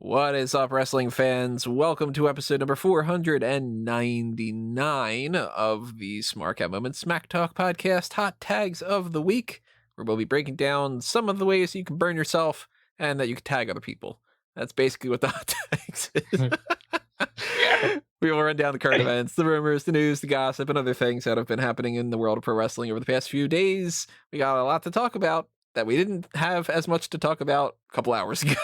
What is up, wrestling fans? Welcome to episode number 499 of the Smark at Moment Smack Talk podcast, Hot Tags of the Week, where we'll be breaking down some of the ways you can burn yourself and that you can tag other people. That's basically what the hot tags is. We will run down the current events, the rumors, the news, the gossip, and other things that have been happening in the world of pro wrestling over the past few days. We got a lot to talk about that we didn't have as much to talk about a couple hours ago.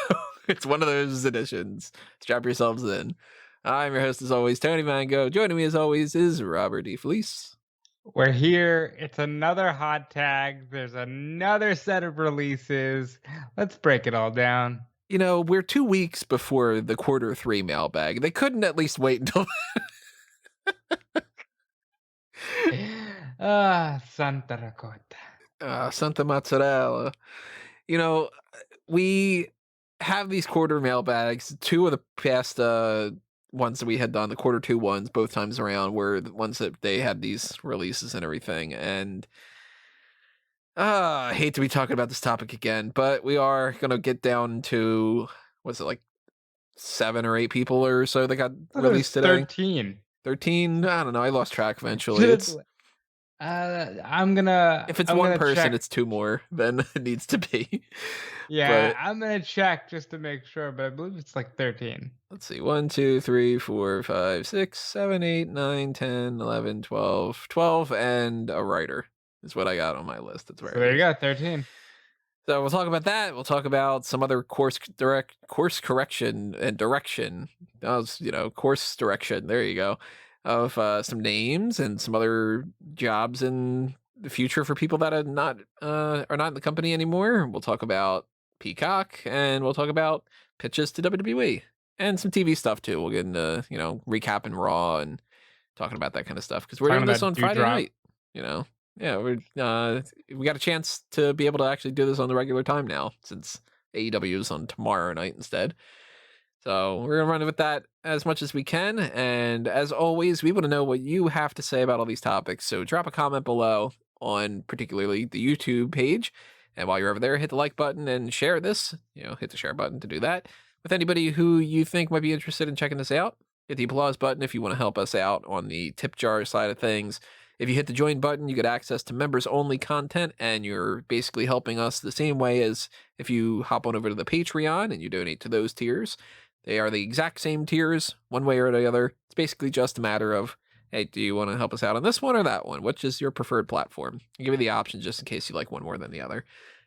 It's one of those editions. Strap yourselves in. I'm your host, as always, Tony Mango. Joining me, as always, is Robert D. Felice. We're here. It's another hot tag. There's another set of releases. Let's break it all down. You know, we're 2 weeks before the Q3 mailbag. They couldn't at least wait until... Santa Ricotta. Santa Mozzarella. You know, we have these quarter mailbags. 2 of the past ones that we had done, the Q2 ones, both times around, were the ones that they had these releases and everything. And I hate to be talking about this topic again, but we are going to get down to, what's it, like 7 or 8 people or so that got released today? 13. 13? I don't know. I lost track eventually. It's... If it's one person, check. it's 2 more than it needs to be. Yeah, but I'm gonna check just to make sure, but I believe it's like 13. Let's see. 1, 2, 3, 4, 5, 6, 7, 8, 9, 10, 11, 12. 12 and a writer is what I got on my list. That's where. So there you go, 13. So we'll talk about that. We'll talk about some other course correction and direction. That was, course direction. There you go. Of some names and some other jobs in the future for people that are not in the company anymore. We'll talk about Peacock, and we'll talk about pitches to WWE and some TV stuff too. We'll get into recapping Raw and talking about that kind of stuff because we're doing this on Friday night. Yeah, we got a chance to be able to actually do this on the regular time now since AEW is on tomorrow night instead. So we're going to run with that as much as we can. And as always, we want to know what you have to say about all these topics. So drop a comment below on particularly the YouTube page. And while you're over there, hit the like button and share this. Hit the share button to do that with anybody who you think might be interested in checking this out. Hit the applause button if you want to help us out on the tip jar side of things. If you hit the join button, you get access to members-only content, and you're basically helping us the same way as if you hop on over to the Patreon and you donate to those tiers. They are the exact same tiers, one way or the other. It's basically just a matter of, hey, do you want to help us out on this one or that one? Which is your preferred platform? I'll give you the option just in case you like one more than the other.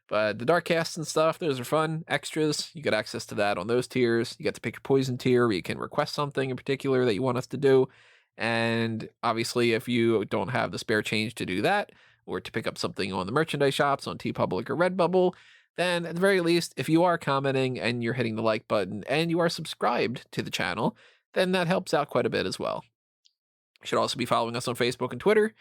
But the dark casts and stuff, those are fun. Extras, you get access to that on those tiers. You get to pick your poison tier where you can request something in particular that you want us to do. And obviously, if you don't have the spare change to do that, or to pick up something on the merchandise shops on TeePublic or Redbubble, then at the very least, if you are commenting and you're hitting the like button and you are subscribed to the channel, then that helps out quite a bit as well. You should also be following us on Facebook and Twitter,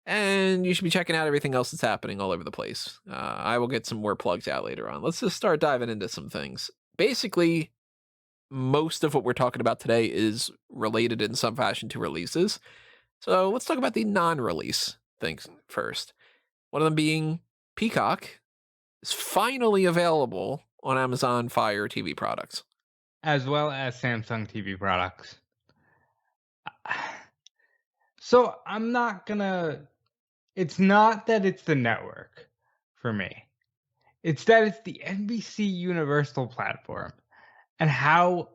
and you should be checking out everything else that's happening all over the place. I will get some more plugs out later on. Let's just start diving into some things. Basically, most of what we're talking about today is related in some fashion to releases. So let's talk about the non-release things first. One of them being Peacock is finally available on Amazon Fire TV products. As well as Samsung TV products. So I'm not gonna... It's not that it's the network for me. It's that it's the NBC Universal platform. And how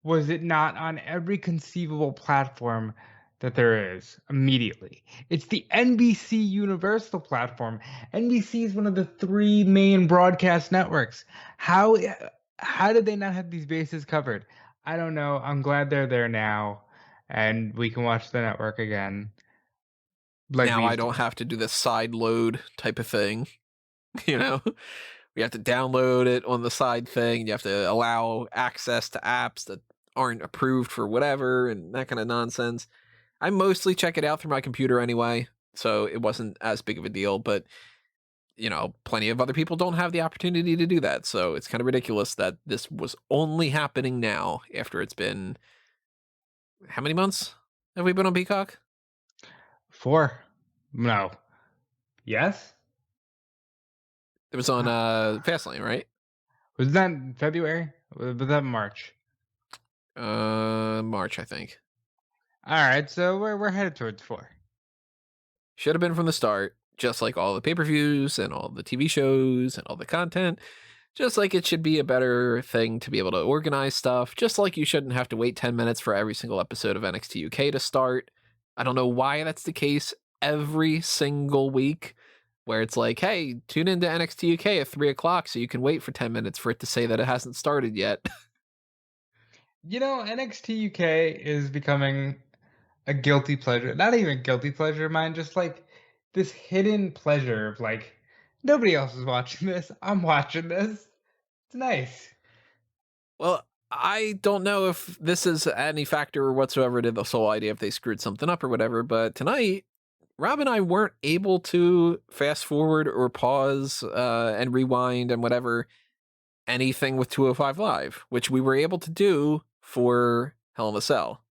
was it not on every conceivable platform that there is immediately? It's the NBC Universal platform. NBC is one of the 3 main broadcast networks. How did they not have these bases covered? I don't know. I'm glad they're there now, and we can watch the network again. Now I don't have to do the side load type of thing. We have to download it on the side thing. You have to allow access to apps that aren't approved for whatever and that kind of nonsense. I mostly check it out through my computer anyway, so it wasn't as big of a deal. But, plenty of other people don't have the opportunity to do that. So it's kind of ridiculous that this was only happening now after it's been... How many months have we been on Peacock? 4. No. Yes? It was on Fastlane, right? Was that in February? Was that March? March, I think. All right, so we're headed towards 4. Should have been from the start, just like all the pay-per-views and all the TV shows and all the content. Just like it should be a better thing to be able to organize stuff. Just like you shouldn't have to wait 10 minutes for every single episode of NXT UK to start. I don't know why that's the case every single week, where it's like, hey, tune into NXT UK at 3 o'clock so you can wait for 10 minutes for it to say that it hasn't started yet. You know, NXT UK is becoming a guilty pleasure. Not even a guilty pleasure of mine, just like this hidden pleasure of like, nobody else is watching this. I'm watching this. It's nice. Well, I don't know if this is any factor whatsoever to this whole idea if they screwed something up or whatever, but tonight, Rob and I weren't able to fast forward or pause and rewind and whatever anything with 205 Live, which we were able to do for Hell in a Cell.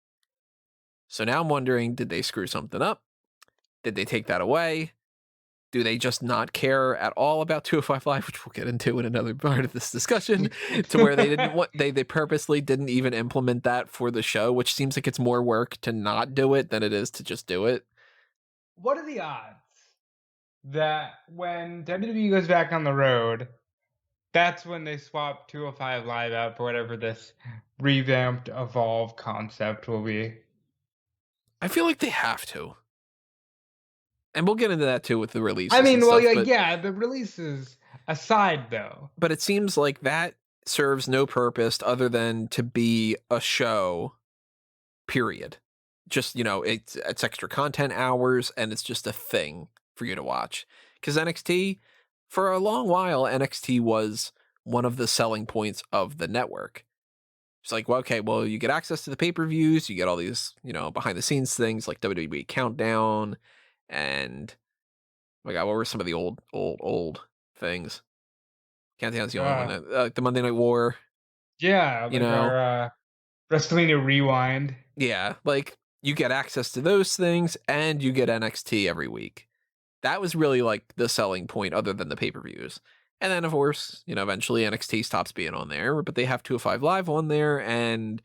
So now I'm wondering, did they screw something up? Did they take that away? Do they just not care at all about 205 Live, which we'll get into in another part of this discussion, to where they didn't want they purposely didn't even implement that for the show, which seems like it's more work to not do it than it is to just do it. What are the odds that when WWE goes back on the road, that's when they swap 205 Live out for whatever this revamped, evolved concept will be? I feel like they have to. And we'll get into that too with the releases. I mean, and well, stuff, yeah, the releases aside, though. But it seems like that serves no purpose other than to be a show, period. Just, it's extra content hours, and it's just a thing for you to watch. Because NXT, for a long while, NXT was one of the selling points of the network. It's like, well, okay, well, you get access to the pay-per-views, you get all these, behind-the-scenes things like WWE Countdown, and, oh my God, what were some of the old things? Countdown's the only one. The Monday Night War. Yeah, like our WrestleMania Rewind. Yeah, like, you get access to those things, and you get NXT every week. That was really, like, the selling point other than the pay-per-views. And then, of course, eventually NXT stops being on there, but they have 205 Live on there, and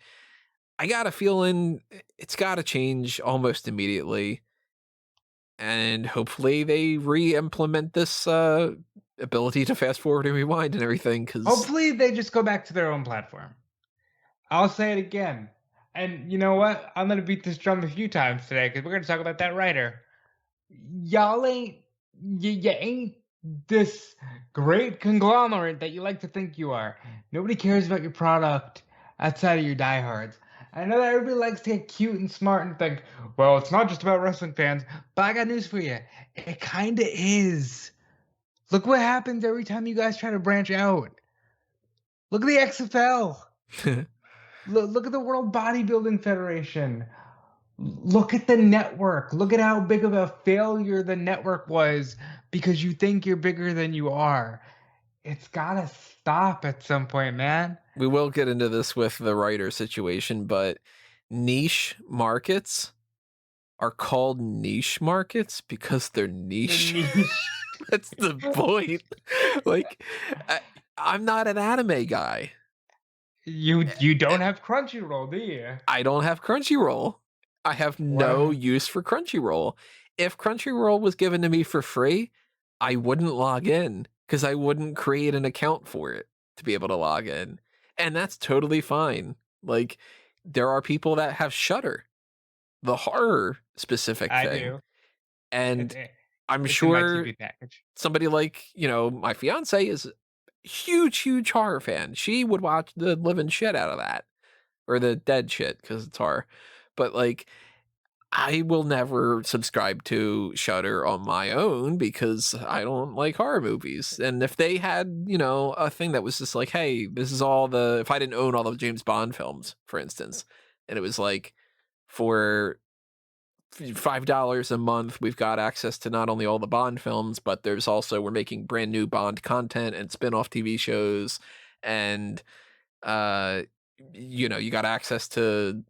I got a feeling it's got to change almost immediately. And hopefully they re-implement this ability to fast forward and rewind and everything. Because hopefully they just go back to their own platform. I'll say it again. And you know what? I'm going to beat this drum a few times today because we're going to talk about that writer. Y'all ain't, you ain't this great conglomerate that you like to think you are. Nobody cares about your product outside of your diehards. I know that everybody likes to get cute and smart and think, well, it's not just about wrestling fans, but I got news for you. It kind of is. Look what happens every time you guys try to branch out. Look at the XFL. Look at the World Bodybuilding Federation. Look at the network. Look at how big of a failure the network was because you think you're bigger than you are. It's gotta stop at some point, man. We will get into this with the writer situation, but niche markets are called niche markets because they're niche. That's the point. Like, I'm not an anime guy. You don't have Crunchyroll, do you? I don't have Crunchyroll. I have no use for Crunchyroll. If Crunchyroll was given to me for free, I wouldn't log in because I wouldn't create an account for it to be able to log in. And that's totally fine. Like, there are people that have Shudder, the horror specific thing. I do. And I'm sure somebody like, my fiance is a huge horror fan. She would watch the living shit out of that, or the dead shit because it's horror. But like, I will never subscribe to Shudder on my own because I don't like horror movies. And if they had, a thing that was just like, hey, this is all if I didn't own all the James Bond films, for instance, and it was like, for $5 a month, we've got access to not only all the Bond films, but we're making brand new Bond content and spin-off TV shows. And, you got access to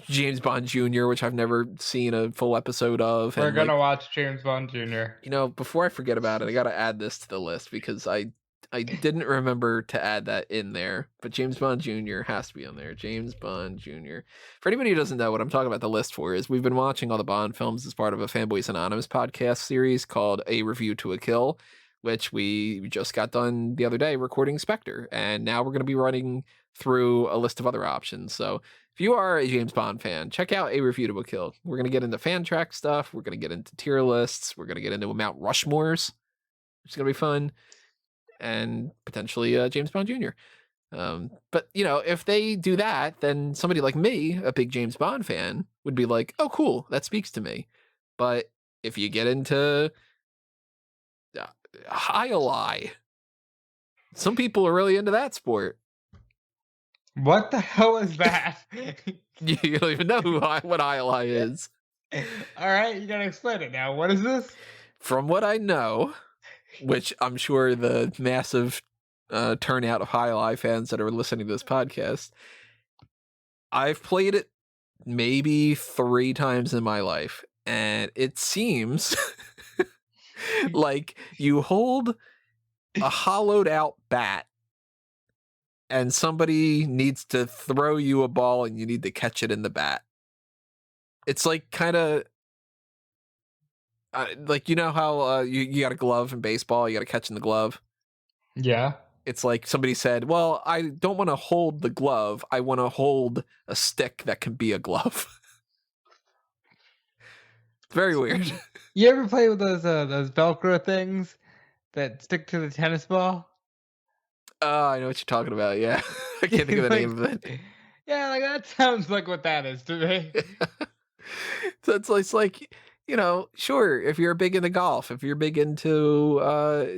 James Bond Jr., which I've never seen a full episode of. We're going to watch James Bond Jr. Before I forget about it, I got to add this to the list because I I didn't remember to add that in there, but James Bond Jr. has to be on there. James Bond Jr. For anybody who doesn't know, what I'm talking about the list for is we've been watching all the Bond films as part of a Fanboys Anonymous podcast series called A Review to a Kill, which we just got done the other day recording Spectre, and now we're going to be running through a list of other options. So if you are a James Bond fan, check out A Review to a Kill. We're going to get into fan track stuff. We're going to get into tier lists. We're going to get into Mount Rushmores, which is going to be fun. And potentially James Bond Jr. But, you know, if they do that, then somebody like me, a big James Bond fan, would be like, oh, cool, that speaks to me. But if you get into Highlight, some people are really into that sport. What the hell is that? You don't even know what Highlight is. All right, you gotta explain it now. What is this? From what I know, which I'm sure the massive turnout of Highlight fans that are listening to this podcast, I've played it maybe 3 times in my life, and it seems like you hold a hollowed out bat and somebody needs to throw you a ball and you need to catch it in the bat. It's like kind of like, you know how you got a glove in baseball, you got to catch in the glove. Yeah. It's like somebody said, well, I don't want to hold the glove. I want to hold a stick that can be a glove. It's very weird. You ever play with those Velcro things that stick to the tennis ball? I know what you're talking about. Yeah. I can't think of the name of it. Yeah, like that sounds like what that is to me. So it's like, you know, sure, if you're big into golf, if you're big into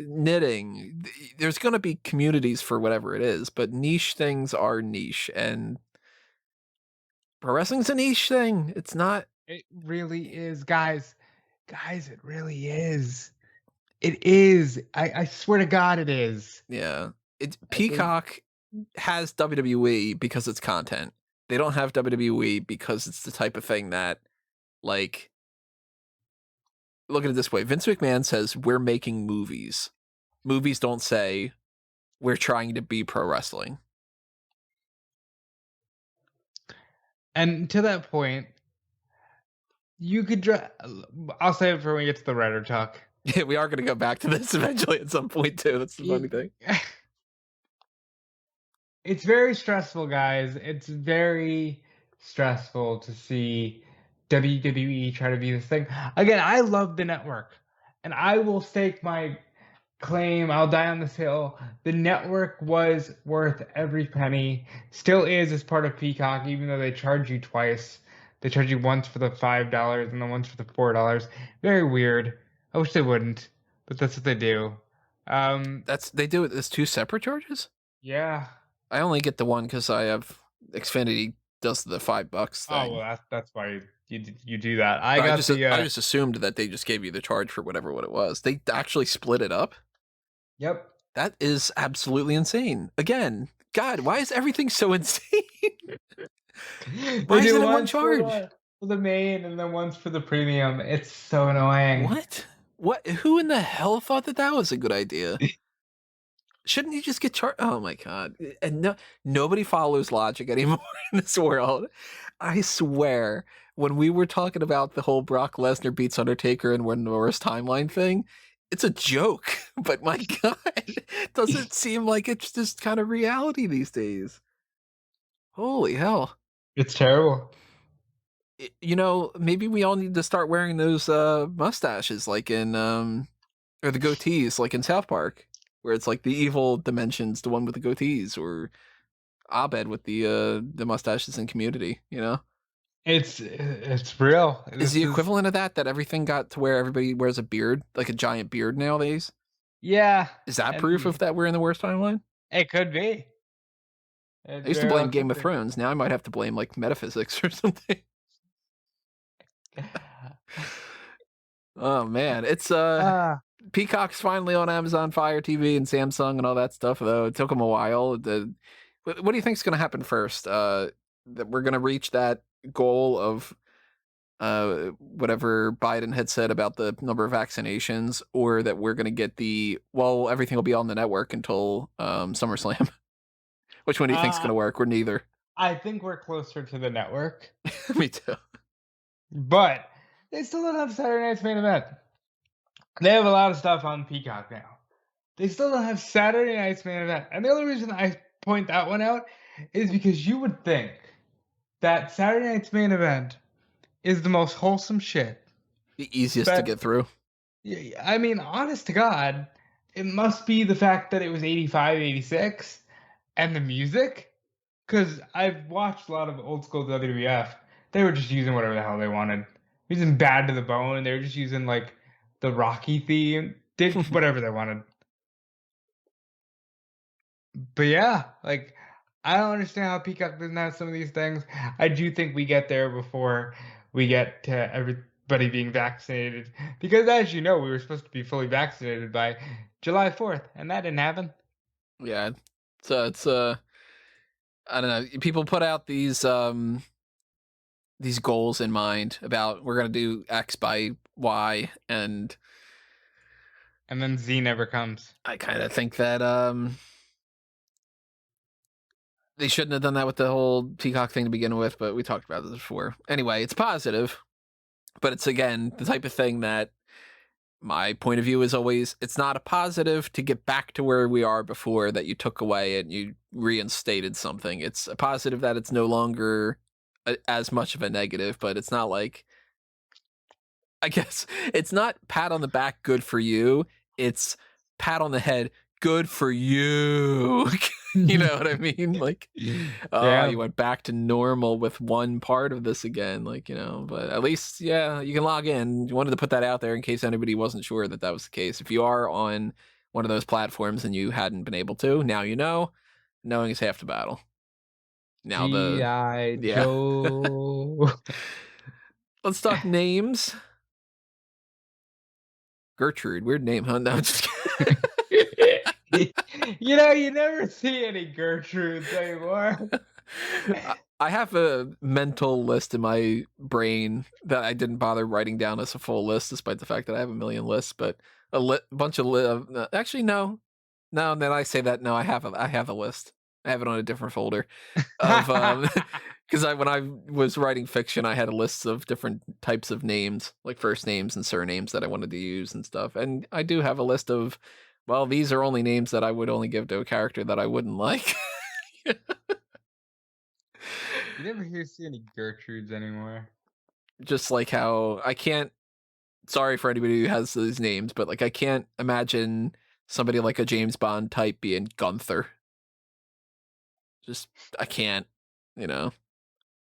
knitting, there's going to be communities for whatever it is, but niche things are niche, and pro wrestling's a niche thing. It's not. It really is, guys. Guys, it really is. It is. I swear to God, it is. Yeah. Peacock has WWE because it's content. They don't have WWE because it's the type of thing that, like, look at it this way. Vince McMahon says, we're making movies. Movies don't say, we're trying to be pro wrestling. And to that point, you could I'll save it for when we get to the writer talk. Yeah, we are going to go back to this eventually at some point, too. That's the funny thing. It's very stressful, guys. It's very stressful to see WWE try to be this thing. Again, I love the network, and I will stake my claim. I'll die on this hill. The network was worth every penny. Still is as part of Peacock, even though they charge you twice. They charge you once for the $5 and then once for the $4. Very weird. I wish they wouldn't, but that's what they do. They do it as 2 separate charges? Yeah. I only get the one because I have Xfinity does the $5 thing. Oh, well, that's why you do that. I just assumed that they just gave you the charge for what it was. They actually split it up. Yep. That is absolutely insane. Again, God, why is everything so insane? Why is it one charge? For the main and then once for the premium. It's so annoying. What? Who in the hell thought that was a good idea? Shouldn't you just get charged? Oh my God. And nobody follows logic anymore in this world. I swear, when we were talking about the whole Brock Lesnar beats Undertaker and One Norris timeline thing, it's a joke. But my God, does it seem like it's just kind of reality these days? Holy hell. It's terrible. You know, maybe we all need to start wearing those mustaches like in, or the goatees like in South Park, where it's like the evil dimensions, the one with the goatees, or Abed with the mustaches in Community, you know? It's real. Is the equivalent of that everything got to where everybody wears a beard, like a giant beard nowadays? Yeah. Is that proof of that we're in the worst timeline? It could be. I used to blame Game of Thrones. Now I might have to blame like metaphysics or something. Oh man, it's Peacock's finally on Amazon Fire TV and Samsung and all that stuff, though it took them a while. What do you think is going to happen first? That we're going to reach that goal of whatever Biden had said about the number of vaccinations, or that we're going to get everything will be on the network until SummerSlam. Which one do you think's going to work? Or neither? I think we're closer to the network. Me too. But they still don't have Saturday Night's Main Event. They have a lot of stuff on Peacock now. They still don't have Saturday Night's Main Event. And the only reason I point that one out is because you would think that Saturday Night's Main Event is the most wholesome shit. The easiest to get through. I mean, honest to God, it must be the fact that it was 85, 86 and the music. Because I've watched a lot of old school WWF. They were just using whatever the hell they wanted. Using Bad to the Bone. They were just using like the Rocky theme. Did whatever they wanted. But yeah, like, I don't understand how Peacock doesn't have some of these things. I do think we get there before we get to everybody being vaccinated. Because as you know, we were supposed to be fully vaccinated by July 4th, and that didn't happen. Yeah. So it's I don't know. People put out these goals in mind about we're gonna do X by Y, and then Z never comes. I kind of think that they shouldn't have done that with the whole Peacock thing to begin with, but we talked about this before. Anyway, it's positive, but it's, again, the type of thing that my point of view is always, it's not a positive to get back to where we are before that you took away and you reinstated something. It's a positive that it's no longer as much of a negative, but it's not like, I guess, it's not pat on the back, good for you. It's pat on the head, good for you. You know what I mean? Like, yeah. You went back to normal with one part of this again, like, you know, but at least, yeah, you can log in. You wanted to put that out there in case anybody wasn't sure that that was the case. If you are on one of those platforms and you hadn't been able to, now you know. Knowing is half the battle. Now G.I. Joe. Let's talk names. Gertrude, weird name, huh? No, I'm just kidding. You know, you never see any Gertrudes anymore. I have a mental list in my brain that I didn't bother writing down as a full list, despite the fact that I have a million lists. But bunch of actually no. Then I say that no, I have a list. I have it on a different folder of because when I was writing fiction, I had a list of different types of names, like first names and surnames that I wanted to use and stuff. And I do have a list of, well, these are only names that I would only give to a character that I wouldn't like. You never see any Gertrudes anymore. Just like how I can't, sorry for anybody who has these names, but like I can't imagine somebody like a James Bond type being Gunther. Just, I can't, you know.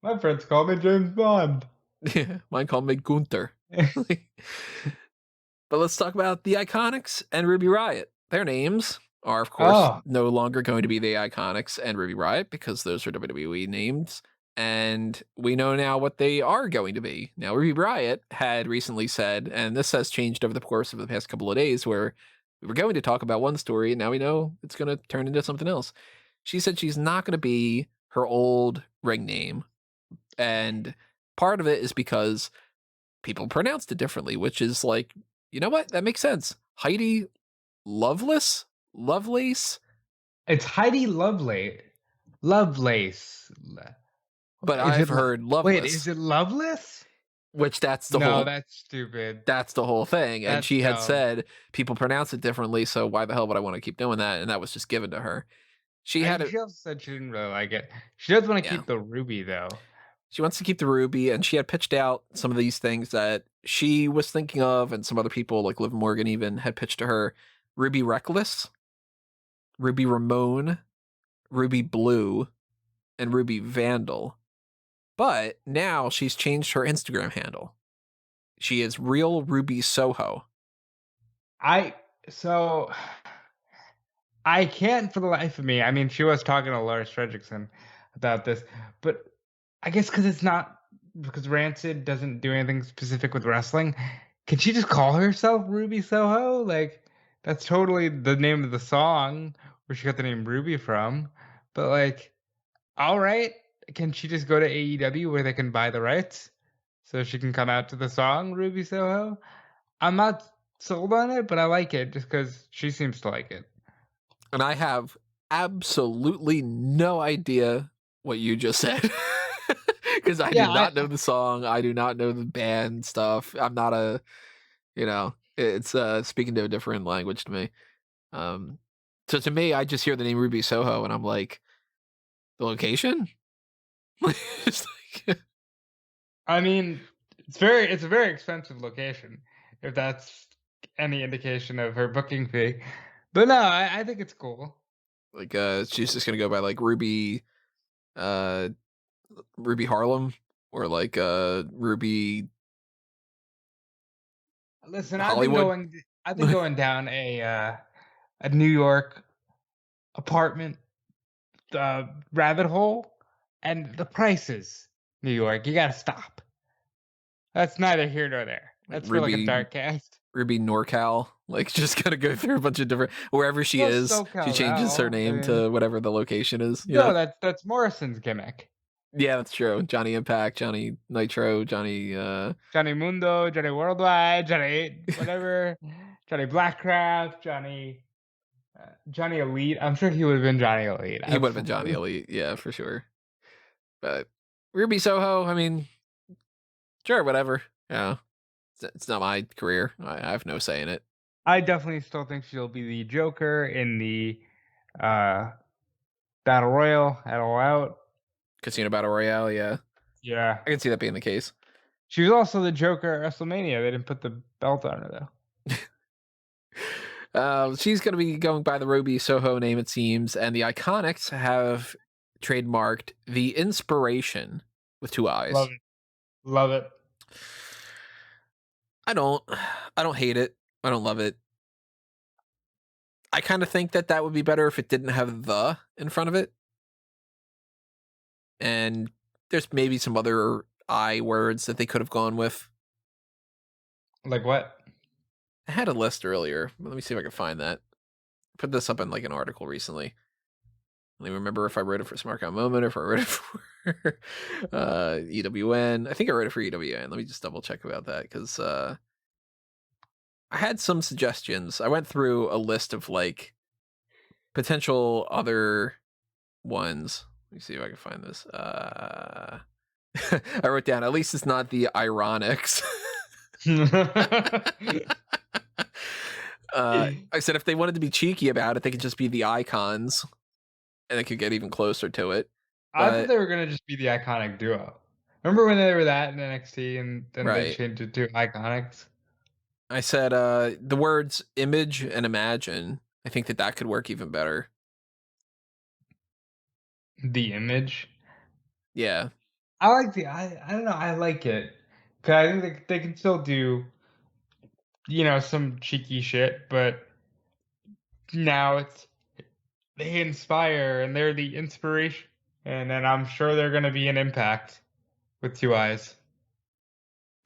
My friends call me James Bond. Yeah, mine call me Gunther. But let's talk about the IIconics and Ruby Riott. Their names are, of course, no longer going to be the IIconics and Ruby Riott because those are WWE names. And we know now what they are going to be. Now, Ruby Riott had recently said, and this has changed over the course of the past couple of days, where we were going to talk about one story, and now we know it's going to turn into something else. She said she's not going to be her old ring name. And part of it is because people pronounced it differently, which is like, you know what? That makes sense. Heidi Lovelace? Lovelace? It's Heidi Lovelace. But I've heard Loveless. Wait, is it Loveless? Which that's the whole... No, that's stupid. That's the whole thing. And she had said people pronounce it differently, so why the hell would I want to keep doing that? And that was just given to her. She also said she didn't really like it. She does want to keep the Ruby, though. She wants to keep the Ruby, and she had pitched out some of these things that she was thinking of, and some other people, like Liv Morgan even, had pitched to her. Ruby Reckless, Ruby Ramone, Ruby Blue, and Ruby Vandal. But now she's changed her Instagram handle. She is Real Ruby Soho. I can't for the life of me. I mean, she was talking to Lars Fredrickson about this, but I guess because Rancid doesn't do anything specific with wrestling, can she just call herself Ruby Soho? Like, that's totally the name of the song where she got the name Ruby from. But like, all right, can she just go to AEW where they can buy the rights? so she can come out to the song Ruby Soho. I'm not sold on it, but I like it just because she seems to like it. And I have absolutely no idea what you just said. Because I do not know the song. I do not know the band stuff. I'm not a, it's speaking to a different language to me. So to me, I just hear the name Ruby Soho and I'm like, the location? It's like, I mean, it's a very expensive location, if that's any indication of her booking fee. But no, I think it's cool. like she's just gonna go by like Ruby Ruby Harlem or like Ruby Listen, Hollywood. I've been going down a New York apartment rabbit hole, and the prices, New York, you gotta stop. That's neither here nor there. Like That's for like a dark cast. Ruby NorCal, like just gotta go through a bunch of different wherever she Well, is. She SoCal changes her now. I name mean, to whatever the location is. no, that's Morrison's gimmick. Yeah, that's true. Johnny Impact, Johnny Nitro, Johnny Johnny Mundo, Johnny Worldwide, Johnny whatever, Johnny Blackcraft, Johnny Elite. I'm sure he would have been Johnny Elite. he would have been Johnny Absolutely. Elite, yeah, for sure. But Ruby Soho, I mean, sure, whatever. Yeah. It's not my career. I have no say in it. I definitely still think she'll be the Joker in the uh, Battle Royal at All Out. Casino Battle Royale, yeah. Yeah. I can see that being the case. She was also the Joker at WrestleMania. They didn't put the belt on her, though. She's going to be going by the Ruby Soho name, it seems, and the IIconics have trademarked the Inspiration with 2 eyes. Love it. Love it. I don't hate it. I don't love it. I kind of think that would be better if it didn't have the in front of it. And there's maybe some other I words that they could have gone with. Like what? I had a list earlier. Let me see if I can find that. I put this up in like an article recently. I don't remember if I wrote it for Smark Out Moment or if I wrote it for EWN. I think I wrote it for EWN. Let me just double check about that because I had some suggestions. I went through a list of like potential other ones. Let me see if I can find this. I wrote down, at least it's not the Ironics. I said if they wanted to be cheeky about it, they could just be the Icons, and it could get even closer to it. I thought they were gonna just be the Iconic Duo. Remember when they were that in NXT, and then they changed it to IIconics? I said the words image and imagine. I think that could work even better. The image. Yeah. I like I don't know. I like it because I think they can still do, some cheeky shit, but now it's they inspire and they're the inspiration, and then I'm sure they're gonna be an Impact with 2 eyes.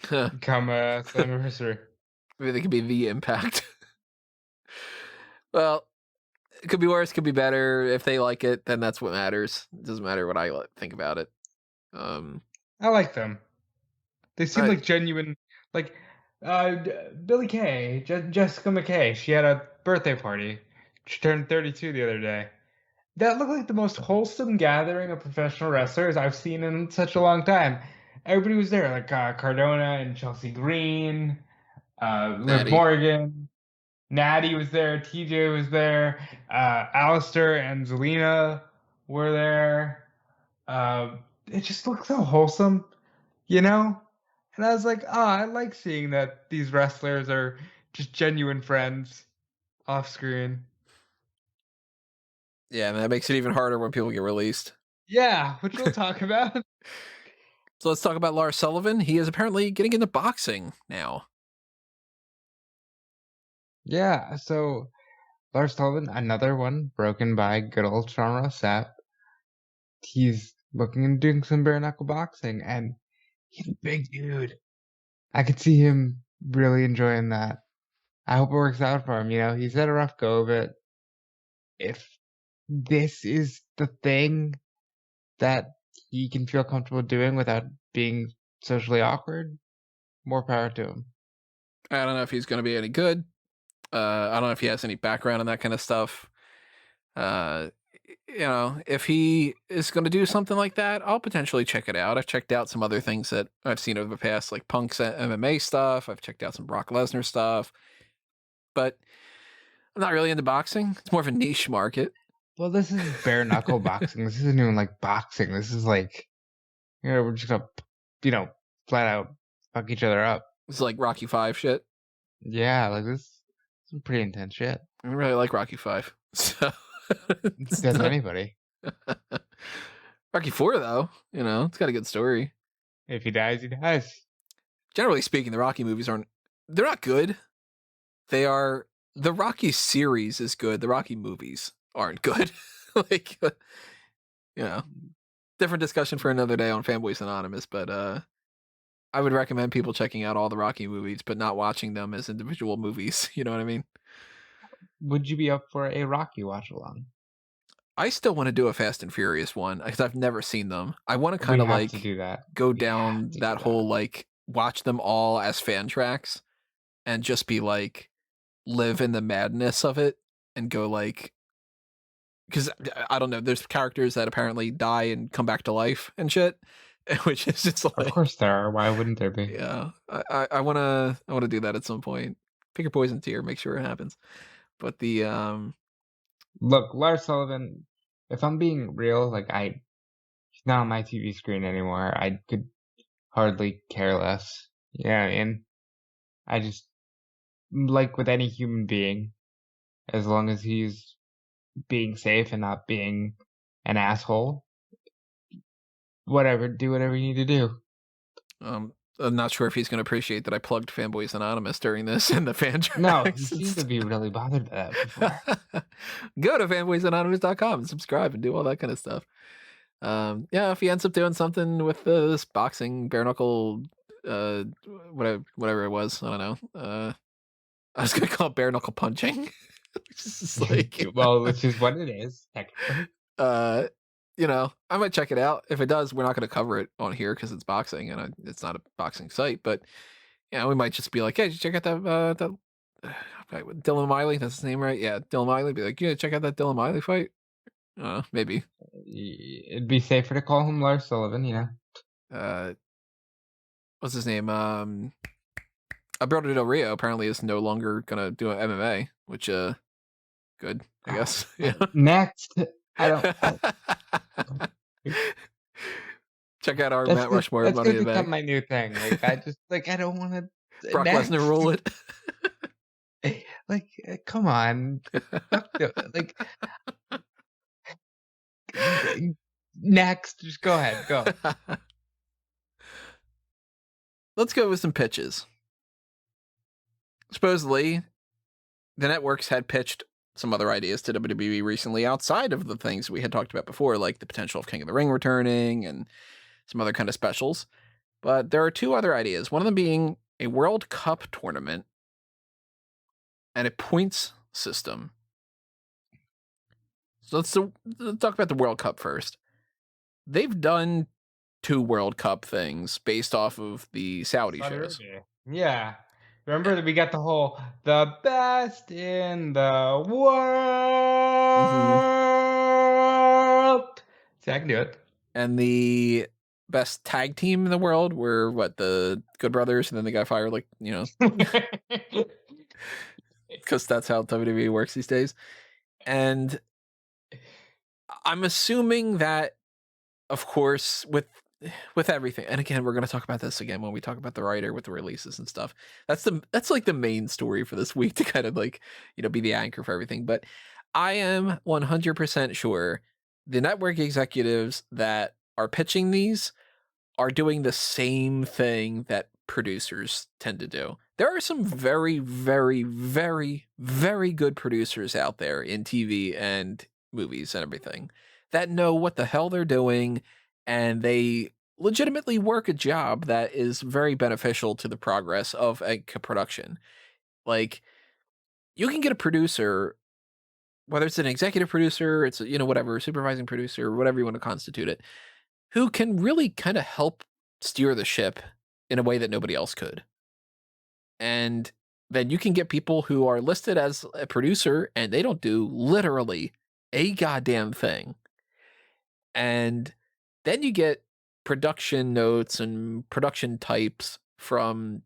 Come Slammiversary. Maybe they could be the Impact. Well, it could be worse, could be better. If they like it, then that's what matters. It doesn't matter what I think about it. I like them. They seem like genuine, like Billie Kay, Jessica McKay. She had a birthday party. She turned 32 the other day. That looked like the most wholesome gathering of professional wrestlers I've seen in such a long time. Everybody was there, like Cardona and Chelsea Green, Liv Morgan, Natty was there, TJ was there, Alistair and Zelina were there. It just looked so wholesome, And I was like, I like seeing that these wrestlers are just genuine friends off screen. Yeah, and that makes it even harder when people get released. Yeah, which we'll talk about. So let's talk about Lars Sullivan. He is apparently getting into boxing now. Yeah, so Lars Sullivan, another one broken by good old Sean Ross Sapp. He's looking into doing some bare knuckle boxing, and he's a big dude. I could see him really enjoying that. I hope it works out for him. He's had a rough go of it. If this is the thing that he can feel comfortable doing without being socially awkward, more power to him. I don't know if he's going to be any good. I don't know if he has any background in that kind of stuff. If he is going to do something like that, I'll potentially check it out. I've checked out some other things that I've seen over the past, like Punk's MMA stuff. I've checked out some Brock Lesnar stuff, but I'm not really into boxing. It's more of a niche market. Well, this is bare knuckle boxing. This isn't even like boxing. This is like, we're just gonna, flat out fuck each other up. It's like Rocky 5 shit. Yeah, like this is pretty intense shit. I really like Rocky 5. So Does anybody? Rocky 4 though, it's got a good story. If he dies, he dies. Generally speaking, the Rocky movies they're not good. The Rocky series is good. The Rocky movies aren't good. Like, different discussion for another day on Fanboys Anonymous, but I would recommend people checking out all the Rocky movies, but not watching them as individual movies. You know what I mean? Would you be up for a Rocky watch along? I still want to do a Fast and Furious one because I've never seen them. I want to kind of like do that. Go down that whole like watch them all as fan tracks and just be like live in the madness of it and go like, because I don't know, there's characters that apparently die and come back to life and shit, which is just like, of course there are. Why wouldn't there be? Yeah, I wanna do that at some point. Pick your poison tier, make sure it happens. But the look, Lars Sullivan, if I'm being real, like he's not on my TV screen anymore. I could hardly care less. Yeah, and I just, like with any human being, as long as he's being safe and not being an asshole, do whatever you need to do. I'm not sure if he's going to appreciate that I plugged Fanboys Anonymous during this and the fan tracks. No, he seems to be really bothered by that before. Go to fanboysanonymous.com and subscribe and do all that kind of stuff. If he ends up doing something with this boxing, bare knuckle, whatever it was, I don't know. I was going to call it bare knuckle punching. Which is like, well, which is what it is, technically. I might check it out. If it does, we're not going to cover it on here because it's boxing and it's not a boxing site. But we might just be like, hey, did you check out that Dylan Miley? That's his name, right? Yeah, Dylan Miley. Be like, yeah, check out that Dylan Miley fight. Maybe it'd be safer to call him Lars Sullivan, what's his name? Alberto Del Rio apparently is no longer gonna do an MMA, which good, I guess. Yeah. Next. I don't. Check out our Matt Rushmore that's Money in the become Bank. My new thing. Like I don't want to. Brock Lesnar rule it. Like, come on. Like, next, just go ahead. Go. Let's go with some pitches. Supposedly, the networks had pitched some other ideas to WWE recently outside of the things we had talked about before, like the potential of King of the Ring returning and some other kind of specials. But there are two other ideas, one of them being a World Cup tournament and a points system. So let's talk about the World Cup first. They've done 2 World Cup things based off of the Saudi shows. Yeah. Remember that we got the best in the world. Mm-hmm. See, I can do it. And the best tag team in the world were the Good Brothers, and then they got fired, because that's how WWE works these days. And I'm assuming that, of course, with everything, and again, we're going to talk about this again when we talk about the writer with the releases and stuff. That's like the main story for this week to kind of be the anchor for everything. But I am 100% sure the network executives that are pitching these are doing the same thing that producers tend to do. There are some very, very, very, very good producers out there in TV and movies and everything that know what the hell they're doing, and they legitimately work a job that is very beneficial to the progress of a production. Like, you can get a producer, whether it's an executive producer, it's whatever, supervising producer, whatever you want to constitute it, who can really kind of help steer the ship in a way that nobody else could. And then you can get people who are listed as a producer and they don't do literally a goddamn thing. And then you get production notes and production types from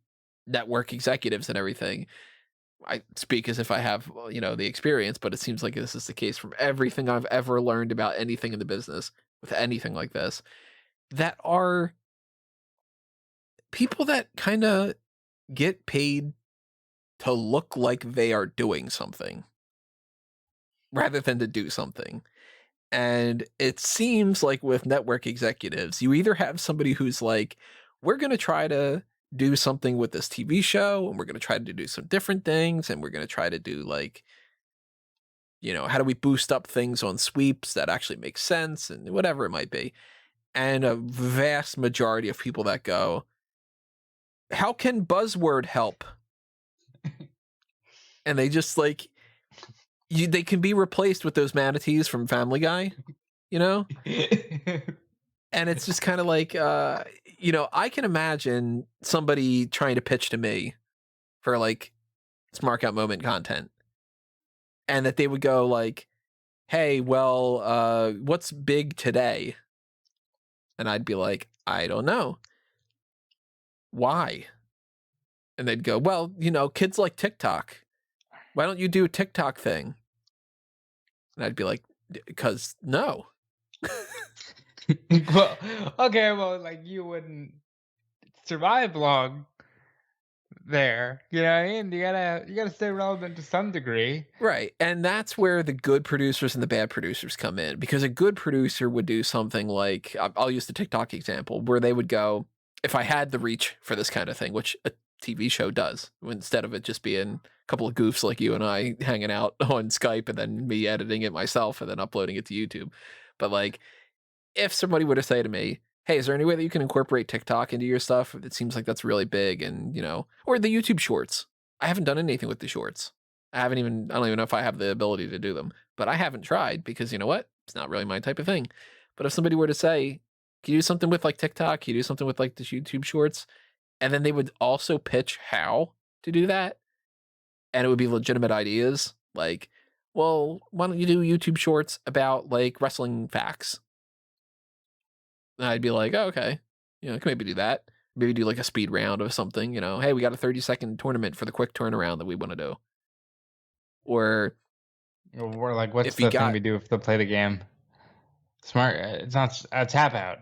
network executives and everything. I speak as if I have, the experience, but it seems like this is the case from everything I've ever learned about anything in the business with anything like this, that are people that kind of get paid to look like they are doing something rather than to do something. And it seems like with network executives, you either have somebody who's like, we're going to try to do something with this TV show, and we're going to try to do some different things, and we're going to try to do like, how do we boost up things on sweeps that actually make sense, and whatever it might be. And a vast majority of people that go, how can buzzword help? And they just like, they can be replaced with those manatees from Family Guy, And it's just kind of like, I can imagine somebody trying to pitch to me for like Smark Out Moment content, and that they would go like, hey, well, what's big today? And I'd be like, I don't know. Why? And they'd go, well, kids like TikTok. Why don't you do a TikTok thing? And I'd be like, because no. Well, okay, well, like you wouldn't survive long there. You know what I mean? You gotta stay relevant to some degree. Right. And that's where the good producers and the bad producers come in, because a good producer would do something like, I'll use the TikTok example, where they would go, if I had the reach for this kind of thing, which a TV show does, instead of it just being a couple of goofs like you and I hanging out on Skype and then me editing it myself and then uploading it to YouTube. But like, if somebody were to say to me, hey, is there any way that you can incorporate TikTok into your stuff? It seems like that's really big, and, or the YouTube shorts. I haven't done anything with the shorts. I don't even know if I have the ability to do them, but I haven't tried because you know what? It's not really my type of thing. But if somebody were to say, can you do something with like TikTok? Can you do something with like the YouTube shorts? And then they would also pitch how to do that. And it would be legitimate ideas. Like, well, why don't you do YouTube shorts about like wrestling facts? And I'd be like, oh, okay, I can maybe do that. Maybe do like a speed round of something, hey, we got a 30-second tournament for the quick turnaround that we want to do. Or like, what's the thing we do if they play the game? Smart. It's not a tap out.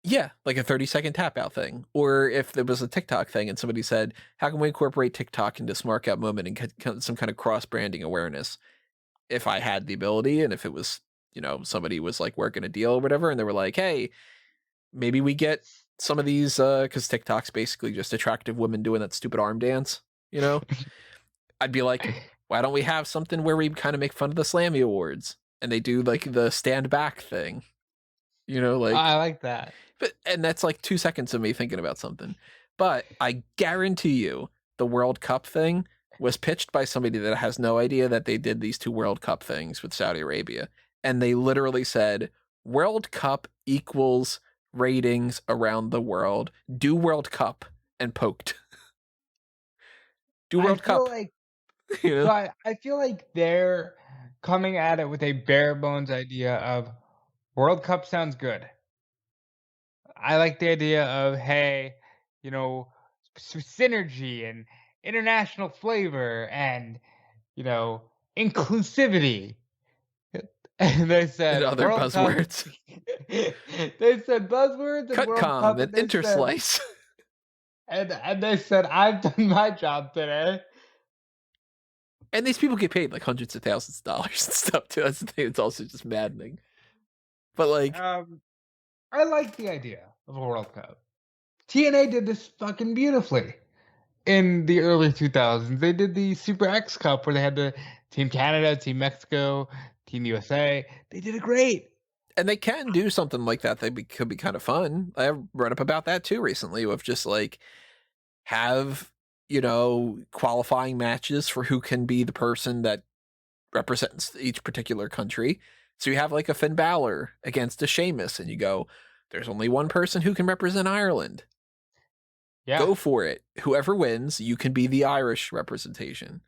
Yeah, like a 30-second tap out thing. Or if there was a TikTok thing and somebody said, how can we incorporate TikTok into Smark Out Moment and get some kind of cross-branding awareness? If I had the ability, and if it was, somebody was like working a deal or whatever, and they were like, hey, maybe we get some of these, because TikTok's basically just attractive women doing that stupid arm dance, I'd be like, why don't we have something where we kind of make fun of the Slammy Awards and they do like the stand back thing, like I like that. And that's like 2 seconds of me thinking about something. But I guarantee you the World Cup thing was pitched by somebody that has no idea that they did these 2 World Cup things with Saudi Arabia. And they literally said, World Cup equals ratings around the world. Do World Cup, and poked. Do World Cup. Like, so I feel like they're coming at it with a bare bones idea of World Cup sounds good. I like the idea of, hey, synergy and international flavor and, inclusivity. And they said and other World buzzwords. Cup. They said buzzwords and Cut World com Cup and interslice. And they said, I've done my job today. And these people get paid like hundreds of thousands of dollars and stuff too. That's the thing. It's also just maddening. But like, I like the idea of a World Cup. TNA did this fucking beautifully in the early 2000s. They did the Super X Cup where they had the Team Canada, Team Mexico, Team USA. They did it great. And they can do something like that. Could be kind of fun. I read up about that too recently, with just like have, qualifying matches for who can be the person that represents each particular country. So you have like a Finn Balor against a Sheamus, and you go, there's only one person who can represent Ireland. Yeah. Go for it. Whoever wins, you can be the Irish representation.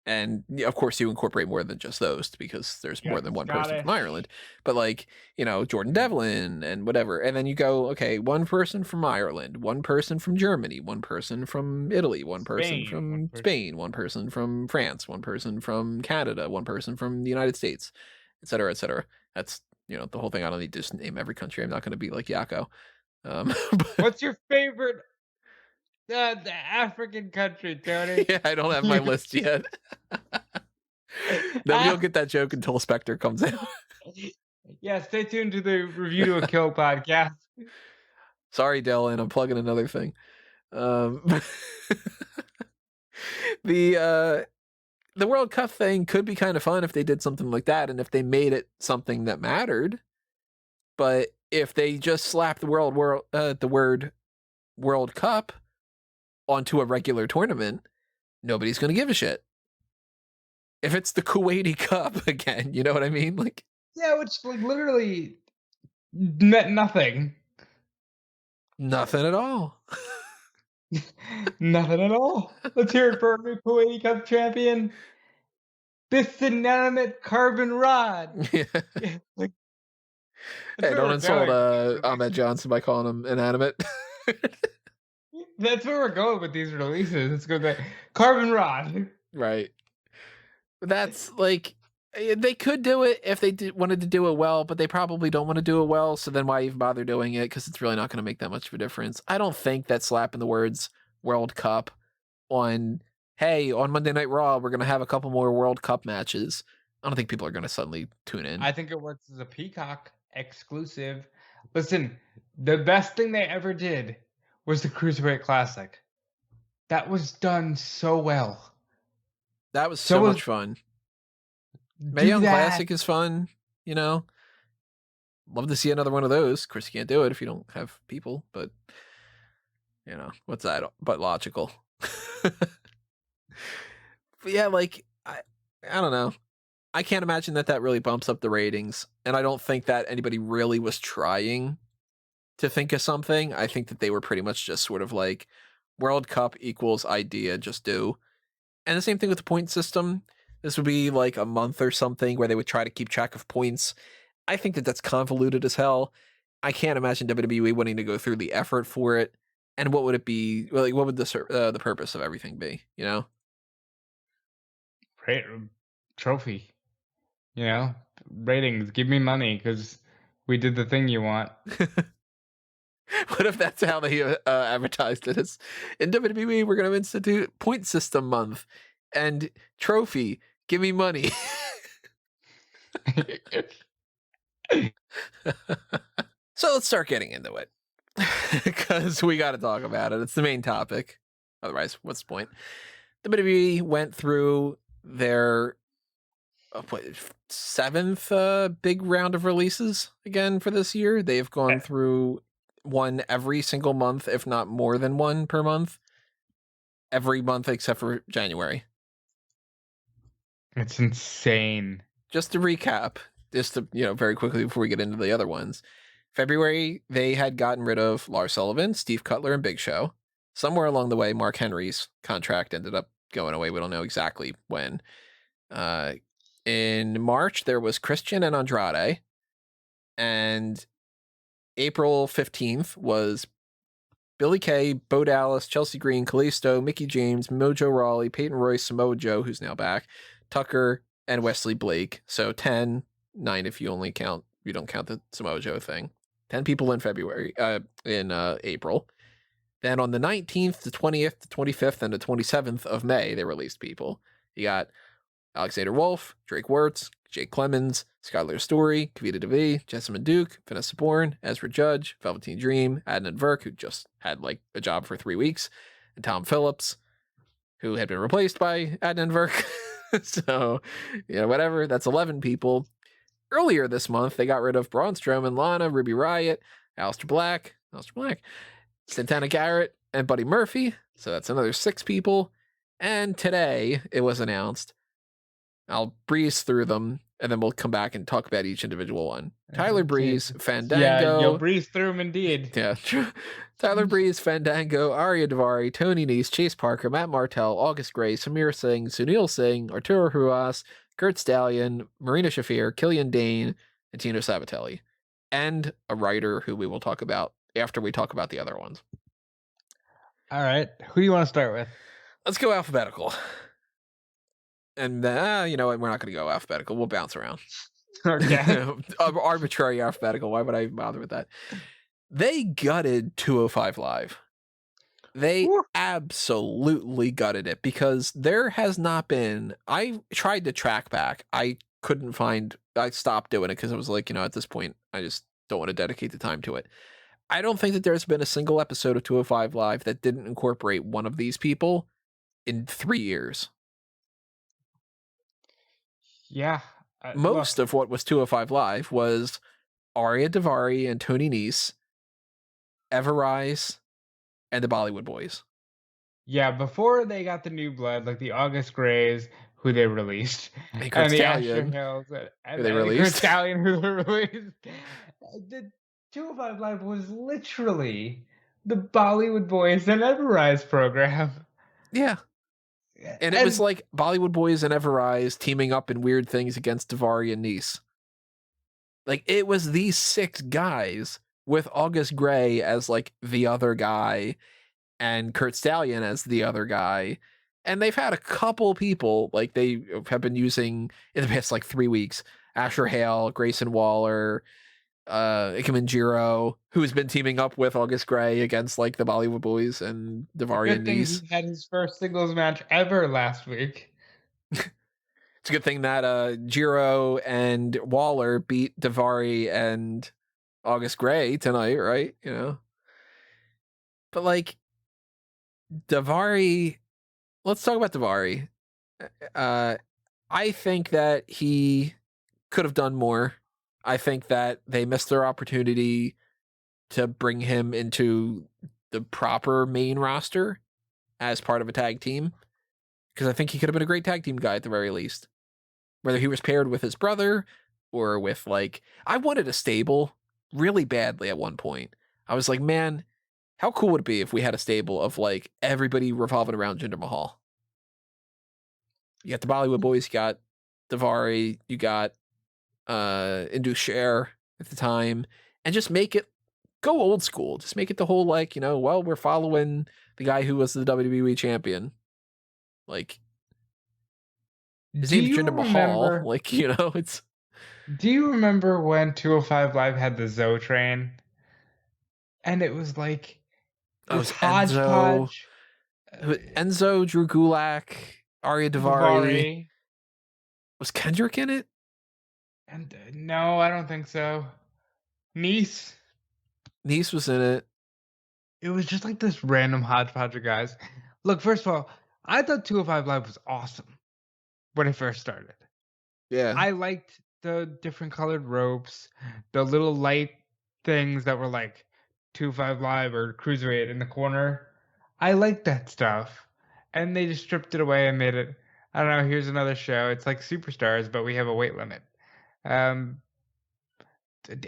And of course, you incorporate more than just those because there's more than one person from Ireland. But like, Jordan Devlin and whatever. And then you go, okay, one person from Ireland, one person from Germany, one person from Italy, one person from Spain, one person from France, one person from Canada, one person from the United States, et cetera, et cetera. That's, the whole thing. I don't need to just name every country. I'm not going to be like Yakko. What's your favorite the African country, Tony? Yeah, I don't have my list yet. Nobody will get that joke until Spectre comes out. Yeah, stay tuned to the Review to a Kill podcast. Sorry, Dylan, I'm plugging another thing. The World Cup thing could be kind of fun if they did something like that, and if they made it something that mattered. But if they just slap the word World Cup onto a regular tournament, nobody's going to give a shit. If it's the Kuwaiti Cup again, you know what I mean? Like, yeah, which like literally meant nothing. Nothing at all. Nothing at all. Let's hear it for our new Kuwaiti Cup champion. This inanimate carbon rod. Yeah. Like, hey, don't insult Ahmed Johnson by calling him inanimate. That's where we're going with these releases. It's going to be carbon rod. Right. That's like, they could do it if they wanted to do it well, but they probably don't want to do it well. So then why even bother doing it? Because it's really not going to make that much of a difference. I don't think that slapping the words World Cup on, hey, on Monday Night Raw, we're going to have a couple more World Cup matches. I don't think people are going to suddenly tune in. I think it works as a Peacock exclusive. Listen, the best thing they ever did was the Cruiserweight Classic. That was done so well. That was so much fun. Mae Young Classic is fun, Love to see another one of those. Of course, you can't do it if you don't have people, but, what's that but logical? But yeah, like, I don't know. I can't imagine that really bumps up the ratings, and I don't think that anybody really was trying to think of something. I think that they were pretty much just sort of like, World Cup equals idea, just do. And the same thing with the point system. This would be like a month or something where they would try to keep track of points. I think that that's convoluted as hell. I can't imagine WWE wanting to go through the effort for it. And what would it be? Like, what would the purpose of everything be? Trophy. Ratings. Give me money because we did the thing you want. What if that's how they advertised it? As in WWE, we're going to institute point system month and trophy. Give me money. So let's start getting into it because we got to talk about it. It's the main topic. Otherwise, what's the point? WWE went through their seventh big round of releases again for this year. They've gone through one every single month, if not more than one per month. Every month except for January. It's insane. Just to recap, very quickly before we get into the other ones. February, they had gotten rid of Lars Sullivan, Steve Cutler, and Big Show. Somewhere along the way, Mark Henry's contract ended up going away. We don't know exactly when. In March, there was Christian and Andrade. And April 15th was Billy Kay, Bo Dallas, Chelsea Green, Kalisto, Mickey James, Mojo Rawley, Peyton Royce, Samoa Joe, who's now back, Tucker, and Wesley Blake. So 10, 9 if you don't count the Samoa Joe thing. 10 people in April. Then on the 19th, the 20th, the 25th, and the 27th of May, they released people. You got Alexander Wolf, Drake Wirtz, Jake Clemens, Skylar Story, Kavita DeVee, Jessamine Duke, Vanessa Bourne, Ezra Judge, Velveteen Dream, Adnan Virk, who just had like a job for 3 weeks, and Tom Phillips, who had been replaced by Adnan Virk. So, whatever. That's 11 people. Earlier this month, they got rid of Braun Strowman, Lana, Ruby Riott, Aleister Black, Santana Garrett, and Buddy Murphy. So that's another 6 people. And today, it was announced, I'll breeze through them. and then we'll come back and talk about each individual one. Tyler Breeze, Yeah, you'll Fandango. breeze through them indeed. Yeah, true. Tyler Breeze, Fandango, Ariya Daivari, Tony Nese, Chase Parker, Matt Martel, August Gray, Samir Singh, Sunil Singh, Arturo Ruas, Curt Stallion, Marina Shafir, Killian Dane, and Tino Sabatelli. And a writer who we will talk about after we talk about the other ones. All right. Who do you want to start with? Let's go alphabetical. And you know what? We're not going to go alphabetical. We'll bounce around. Okay. Arbitrary alphabetical. Why would I bother with that? They gutted 205 Live. They absolutely gutted it because there has not been. I tried to track back. I couldn't find. I stopped doing it because I was like, you know, at this point, I just don't want to dedicate the time to it. I don't think that there's been a single episode of 205 Live that didn't incorporate one of these people in 3 years. Yeah. Most of what was 205 Live was Ariya Daivari and Tony Nese, Everrise, and the Bollywood Boys. Yeah, before they got the new blood, like the August Grays, who they released, And the Asher Hills, who they released. Curt Stallion, who they released. The 205 Live was literally the Bollywood Boys and Everrise program. Yeah. And it was like Bollywood Boys and Everrise teaming up in weird things against Daivari and Nese. Like, it was these 6 guys with August Gray as, like, the other guy and Curt Stallion as the other guy. And they've had a couple people, like, they have been using, in the past, like, 3 weeks, Asher Hale, Grayson Waller, Ikemen Jiro, who's been teaming up with August Gray against, like, the Bollywood Boys and Daivari and Nese. He had his first singles match ever last week. It's a good thing that Jiro and Waller beat Daivari and August Gray tonight, right? You know? But, like, Daivari, let's talk about Daivari. I think that he could have done more. I think that they missed their opportunity to bring him into the proper main roster as part of a tag team. Because I think he could have been a great tag team guy at the very least. Whether he was paired with his brother or with, like, I wanted a stable really badly at one point. I was like, man, how cool would it be if we had a stable of, like, everybody revolving around Jinder Mahal? You got the Bollywood Boys, you got Daivari, you got Indu Sher at the time, and just make it go old school. Just make it the whole, like, you know, well, we're following the guy who was the WWE champion. Like, his name's Jinder Mahal. Like, you know, it's. Do you remember when 205 Live had the Zoe train? And it was like this hodgepodge. Enzo, Drew Gulak, Ariya Daivari. Was Kendrick in it? And no, I don't think so. Nese was in it. It was just like this random hodgepodge of guys. Look, first of all, I thought 205 Live was awesome when it first started. Yeah. I liked the different colored ropes, the little light things that were like 205 Live or Cruiserweight in the corner. I liked that stuff. And they just stripped it away and made it, I don't know, here's another show. It's like Superstars, but we have a weight limit.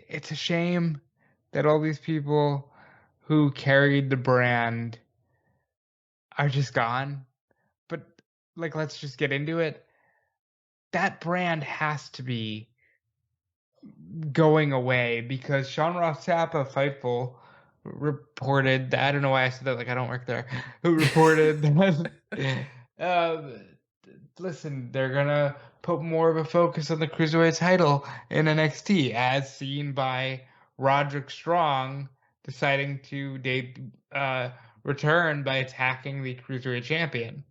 It's a shame that all these people who carried the brand are just gone. But, like, let's just get into it. That brand has to be going away because Sean Ross Sapp of Fightful reported that, I don't know why I said that like I don't work there, who reported that listen, they're gonna put more of a focus on the Cruiserweight title in NXT, as seen by Roderick Strong deciding to return by attacking the Cruiserweight champion.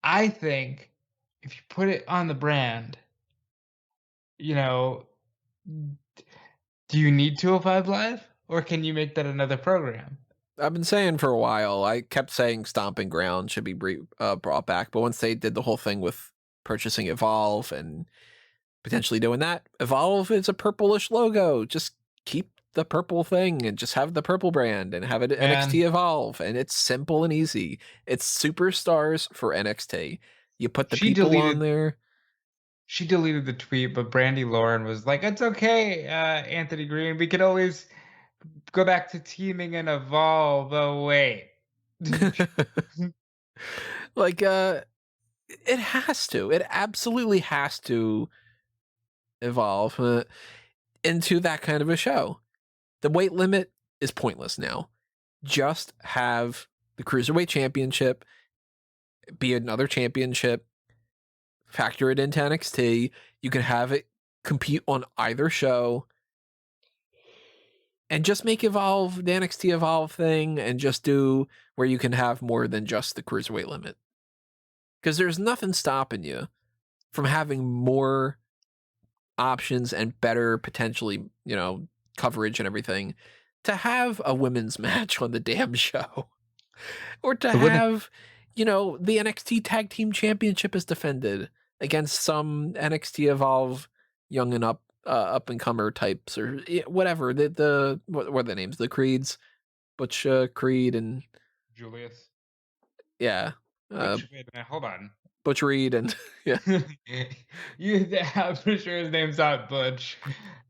I think if you put it on the brand, you know, do you need 205 Live? Or can you make that another program? I've been saying for a while, I kept saying Stomping Ground should be brought back, but once they did the whole thing with purchasing Evolve and potentially doing that, Evolve is a purplish logo. Just keep the purple thing and just have the purple brand and have it NXT Evolve, and it's simple and easy. It's Superstars for NXT. You put the people on there. She deleted the tweet, but Brandy Lauren was like, "It's okay, Anthony Green. We could always go back to teaming and evolve." Oh wait. Like, it has to. It absolutely has to evolve into that kind of a show. The weight limit is pointless now. Just have the Cruiserweight Championship be another championship, factor it into NXT. You can have it compete on either show, and just make Evolve the NXT Evolve thing, and just do where you can have more than just the Cruiserweight limit. Because there's nothing stopping you from having more options and better, potentially, coverage and everything, to have a women's match on the damn show. Or to have, the NXT Tag Team Championship is defended against some NXT Evolve young and up and comer types, or whatever. What are the names? The Creeds, Butch Creed and Julius. Yeah. Wait a minute, hold on. Butch Reed and yeah. I'm pretty sure his name's not Butch.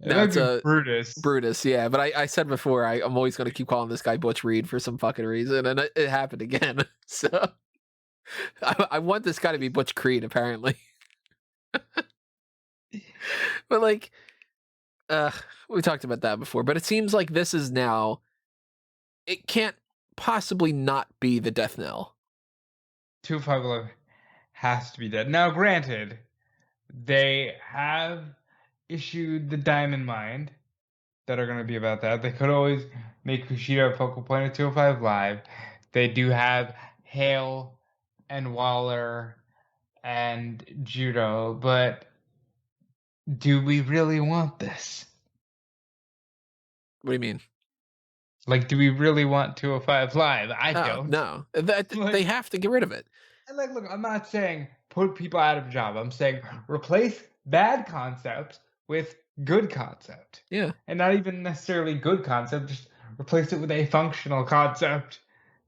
No, it's Brutus. Brutus, yeah. But I said before, I'm always going to keep calling this guy Butch Reed for some fucking reason, and it happened again. So I want this guy to be Butch Creed, apparently. But like, we talked about that before. But it seems like this is now. It can't possibly not be the death knell. 255 has to be dead. Now, granted, they have issued the Diamond Mind that are going to be about that. They could always make Kushida a focal point of 205 Live. They do have Hale and Waller and Judo, but do we really want this? What do you mean? Like, do we really want 205 Live? I don't. No. They have to get rid of it. And like, look, I'm not saying put people out of a job. I'm saying replace bad concept with good concept. Yeah. And not even necessarily good concept, just replace it with a functional concept.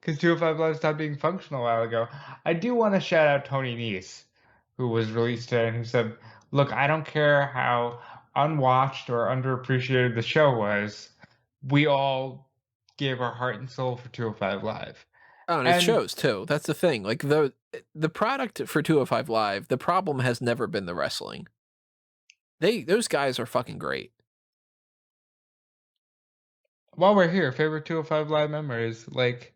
Because 205 Live stopped being functional a while ago. I do want to shout out Tony Nese, who was released today and who said, look, I don't care how unwatched or underappreciated the show was. We all gave our heart and soul for 205 Live. Oh, and it shows too. That's the thing. Like the product for 205 Live, the problem has never been the wrestling. Those guys are fucking great. While we're here, favorite 205 Live memories, like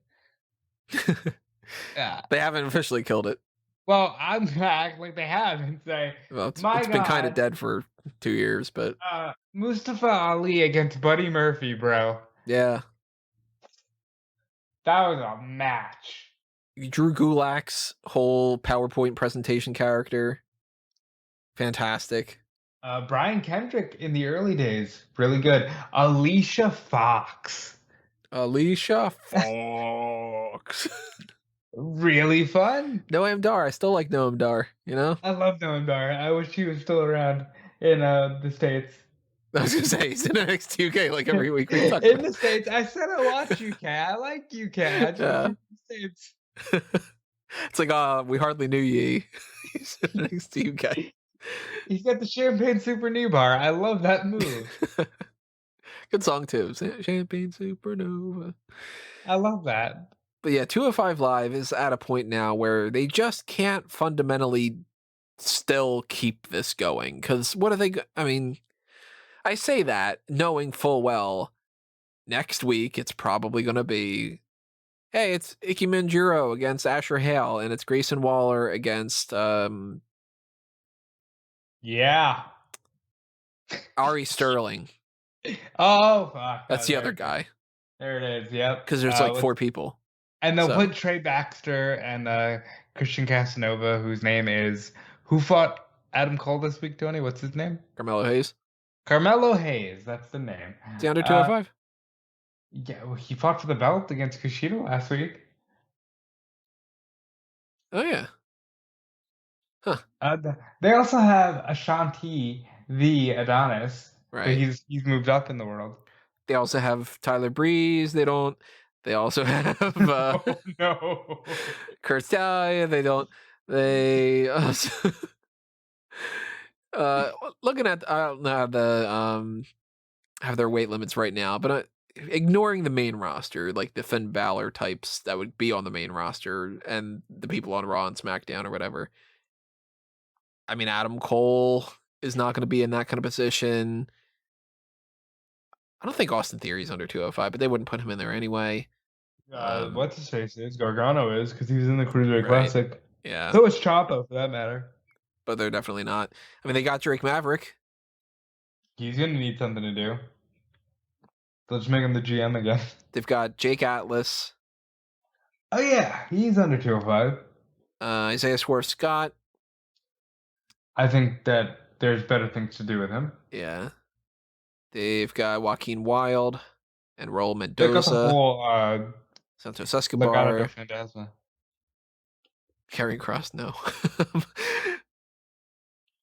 yeah. They haven't officially killed it. Well, I'm gonna act like they have and say, well, it's been kind of dead for 2 years, but Mustafa Ali against Buddy Murphy, bro. Yeah. That was a match. Drew Gulak's whole PowerPoint presentation character, fantastic. Brian Kendrick in the early days, really good. Alicia Fox. Really fun. Noam Dar. I still like Noam Dar, I love Noam Dar. I wish he was still around in the States. I was gonna say he's in NXT UK like every week. In the States, I said I watch UK. I like UK. I just in the States. It's like, we hardly knew ye. He's in NXT UK. He's got the Champagne Super Knee Bar. I love that move. Good song too. Champagne Supernova. I love that. But yeah, 205 Live is at a point now where they just can't fundamentally still keep this going. Because what are they? I mean, I say that knowing full well next week it's probably going to be, hey, it's Ike Manjuro against Asher Hale, and it's Grayson Waller against yeah, Ari Sterling. Oh, fuck. That's the other guy. There it is, yep. Because there's like 4 people. And they'll put Trey Baxter and Christian Casanova, whose name is... Who fought Adam Cole this week, Tony? What's his name? Carmelo Hayes. Carmelo Hayes, that's the name. Is he under 205? Yeah, well, he fought for the belt against Kushida last week. Oh, yeah. Huh. They also have Ashanti, the Adonis. Right. He's moved up in the world. They also have Tyler Breeze. They also have oh, no. Curt Stallion. They also Looking at have their weight limits right now, but ignoring the main roster, like the Finn Balor types that would be on the main roster and the people on Raw and SmackDown or whatever. I mean, Adam Cole is not going to be in that kind of position. I don't think Austin Theory's under 205, but they wouldn't put him in there anyway. What's his face is Gargano is because he was in the Cruiserweight Classic. Yeah. So was Ciampa for that matter. But they're definitely not. I mean, they got Drake Maverick. He's gonna need something to do. They'll just make him the GM again. They've got Jake Atlas. Oh yeah, he's under 205. Isaiah Swerve Scott. I think that there's better things to do with him. Yeah. They've got Joaquin Wilde and Raul Mendoza. They got the whole Santos Escobar. Fantasma. Karrion Kross, no.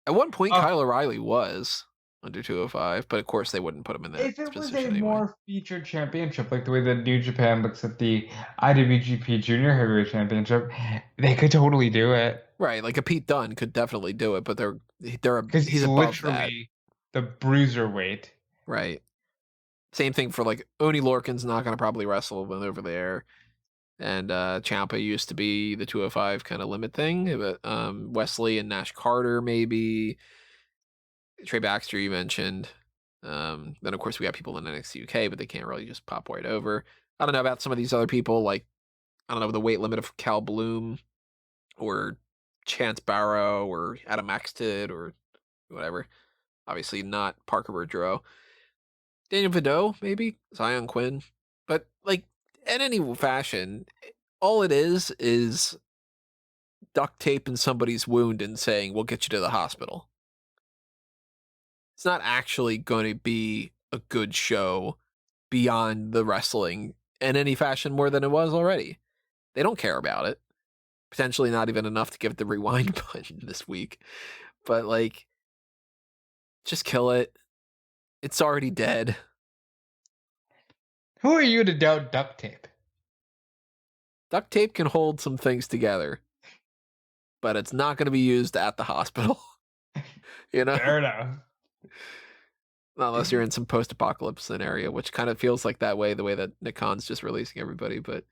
At one point, Kyle O'Reilly was under 205, but of course they wouldn't put him in that position. If it was a anyway. more featured championship, like the way that New Japan looks at the IWGP Junior Heavyweight Championship, they could totally do it. Right, like a Pete Dunne could definitely do it, but he's literally the bruiserweight. Right. Same thing for like Oney Lorcan's not going to probably wrestle when over there. And Ciampa used to be the 205 kind of limit thing, but Wesley and Nash Carter maybe. Trey Baxter you mentioned. Then of course we got people in NXT UK, but they can't really just pop right over. I don't know about some of these other people, like I don't know the weight limit of Cal Bloom or Chance Barrow or Adam Axted or whatever. Obviously not Parker Boudreaux. Daniel Vidot, maybe Zion Quinn, but like in any fashion, all it is duct tape in somebody's wound and saying we'll get you to the hospital. It's not actually going to be a good show beyond the wrestling in any fashion more than it was already. They don't care about it. Potentially not even enough to give it the rewind button this week. But like, just kill it. It's already dead. Who are you to doubt duct tape? Duct tape can hold some things together, but it's not going to be used at the hospital. You know? Fair enough. Not unless you're in some post-apocalypse scenario, which kind of feels like that way, the way that Nick Khan's just releasing everybody. But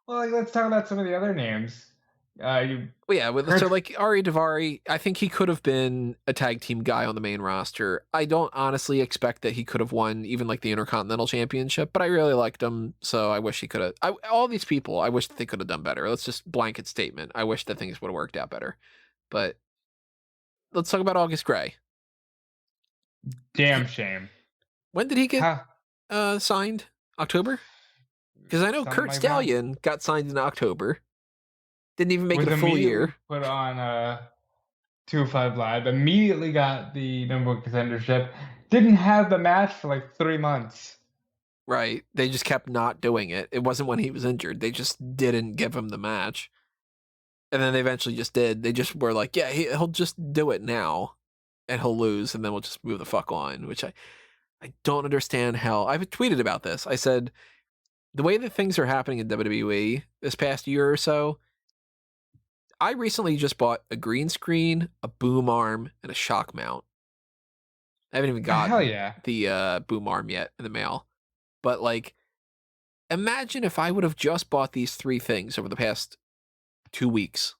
well, let's talk about some of the other names. So like Ari Daivari, I think he could have been a tag team guy on the main roster. I don't honestly expect that he could have won even like the Intercontinental Championship, but I really liked him, so I wish he could have. All these people, I wish that they could have done better. Let's just blanket statement. I wish that things would have worked out better. But let's talk about August Gray. Damn shame. When did he get signed? October? Because I know Curt like Stallion got signed in October. Didn't even make it a full year. Put on 205 Live. Immediately got the number one contendership. Didn't have the match for like 3 months. Right. They just kept not doing it. It wasn't when he was injured. They just didn't give him the match. And then they eventually just did. They just were like, yeah, he'll just do it now. And he'll lose. And then we'll just move the fuck on. Which I don't understand how. I've tweeted about this. I said, the way that things are happening in WWE this past year or so, I recently just bought a green screen, a boom arm, and a shock mount. I haven't even gotten the boom arm yet in the mail. But like, imagine if I would have just bought these 3 things over the past 2 weeks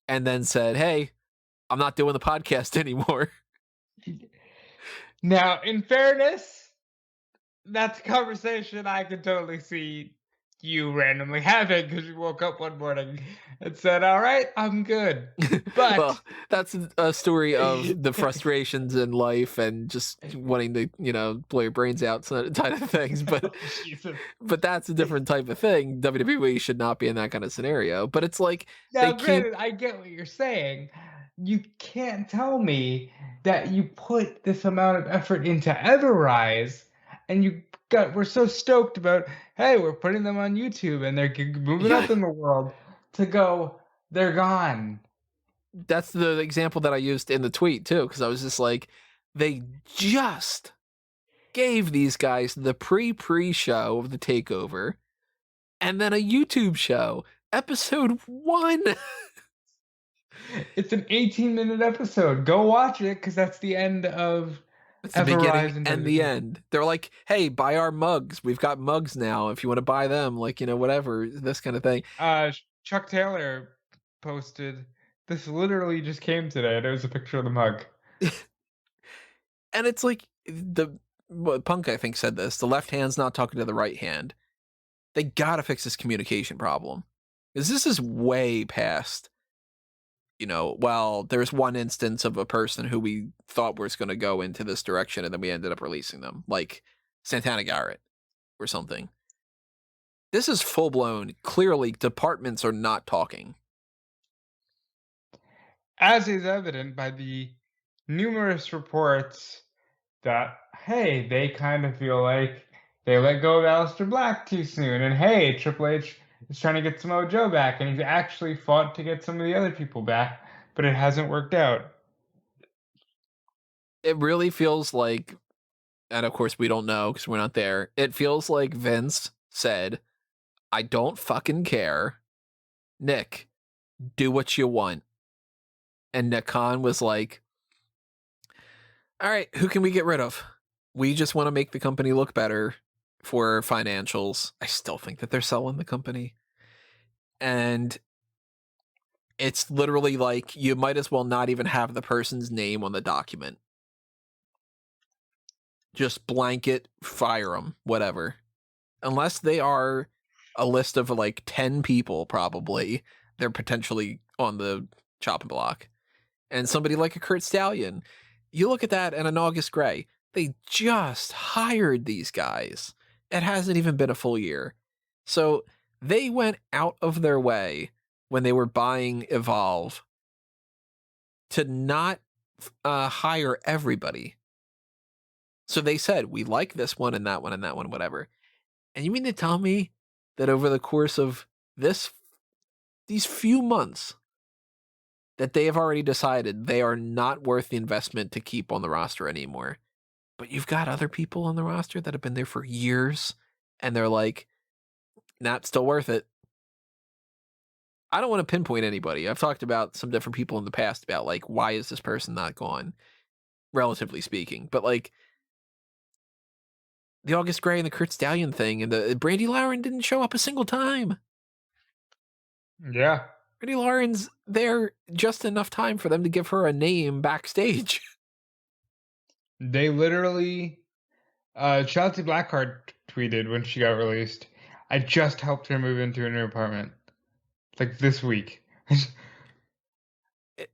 and then said, hey, I'm not doing the podcast anymore. Now, in fairness, that's a conversation I could totally see you randomly having because you woke up one morning and said, all right, I'm good. But well, that's a story of the frustrations in life and just wanting to, blow your brains out type of things. But but that's a different type of thing. WWE should not be in that kind of scenario. But it's like, now, granted, I get what you're saying. You can't tell me that you put this amount of effort into Everrise and we're so stoked about, hey, we're putting them on YouTube and they're moving up in the world to go, they're gone. That's the example that I used in the tweet too, because I was just like, they just gave these guys the pre-show of the takeover and then a YouTube show, episode 1. It's an 18-minute episode. Go watch it because that's the end of It's the Ever beginning Rise in and the WWE. end. They're like, hey, buy our mugs. We've got mugs now. If you want to buy them, like, whatever, this kind of thing. Chuck Taylor posted this literally just came today. There was a picture of the mug. And it's like Punk, I think, said this. The left hand's not talking to the right hand. They gotta fix this communication problem. Because this is way past, well, there's one instance of a person who we thought was going to go into this direction and then we ended up releasing them, like Santana Garrett or something. This is full blown. Clearly, departments are not talking. As is evident by the numerous reports that, hey, they kind of feel like they let go of Aleister Black too soon, and hey, Triple H is trying to get Samoa Joe back, and he's actually fought to get some of the other people back, but it hasn't worked out. It really feels like, and of course we don't know because we're not there, it feels like Vince said, I don't fucking care. Nick, do what you want. And Nick Khan was like, all right, who can we get rid of? We just want to make the company look better for financials. I still think that they're selling the company. And it's literally like, you might as well not even have the person's name on the document. Just blanket, fire them, whatever. Unless they are a list of like 10 people, probably, they're potentially on the chopping block. And somebody like a Curt Stallion, you look at that and an August Gray, they just hired these guys. It hasn't even been a full year. So they went out of their way when they were buying Evolve to not hire everybody. So they said, we like this one and that one and that one, whatever. And you mean to tell me that over the course of these few months, that they have already decided they are not worth the investment to keep on the roster anymore? But you've got other people on the roster that have been there for years, and they're like, not still worth it. I don't want to pinpoint anybody. I've talked about some different people in the past about, like, why is this person not gone, relatively speaking. But, like, the August Gray and the Curt Stallion thing, and the Brandy Lauren didn't show up a single time. Yeah. Brandy Lauren's there just enough time for them to give her a name backstage. They literally, Chelsea Blackheart tweeted when she got released, I just helped her move into a new apartment. Like this week.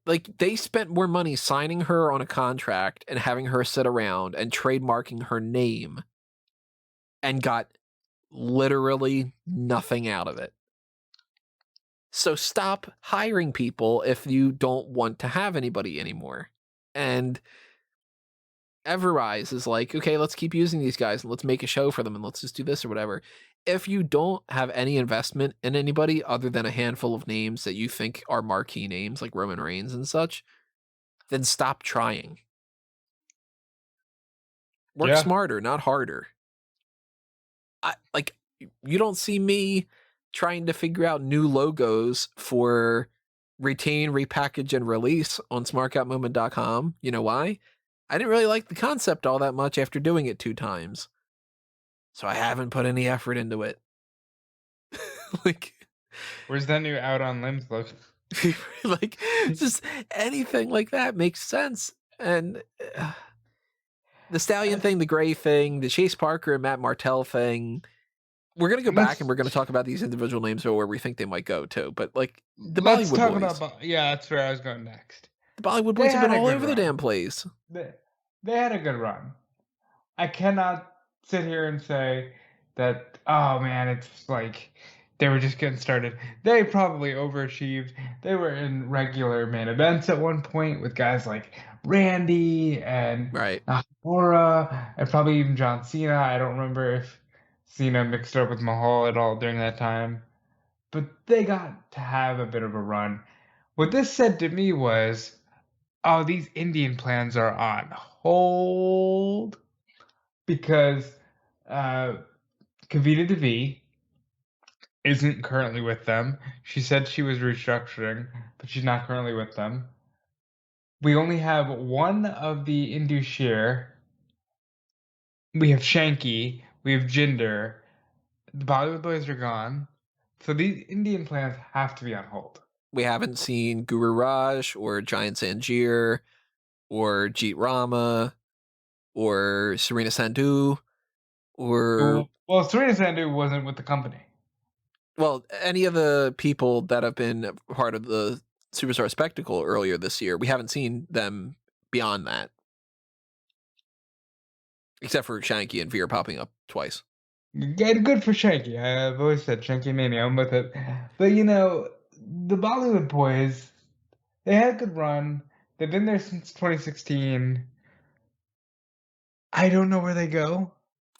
Like, they spent more money signing her on a contract and having her sit around and trademarking her name and got literally nothing out of it. So stop hiring people if you don't want to have anybody anymore. And Everrise is like, okay, let's keep using these guys and let's make a show for them and let's just do this or whatever. If you don't have any investment in anybody other than a handful of names that you think are marquee names like Roman Reigns and such, then stop trying. Work smarter, not harder. You don't see me trying to figure out new logos for retain, repackage, and release on smarkoutmovement.com. You know why? I didn't really like the concept all that much after doing it 2 times. So I haven't put any effort into it. Like, where's that new Out on Limbs look? like, just anything like that makes sense. And the Stallion thing, the Gray thing, the Chase Parker and Matt Martel thing, we're going to go back and we're going to talk about these individual names or where we think they might go too. But, like, the let's Bollywood talk boys. About, yeah, that's where I was going next. The Bollywood boys have been all over the damn place. They had a good run. I cannot sit here and say that, oh man, it's like they were just getting started. They probably overachieved. They were in regular main events at one point with guys like Randy and Nakamura and probably even John Cena. I don't remember if Cena mixed up with Mahal at all during that time. But they got to have a bit of a run. What this said to me was, oh, these Indian plans are on hold because Kavita Devi isn't currently with them. She said she was restructuring, but she's not currently with them. We only have one of the Indushir. We have Shanky. We have Jinder. The Bollywood boys are gone. So these Indian plans have to be on hold. We haven't seen Guru Raj or Giant Sanjir or Jeet Rama or Serena Sandhu or... Well, Serena Sandhu wasn't with the company. Well, any of the people that have been part of the Superstar Spectacle earlier this year, we haven't seen them beyond that. Except for Shanky and Veer popping up twice. Good for Shanky. I've always said Shanky Mania, I'm with it. But the Bollywood boys, they had a good run. They've been there since 2016. I don't know where they go.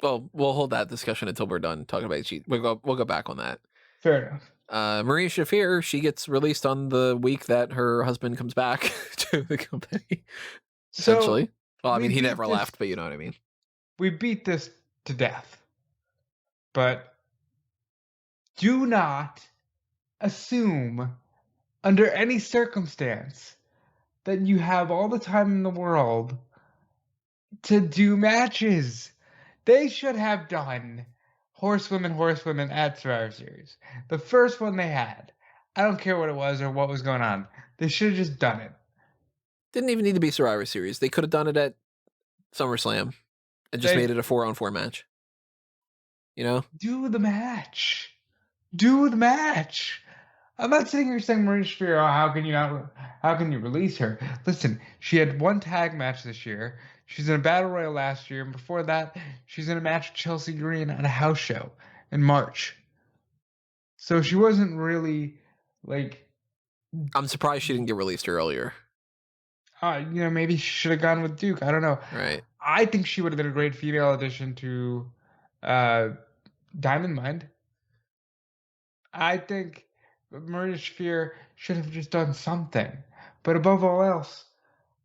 Well, we'll hold that discussion until we're done talking about G. We'll go back on that. Fair enough. Maria Shafir, she gets released on the week that her husband comes back to the company. Essentially. So, well, I mean, he never left, but you know what I mean. We beat this to death. But do not assume under any circumstance that you have all the time in the world to do matches. They should have done Horsewomen at Survivor Series. The first one they had. I don't care what it was or what was going on. They should have just done it. Didn't even need to be Survivor Series. They could have done it at SummerSlam and just made it a 4-on-4 match. You know? Do the match. Do the match. I'm not sitting here saying Marina Shafir, how can you release her? Listen, she had one tag match this year. She's in a battle royal last year, and before that, she's in a match with Chelsea Green at a house show in March. So she wasn't really I'm surprised she didn't get released earlier. Maybe she should have gone with Duke. I don't know. Right. I think she would have been a great female addition to Diamond Mind. I think Marina Shafir should have just done something. But above all else,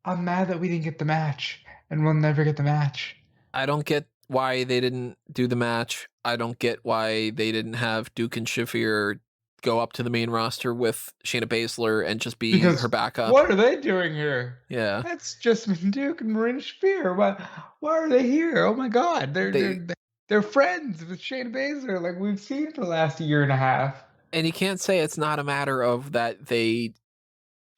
I'm mad that we didn't get the match, and we'll never get the match. I don't get why they didn't do the match. I don't get why they didn't have Duke and Shafir go up to the main roster with Shayna Baszler and just be her backup. What are they doing here? Yeah. That's just Duke and Marina Shafir. Why are they here? Oh my God. They're friends with Shayna Baszler like we've seen for the last year and a half. And you can't say it's not a matter of that they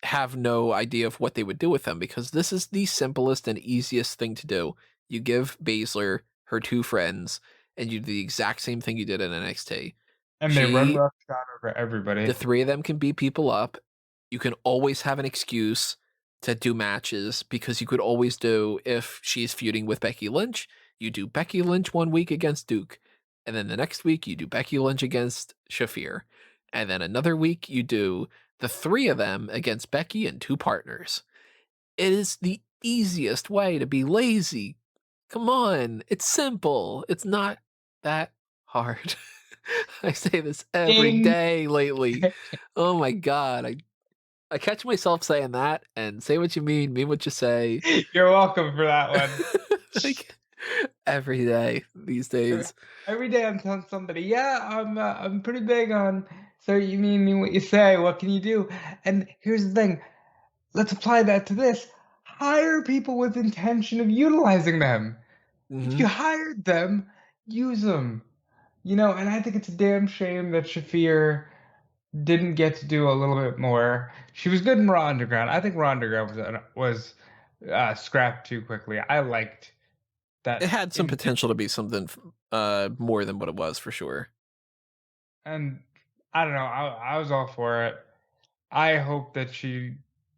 have no idea of what they would do with them, because this is the simplest and easiest thing to do. You give Baszler her two friends, and you do the exact same thing you did in NXT. And they run roughshod over everybody. The three of them can beat people up. You can always have an excuse to do matches, because you could always do, if she's feuding with Becky Lynch, you do Becky Lynch one week against Duke, and then the next week you do Becky Lynch against Shafir, and then another week you do the three of them against Becky and two partners. It is the easiest way to be lazy. Come on, it's simple. It's not that hard. I say this every day lately. Oh my God. I catch myself saying that, and say what you mean what you say. You're welcome for that one. Like, every day these days. Every day I'm telling somebody, yeah, I'm pretty big on, so you mean what you say, what can you do? And here's the thing, let's apply that to this. Hire people with intention of utilizing them. Mm-hmm. If you hired them, use them. And I think it's a damn shame that Shafir didn't get to do a little bit more. She was good in Raw Underground. I think Raw Underground was scrapped too quickly. I liked that. It had some potential to be something more than what it was, for sure. And I don't know. I was all for it. I hope that she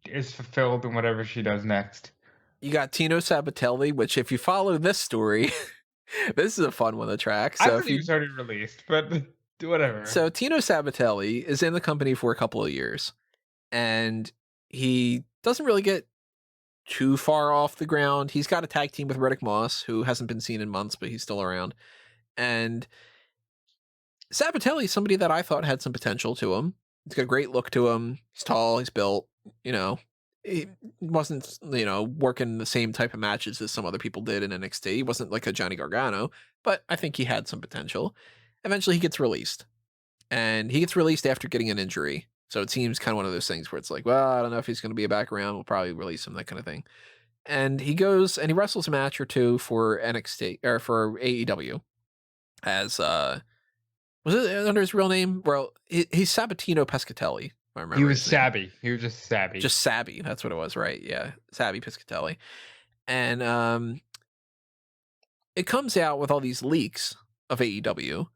is fulfilled in whatever she does next. You got Tino Sabatelli, which, if you follow this story, this is a fun one to track. So I think he's already released, but whatever. So Tino Sabatelli is in the company for a couple of years, and he doesn't really get too far off the ground. He's got a tag team with Riddick Moss, who hasn't been seen in months, but he's still around. And Sabatelli is somebody that I thought had some potential to him. He's got a great look to him. He's tall, he's built, he wasn't, working the same type of matches as some other people did in NXT. He wasn't like a Gianni Gargano, but I think he had some potential. Eventually he gets released. and he gets released after getting an injury. So it seems kind of one of those things where it's like, well, I don't know if he's going to be back around. We'll probably release him, that kind of thing. And he goes and he wrestles a match or two for NXT or for AEW as was it under his real name? Well, he's Sabatino Pescatelli, if I remember. He was Sabby. He was just Sabby. Just Sabby. That's what it was, right? Yeah, Sabby Pescatelli. And it comes out with all these leaks of AEW,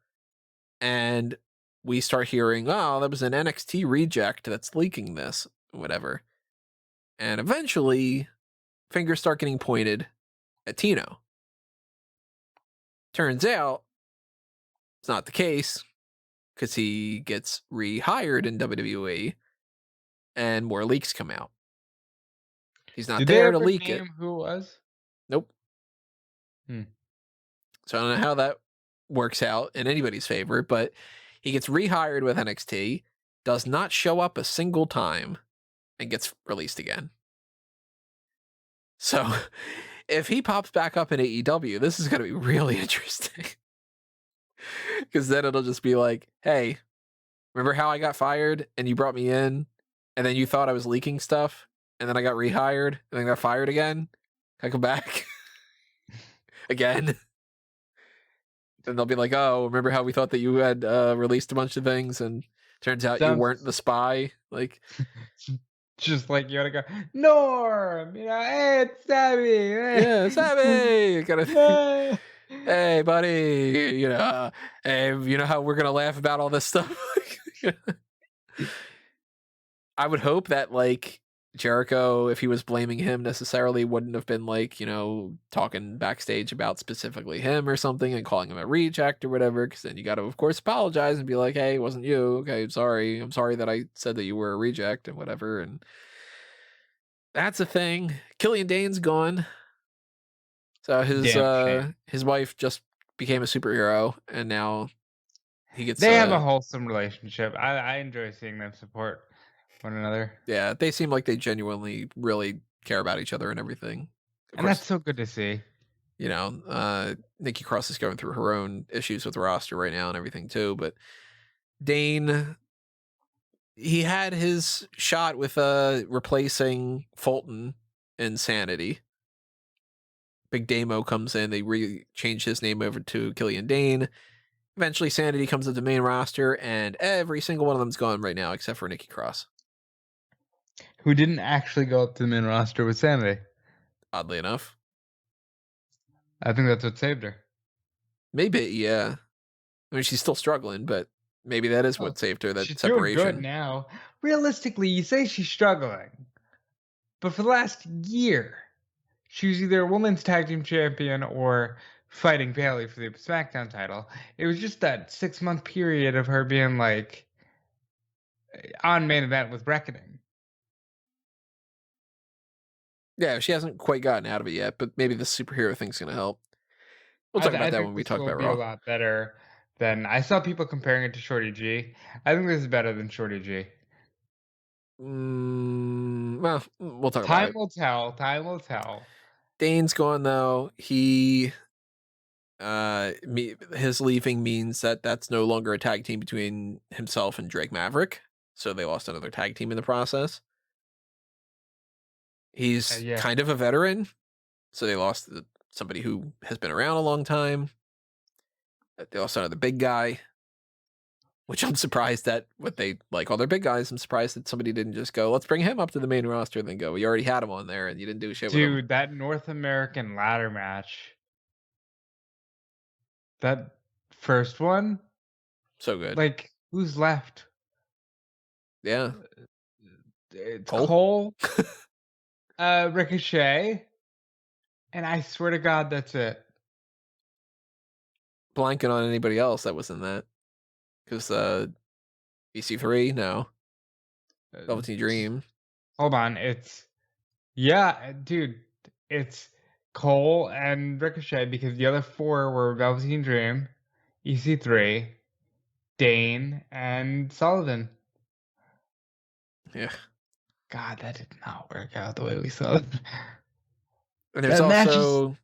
and we start hearing, oh, that was an NXT reject that's leaking this, whatever. And eventually, fingers start getting pointed at Tino. Turns out, it's not the case, because he gets rehired in WWE, and more leaks come out. He's not there to leak it. Who it was? Nope. So I don't know how that works out in anybody's favor, but he gets rehired with NXT, does not show up a single time, and gets released again. So if he pops back up in AEW, this is going to be really interesting. Because then it'll just be like, hey, remember how I got fired and you brought me in and then you thought I was leaking stuff and then I got rehired and then got fired again? Can I come back? Again? Then they'll be like, oh, remember how we thought that you had released a bunch of things and turns out you weren't the spy? Like, just like you gotta go, Norm, hey, it's Sabby. Yeah, Sabby. Gotta, hey, buddy. Hey, you know how we're gonna laugh about all this stuff? I would hope that like Jericho, if he was blaming him necessarily, wouldn't have been like, talking backstage about specifically him or something and calling him a reject or whatever, because then you got to, of course, apologize and be like, hey, it wasn't you. Okay, I'm sorry. I'm sorry that I said that you were a reject and whatever. And that's a thing. Killian Dane's gone. So his wife just became a superhero, and now he gets... They have a wholesome relationship. I enjoy seeing them support one another. Yeah, they seem like they genuinely really care about each other and everything. And that's so good to see. Nikki Cross is going through her own issues with the roster right now and everything too, but Dain, he had his shot with replacing Fulton in Sanity. Big Damo comes in, they change his name over to Killian Dane. Eventually Sanity comes to the main roster, and every single one of them's gone right now except for Nikki Cross, who didn't actually go up to the main roster with Sanity. Oddly enough. I think that's what saved her. Maybe, yeah. I mean, she's still struggling, but maybe that is what saved her, that she's separation. Doing good now. Realistically, you say she's struggling, but for the last year, she was either a women's tag team champion or fighting Bayley for the SmackDown title. It was just that 6-month period of her being like on main event with Reckoning. Yeah, she hasn't quite gotten out of it yet, but maybe the superhero thing's going to help. We'll talk about that when we talk about Raw. A lot better than... I saw people comparing it to Shorty G. I think this is better than Shorty G. Well, we'll talk about it. Time will tell. Time will tell. Dane's gone though. His leaving means that that's no longer a tag team between himself and Drake Maverick. So they lost another tag team in the process. He's kind of a veteran, so they lost somebody who has been around a long time. They lost another big guy, which I'm surprised that what they like all their big guys. I'm surprised that somebody didn't just go, let's bring him up to the main roster and then go, we already had him on there and you didn't do shit with him. Dude, that North American ladder match, that first one, so good. Like, who's left? Yeah. It's Cole, Ricochet, and I swear to God, that's it. Blanking on anybody else that was in that. Because EC3, no. Velveteen Dream. Hold on, it's Cole and Ricochet, because the other 4 were Velveteen Dream, EC3, Dain, and Sullivan. Yeah. God, that did not work out the way we saw it. And there's also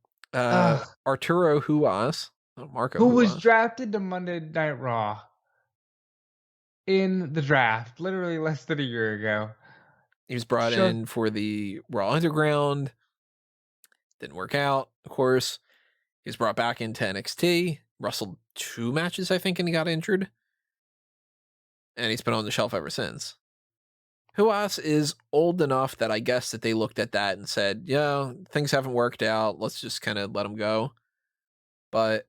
Arturo Huas. Marco who Huas. was drafted to Monday Night Raw. in the draft, literally less than a year ago. He was brought in for the Raw Underground. Didn't work out, of course. He was brought back into NXT. Wrestled 2 matches, I think, and he got injured. And he's been on the shelf ever since. Huas is old enough that I guess that they looked at that and said, yeah, things haven't worked out. Let's just kind of let him go. But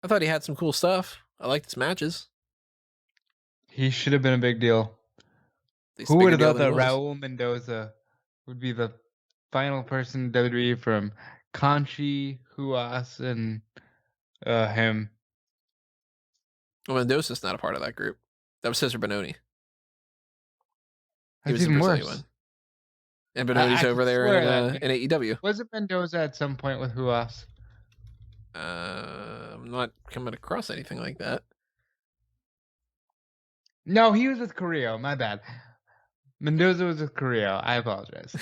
I thought he had some cool stuff. I liked his matches. He should have been a big deal. Who would have thought that Raul Mendoza would be the final person in WWE from Conchi, Huas, and him? Well, Mendoza's not a part of that group. That was Cesar Bononi. He was even worse. One. And Benoni's over there in AEW. Wasn't Mendoza at some point with Huas? I'm not coming across anything like that. No, he was with Carrillo. My bad. Mendoza was with Carrillo. I apologize.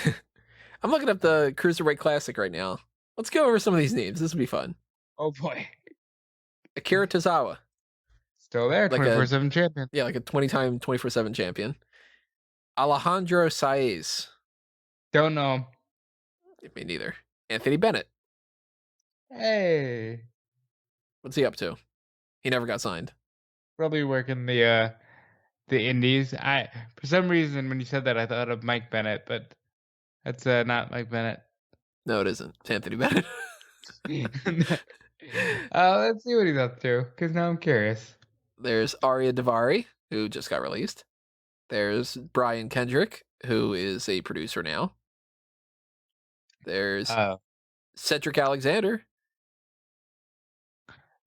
I'm looking up the Cruiserweight Classic right now. Let's go over some of these names. This will be fun. Oh, boy. Akira Tazawa. Still there, 24/7 champion. Yeah, like a 20-time 24/7 champion. Alejandro Saez. Don't know him. Me neither. Anthony Bennett. Hey. What's he up to? He never got signed. Probably working the indies. For some reason when you said that I thought of Mike Bennett, but that's not Mike Bennett. No, it isn't. It's Anthony Bennett. Let's see what he's up to, because now I'm curious. There's Ariya Daivari, who just got released. There's Brian Kendrick, who is a producer now. There's Cedric Alexander.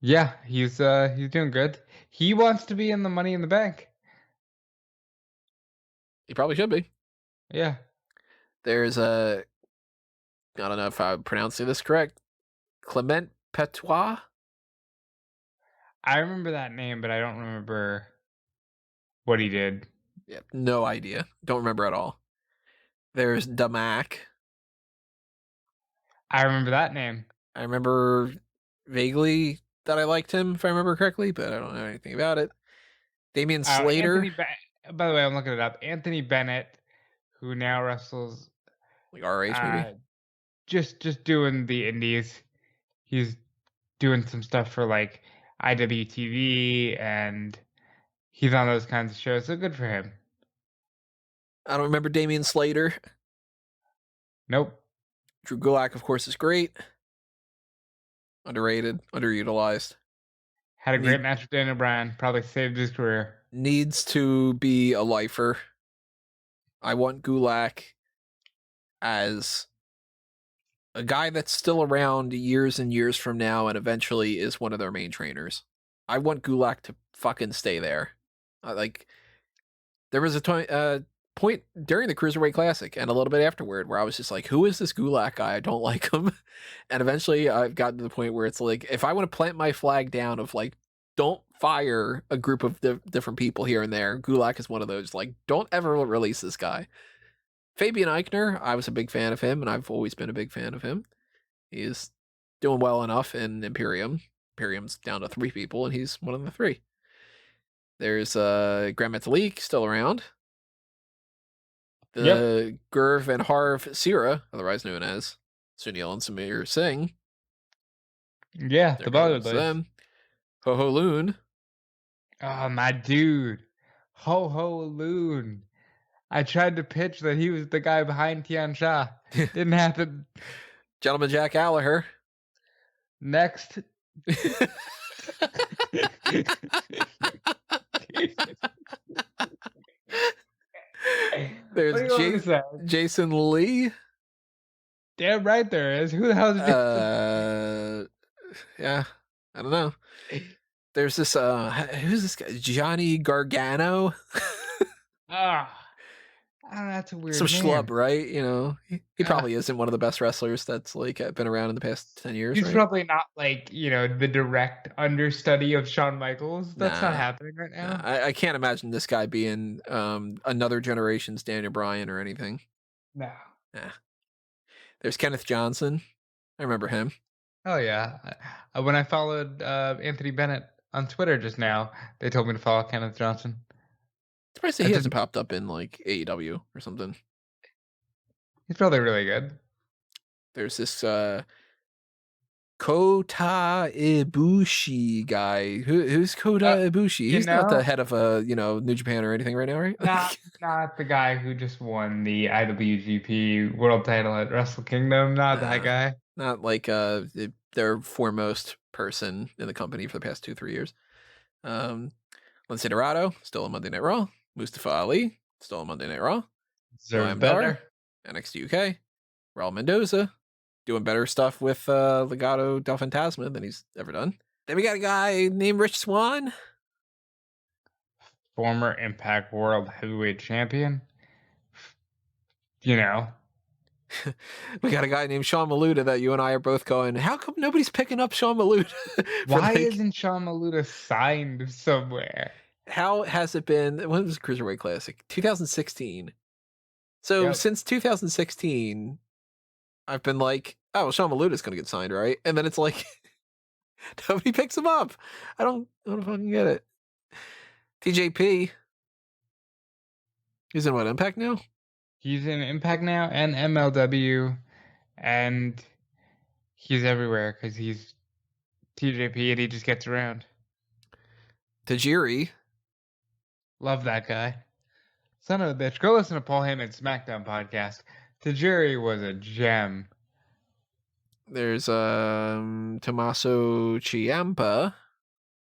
Yeah, he's doing good. He wants to be in the Money in the Bank. He probably should be. Yeah. There's I don't know if I'm pronouncing this correct. Clement Petois. I remember that name, but I don't remember what he did. Yeah, no idea. Don't remember at all. There's Damak. I remember that name. I remember vaguely that I liked him, if I remember correctly, but I don't know anything about it. Damian Slater. By the way, I'm looking it up. Anthony Bennett, who now wrestles like RH maybe. Just doing the indies. He's doing some stuff for like IWTV, and he's on those kinds of shows. So good for him. I don't remember Damian Slater. Nope. Drew Gulak, of course, is great. Underrated, underutilized. Had a great match with Daniel Bryan. Probably saved his career. Needs to be a lifer. I want Gulak as a guy that's still around years and years from now and eventually is one of their main trainers. I want Gulak to fucking stay there. There was a point during the Cruiserweight Classic and a little bit afterward where I was just like, who is this Gulak guy? I don't like him. And eventually I've gotten to the point where it's like, if I want to plant my flag down of like, don't fire a group of different people here and there, Gulak is one of those. Like, don't ever release this guy. Fabian Eichner, I was a big fan of him, and I've always been a big fan of him. He's doing well enough in Imperium. Imperium's down to 3 people, and he's one of the 3. There's Grand Metalik still around. The Gurv and Harv Sira, otherwise known as Sunil and Samir Singh. Yeah, the Bollywood boys. Ho Ho Loon. Oh, my dude. Ho Ho Loon. I tried to pitch that he was the guy behind Tian Sha. Didn't happen. Gentleman Jack Gallagher. Next. There's Jason Lee. Damn right there is. Who the hell is Jason? Yeah, I don't know. There's this who's this guy? Gianni Gargano. That's a weird Some name. schlub, right? You know, he probably isn't one of the best wrestlers that's like been around in the past 10 years. He's right? probably not like, the direct understudy of Shawn Michaels. That's not happening right now. I can't imagine this guy being another generation's Daniel Bryan or anything. No. Nah. There's Kenneth Johnson. I remember him. Oh yeah. When I followed Anthony Bennett on Twitter just now, they told me to follow Kenneth Johnson. Surprised that he hasn't popped up in like AEW or something. He's probably really good. There's this Kota Ibushi guy. Who's Kota Ibushi? He's not the head of New Japan or anything right now, right? Not the guy who just won the IWGP World Title at Wrestle Kingdom. Not that guy. Not like their foremost person in the company for the past 2-3 years. Lince Dorado, still on Monday Night Raw. Mustafa Ali, still on Monday Night Raw. Deserves better. NXT UK. Raul Mendoza, doing better stuff with Legado del Fantasma than he's ever done. Then we got a guy named Rich Swann. Former Impact World Heavyweight Champion. You know. We got a guy named Sean Maluda that you and I are both going, how come nobody's picking up Sean Maluda? Why isn't Sean Maluda signed somewhere? How has it been? When was the Cruiserweight Classic? 2016. So since 2016, I've been like, oh, well, Sean Maluda's going to get signed, right? And then it's like, nobody picks him up. I don't fucking get it. TJP. He's in what, Impact now? He's in Impact now and MLW, and he's everywhere because he's TJP and he just gets around. Tajiri. Love that guy. Son of a bitch. Go listen to Paul Heyman's SmackDown podcast. Tajiri was a gem. There's Tommaso Ciampa.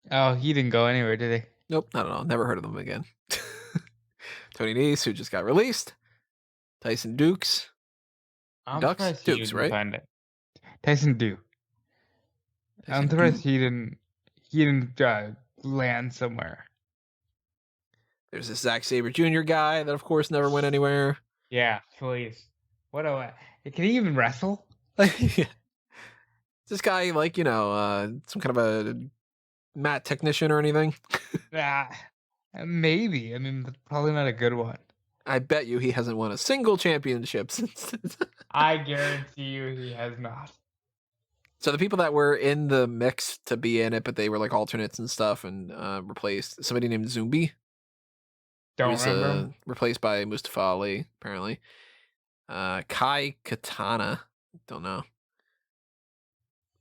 Oh, he didn't go anywhere, did he? Nope, not at all. Never heard of them again. Tony Nese, who just got released. Tyson Dukes. Dukes, right? Find it. Tyson Duke. I'm surprised he didn't land somewhere. There's this Zack Sabre Jr. guy that, of course, never went anywhere. Yeah, please. Can he even wrestle? This guy, like, some kind of a mat technician or anything? Maybe. I mean, probably not a good one. I bet you he hasn't won a single championship since. I guarantee you he has not. So the people that were in the mix to be in it, but they were like alternates and stuff and replaced, somebody named Zumbi. Don't remember. Replaced by Mustafa Ali, apparently. Kai Katana. Don't know.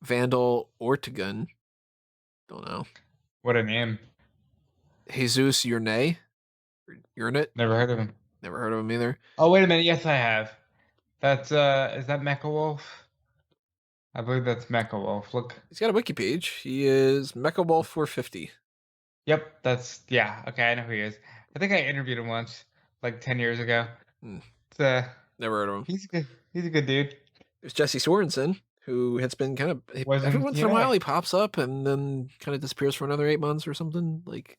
Vandal Ortegon. Don't know. What a name. Jesus Urnay. Urnit. Never heard of him. Never heard of him either. Oh, wait a minute. Yes, I have. That's, is that Mecha Wolf? I believe that's Mecha Wolf. Look. He's got a wiki page. He is Mecha Wolf 450. Yep, yeah. Okay, I know who he is. I think I interviewed him once, like 10 years ago. Never heard of him. He's good. He's a good dude. There's Jesse Sorensen, who has been kind of every once in a while he pops up and then kind of disappears for another 8 months or something. Like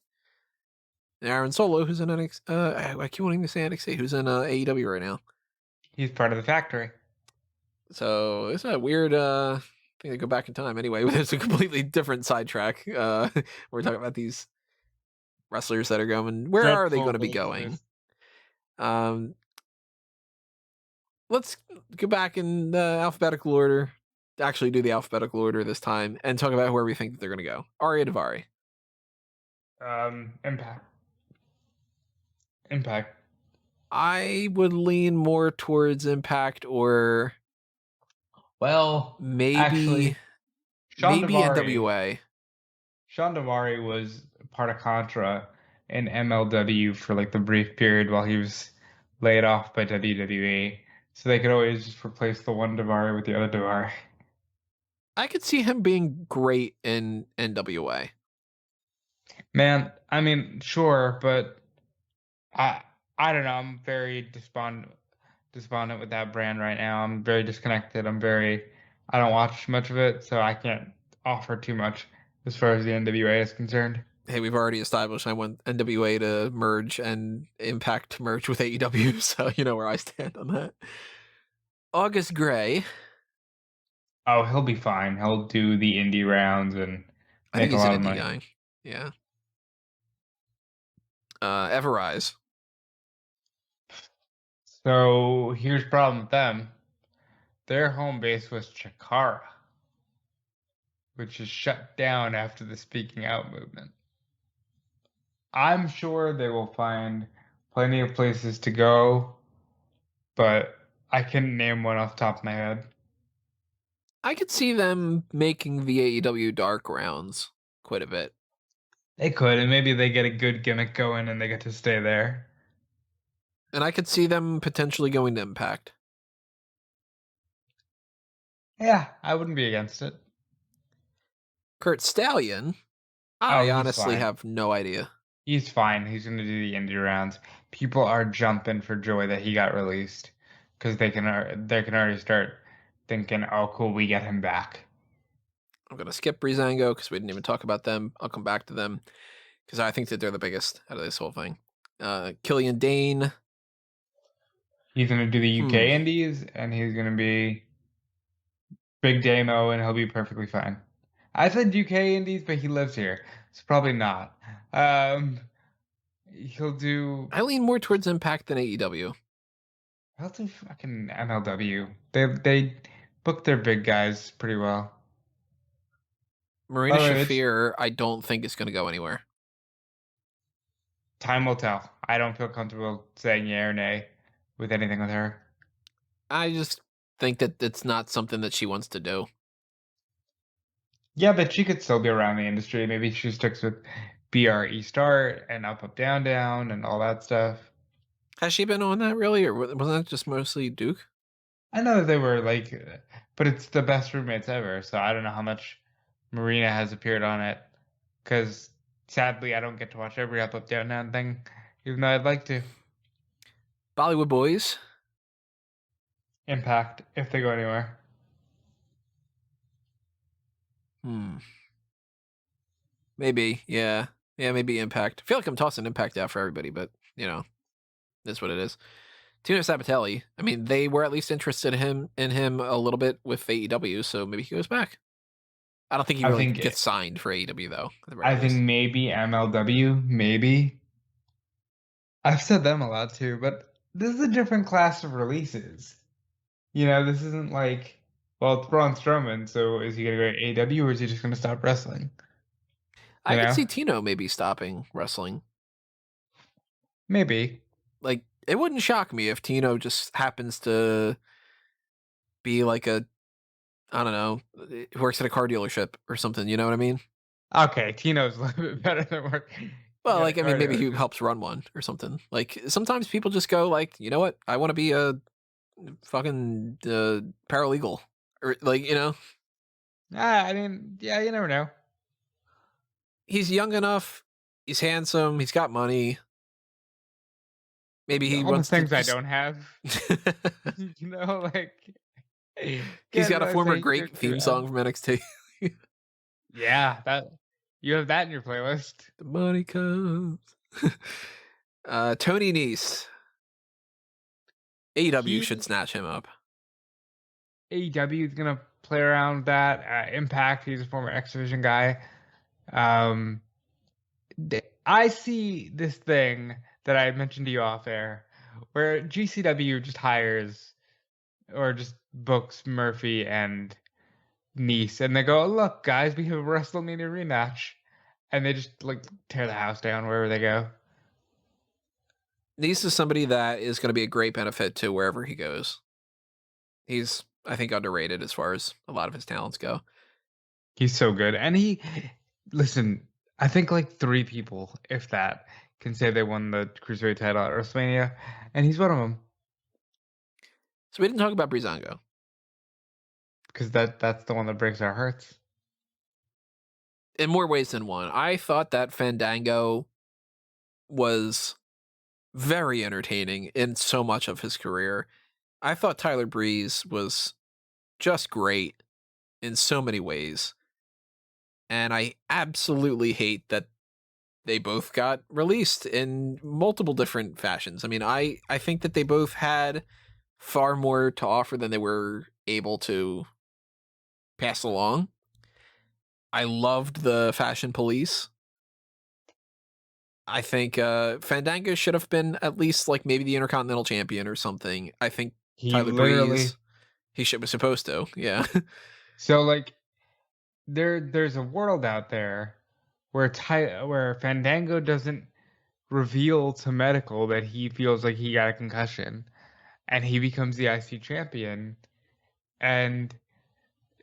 Aaron Solo, who's in NXT. I keep wanting to say NXT, who's in AEW right now. He's part of the factory. So it's a weird thing to go back in time. Anyway, it's a completely different sidetrack. We're talking about these wrestlers that are going. Where are they going to be going? Let's go back in the alphabetical order. Actually, do the alphabetical order this time and talk about where we think that they're going to go. Ariya Daivari. Impact. I would lean more towards Impact or maybe NWA. Sean Daivari was part of Contra in MLW for like the brief period while he was laid off by WWE. So they could always just replace the one Daivari with the other Daivari. I could see him being great in NWA. Man, I mean, sure, but I don't know. I'm very despondent with that brand right now. I'm very disconnected. I don't watch much of it, so I can't offer too much as far as the NWA is concerned. Hey, we've already established I want NWA to merge and Impact to merge with AEW, so you know where I stand on that. August Gray. Oh, he'll be fine. He'll do the indie rounds and make a lot of money. Guy. Yeah. Everrise. So here's the problem with them. Their home base was Chikara, which is shut down after the Speaking Out movement. I'm sure they will find plenty of places to go, but I couldn't name one off the top of my head. I could see them making the AEW Dark rounds quite a bit. They could, and maybe they get a good gimmick going and they get to stay there. And I could see them potentially going to Impact. Yeah, I wouldn't be against it. Curt Stallion, Oh, I he's honestly fine. have no idea. He's fine. He's going to do the indie rounds. People are jumping for joy that he got released because they can already start thinking, "Oh, cool, we get him back." I'm going to skip Breezango because we didn't even talk about them. I'll come back to them because I think that they're the biggest out of this whole thing. Killian Dane. He's going to do the UK indies, and he's going to be Big Damo, and he'll be perfectly fine. I said UK indies, but he lives here, so probably not. He'll do. I lean more towards Impact than AEW. He'll do fucking MLW. They book their big guys pretty well. Marina Shafir, I don't think is going to go anywhere. Time will tell. I don't feel comfortable saying yay or nay with anything with her. I just think that it's not something that she wants to do. Yeah, but she could still be around the industry. Maybe she sticks with BRE Start and Up Up Down Down and all that stuff. Has she been on that really, or wasn't that just mostly Duke? I know they were like, but it's the best roommates ever. So I don't know how much Marina has appeared on it, because sadly I don't get to watch every Up Up Down Down thing, even though I'd like to. Bollywood Boys. Impact, if they go anywhere. Maybe, yeah. Yeah, maybe Impact. I feel like I'm tossing Impact out for everybody, but, that's what it is. Tino Sabatelli, I mean, they were at least interested in him a little bit with AEW, so maybe he goes back. I don't think he really gets signed for AEW, though. I think maybe MLW, maybe. I've said them a lot, too, but this is a different class of releases. This isn't like, well, it's Braun Strowman, so is he going to go to AEW, or is he just going to stop wrestling? I could see Tino maybe stopping wrestling. Maybe. Like, it wouldn't shock me if Tino just happens to be like I don't know, works at a car dealership or something, you know what I mean? Okay, Tino's a little bit better than work. Well, I mean, maybe he helps run one or something. Like, sometimes people just go like, you know what? I want to be a fucking paralegal. Or, I mean, yeah, you never know. He's young enough. He's handsome. He's got money. Maybe he all wants the things to I don't have. He's got a former great theme song from NXT. Yeah, that you have that in your playlist. The money comes. Tony Nese. AEW should snatch him up. AEW is gonna play around with that. Impact, he's a former X Division guy. I see this thing that I mentioned to you off air, where GCW just hires or just books Murphy and Nese, and they go, "Look, guys, we have a WrestleMania rematch," and they just tear the house down wherever they go. Nese is somebody that is going to be a great benefit to wherever he goes. He's, I think, underrated as far as a lot of his talents go. He's so good, and listen, I think 3 people, if that, can say they won the Cruiserweight title at WrestleMania, and he's one of them. So we didn't talk about Breezango. Because that's the one that breaks our hearts. In more ways than one. I thought that Fandango was very entertaining in so much of his career. I thought Tyler Breeze was just great in so many ways. And I absolutely hate that they both got released in multiple different fashions. I mean, I think that they both had far more to offer than they were able to pass along. I loved the Fashion Police. I think Fandango should have been at least maybe the Intercontinental Champion or something. I think Tyler Breeze, he should be supposed to, yeah. So there's a world out there where Fandango doesn't reveal to medical that he feels like he got a concussion, and he becomes the IC champion, and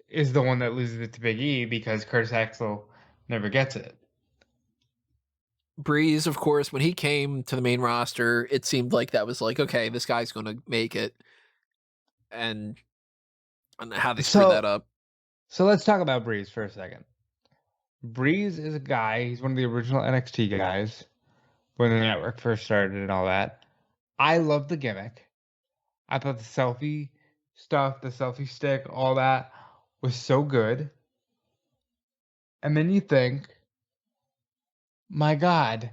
is the one that loses it to Big E because Curtis Axel never gets it. Breeze, of course, when he came to the main roster, it seemed like that was like, okay, this guy's going to make it. And I don't know how they screwed that up. So let's talk about Breeze for a second. Breeze is a guy, he's one of the original NXT guys when the network first started and all that. I love the gimmick. I thought the selfie stuff, the selfie stick, all that was so good. And then you think, my God,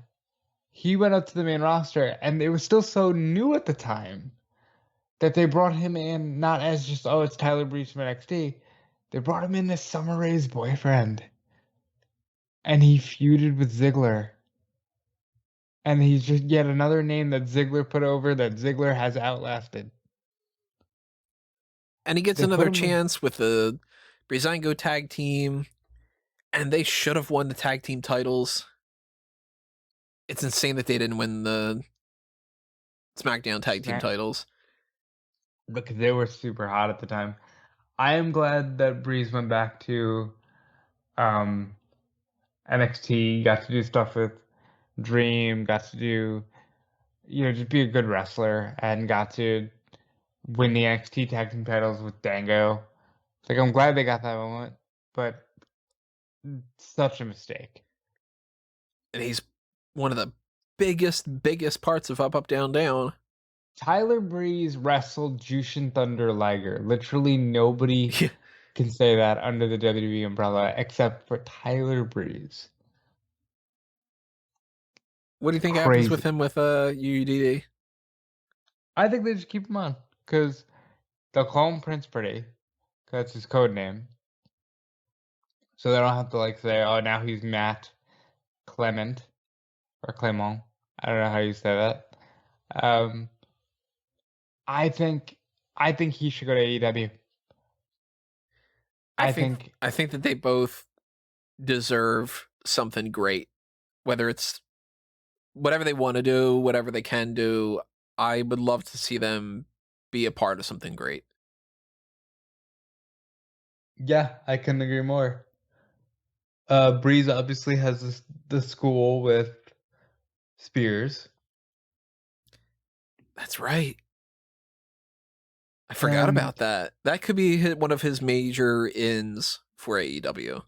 he went up to the main roster and it was still so new at the time that they brought him in not as just, oh, it's Tyler Breeze from NXT. They brought him in as Summer Rae's boyfriend. And he feuded with Ziggler. And he's just yet another name that Ziggler put over that Ziggler has outlasted. And he gets another chance with the Breezango tag team. And they should have won the tag team titles. It's insane that they didn't win the SmackDown tag team titles. Because they were super hot at the time. I am glad that Breeze went back to NXT, got to do stuff with Dream, got to do, just be a good wrestler, and got to win the NXT tag team titles with Dango. Like, I'm glad they got that moment, but such a mistake. And he's one of the biggest parts of Up, Up, Down, Down. Tyler Breeze wrestled Jushin Thunder Liger. Literally nobody can say that under the WWE umbrella except for Tyler Breeze. What do you think happens with him with UDD? I think they just keep him on because they'll call him Prince Pretty because that's his code name. So they don't have to say, oh, now he's Matt Clement or Clement. I don't know how you say that. I think he should go to AEW. I think that they both deserve something great, whether it's whatever they want to do, whatever they can do. I would love to see them be a part of something great. Yeah, I couldn't agree more. Breeze obviously has the school with Spears. That's right. I forgot about that. That could be one of his major ins for AEW.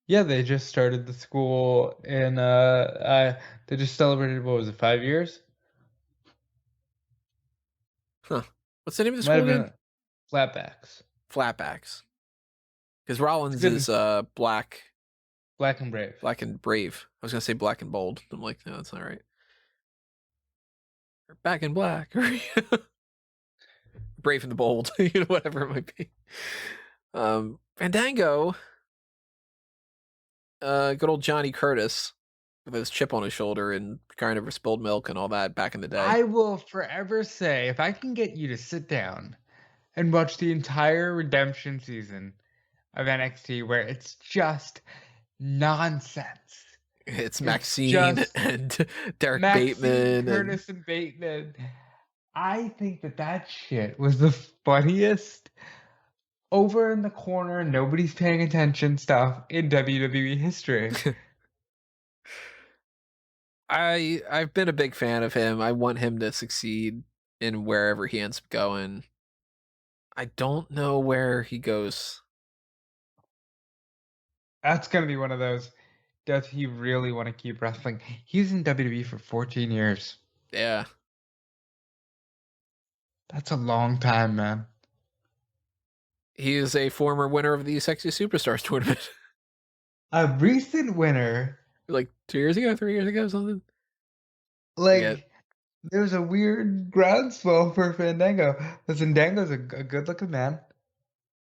Yeah, they just started the school and they just celebrated, what was it, 5 years? Huh. What's the name of the school again? Flatbacks. Flatbacks. Because Rollins is black. Black and brave. Black and brave. I was going to say black and bold. I'm like, no, that's not right. Or back in black. Brave and the bold. Whatever it might be. Fandango. Good old Johnny Curtis with his chip on his shoulder and crying over spilled milk and all that back in the day. I will forever say, if I can get you to sit down and watch the entire redemption season of NXT where it's just nonsense. It's Maxine and Derek Bateman. Curtis and Bateman. I think that shit was the funniest over in the corner, nobody's paying attention stuff in WWE history. I've been a big fan of him. I want him to succeed in wherever he ends up going. I don't know where he goes. That's going to be one of those. Does he really want to keep wrestling? He's in WWE for 14 years. Yeah. That's a long time, man. He is a former winner of the Sexy Superstars tournament. A recent winner. Like 2 years ago, 3 years ago, something. There was a weird groundswell for Fandango. Listen, Dango's a good-looking man.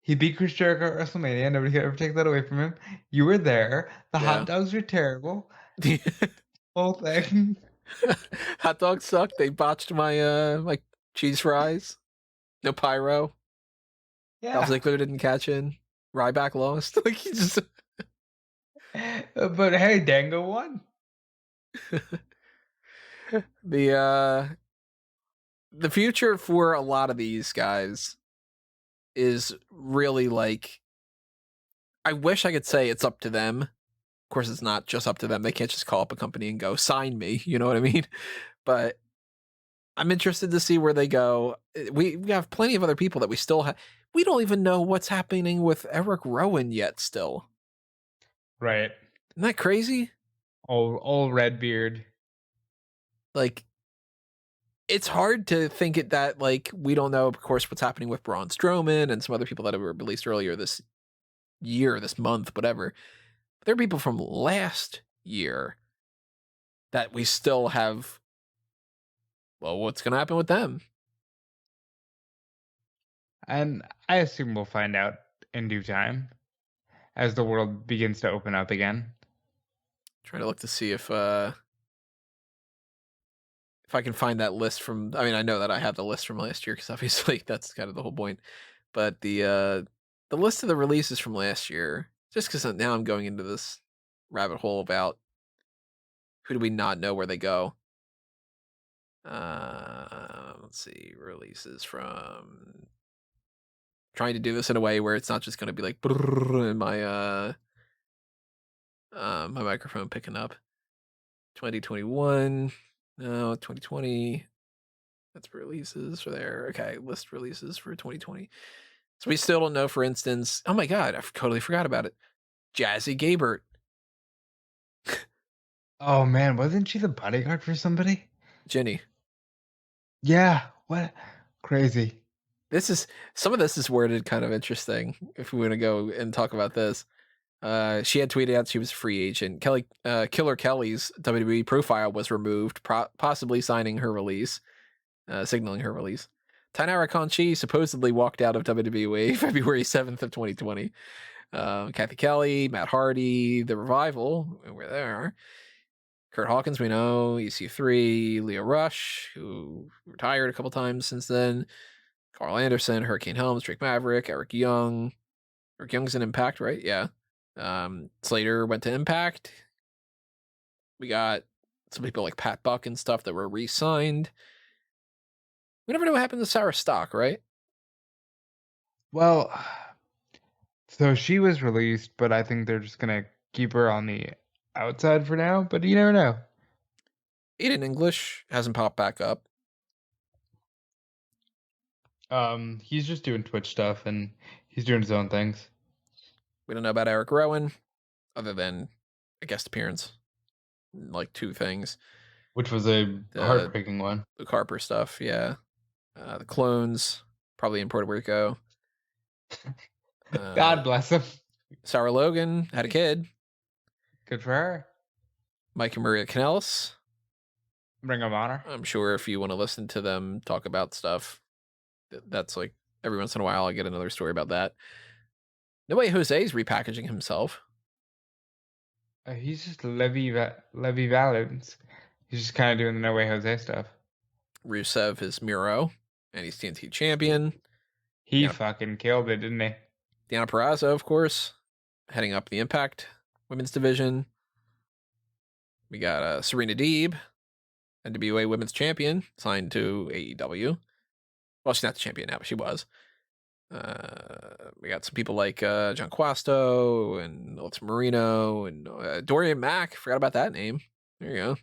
He beat Chris Jericho at WrestleMania. Nobody could ever take that away from him. You were there. The hot dogs were terrible. Whole thing. Hot dogs sucked. They botched my my cheese fries. No pyro. Yeah. Ziggler didn't catch in. Ryback lost. Like he just. But hey, Dango won. The future for a lot of these guys is really like, I wish I could say it's up to them. Of course, it's not just up to them. They can't just call up a company and go, sign me. You know what I mean? But I'm interested to see where they go. We have plenty of other people that we still have. We don't even know what's happening with Eric Rowan yet still. Right. Isn't that crazy? Old Redbeard. Like, it's hard to think it that, like, we don't know, of course, what's happening with Braun Strowman and some other people that were released earlier this year, this month, whatever. But there are people from last year that we still have. Well, what's going to happen with them? And I assume we'll find out in due time as the world begins to open up again. Trying to look to see if I can find that list from. I mean, I know that I have the list from last year because obviously that's kind of the whole point. But the list of the releases from last year, just because now I'm going into this rabbit hole about who do we not know where they go. Let's see, releases from. Trying to do this in a way where it's not just going to be like in my my microphone picking up. 2021, no, 2020. That's releases for there. Okay, list releases for 2020. So we still don't know, for instance. Oh my god, I totally forgot about it. Jazzy Gabert. Oh man, wasn't she the bodyguard for somebody? Jenny. Yeah, what? Crazy. Some of this is worded kind of interesting if we want to go and talk about this. She had tweeted out she was a free agent. Killer Kelly's WWE profile was removed, possibly signing her release, signaling her release. Tainara Conchi supposedly walked out of WWE February 7th of 2020. Kathy Kelly, Matt Hardy, The Revival, where they are. Curt Hawkins, we know. EC3, Leo Rush, who retired a couple times since then. Carl Anderson, Hurricane Helms, Drake Maverick, Eric Young. Eric Young's in Impact, right? Yeah. Slater went to Impact. We got some people like Pat Buck and stuff that were re-signed. We never know what happened to Sarah Stock, right? Well, so she was released, but I think they're just gonna keep her on the outside for now. But you never know. Aiden English hasn't popped back up. He's just doing Twitch stuff and he's doing his own things. We don't know about Eric Rowan, other than a guest appearance, like 2 things. Which was a heartbreaking one. Luke Harper stuff, yeah. The clones, probably in Puerto Rico. God bless him. Sarah Logan had a kid. Good for her. Mike and Maria Kanellis. Ring of Honor. I'm sure if you want to listen to them talk about stuff, that's like every once in a while I get another story about that. No way Jose's repackaging himself. He's just Levy Valens. He's just kind of doing the No Way Jose stuff. Rusev is Miro, and he's TNT champion. He fucking killed it, didn't he? Deonna Purrazzo, of course, heading up the Impact women's division. We got Serena Deeb, NWA women's champion, signed to AEW. Well, she's not the champion now, but she was. We got some people like John Quasto and Alexa Marino and Dorian Mack. Forgot about that name. There you go.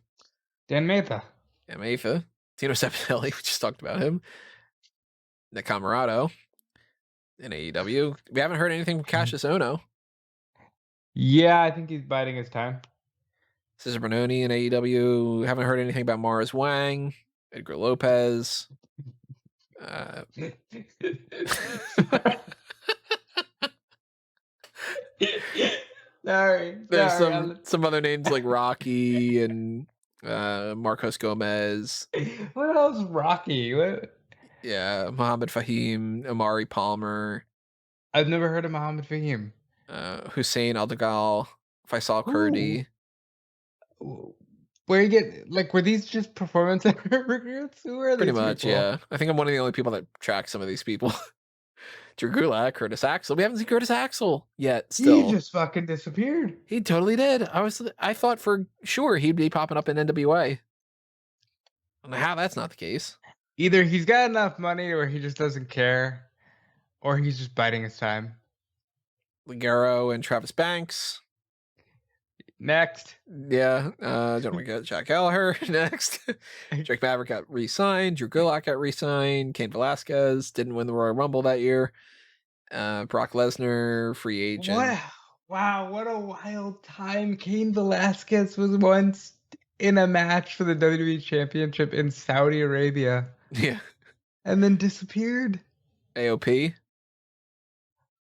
Dan Matha. Tino Sabatelli, we just talked about him. Nick Camarado in AEW. We haven't heard anything from Cassius Ohno. Yeah, I think he's biding his time. Cesar Bononi in AEW. Haven't heard anything about Mars Wang, Edgar Lopez. There's some other names like Rocky and Marcos Gomez. What else? Rocky? What? Yeah, Muhammad Fahim, Amari Palmer. I've never heard of Muhammad Fahim. Hussein Aldagal, Faisal Kurdi. Where you get were these just performance recruits? Who are these? Pretty much, people? Yeah. I think I'm one of the only people that track some of these people. Drew Gulak, Curtis Axel. We haven't seen Curtis Axel yet. Still, he just fucking disappeared. He totally did. I thought for sure he'd be popping up in NWA. I don't know how that's not the case. Either he's got enough money where he just doesn't care, or he's just biding his time. Ligero and Travis Banks. Next. Yeah. Don't we get Jack Gallagher next? Drake Maverick got re-signed. Drew Gulak got re-signed. Cain Velasquez didn't win the Royal Rumble that year. Brock Lesnar, free agent. Wow, what a wild time. Cain Velasquez was once in a match for the WWE Championship in Saudi Arabia. Yeah. And then disappeared. AOP.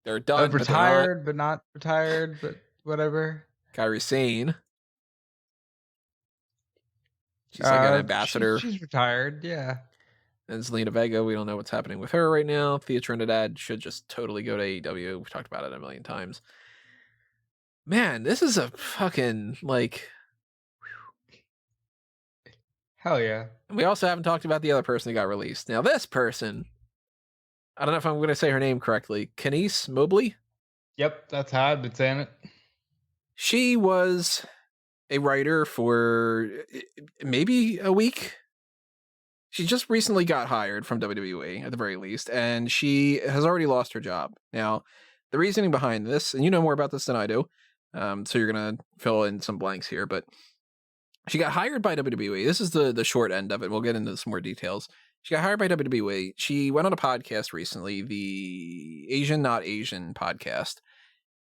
They're done. Retired, but not retired, but whatever. Kairi Sane. She's like an ambassador. She's retired, yeah. And Zelina Vega, we don't know what's happening with her right now. Thea Trinidad should just totally go to AEW. We've talked about it a million times. Man, this is a fucking, like... Hell yeah. And we also haven't talked about the other person that got released. Now, this person... I don't know if I'm going to say her name correctly. Kenise Mobley? Yep, that's how I've been saying it. She was a writer for maybe a week. She just recently got hired from WWE, at the very least, and she has already lost her job. Now, the reasoning behind this, and you know more about this than I do, so you're going to fill in some blanks here, but she got hired by WWE. This is the short end of it. We'll get into some more details. She got hired by WWE. She went on a podcast recently, the Asian Not Asian podcast,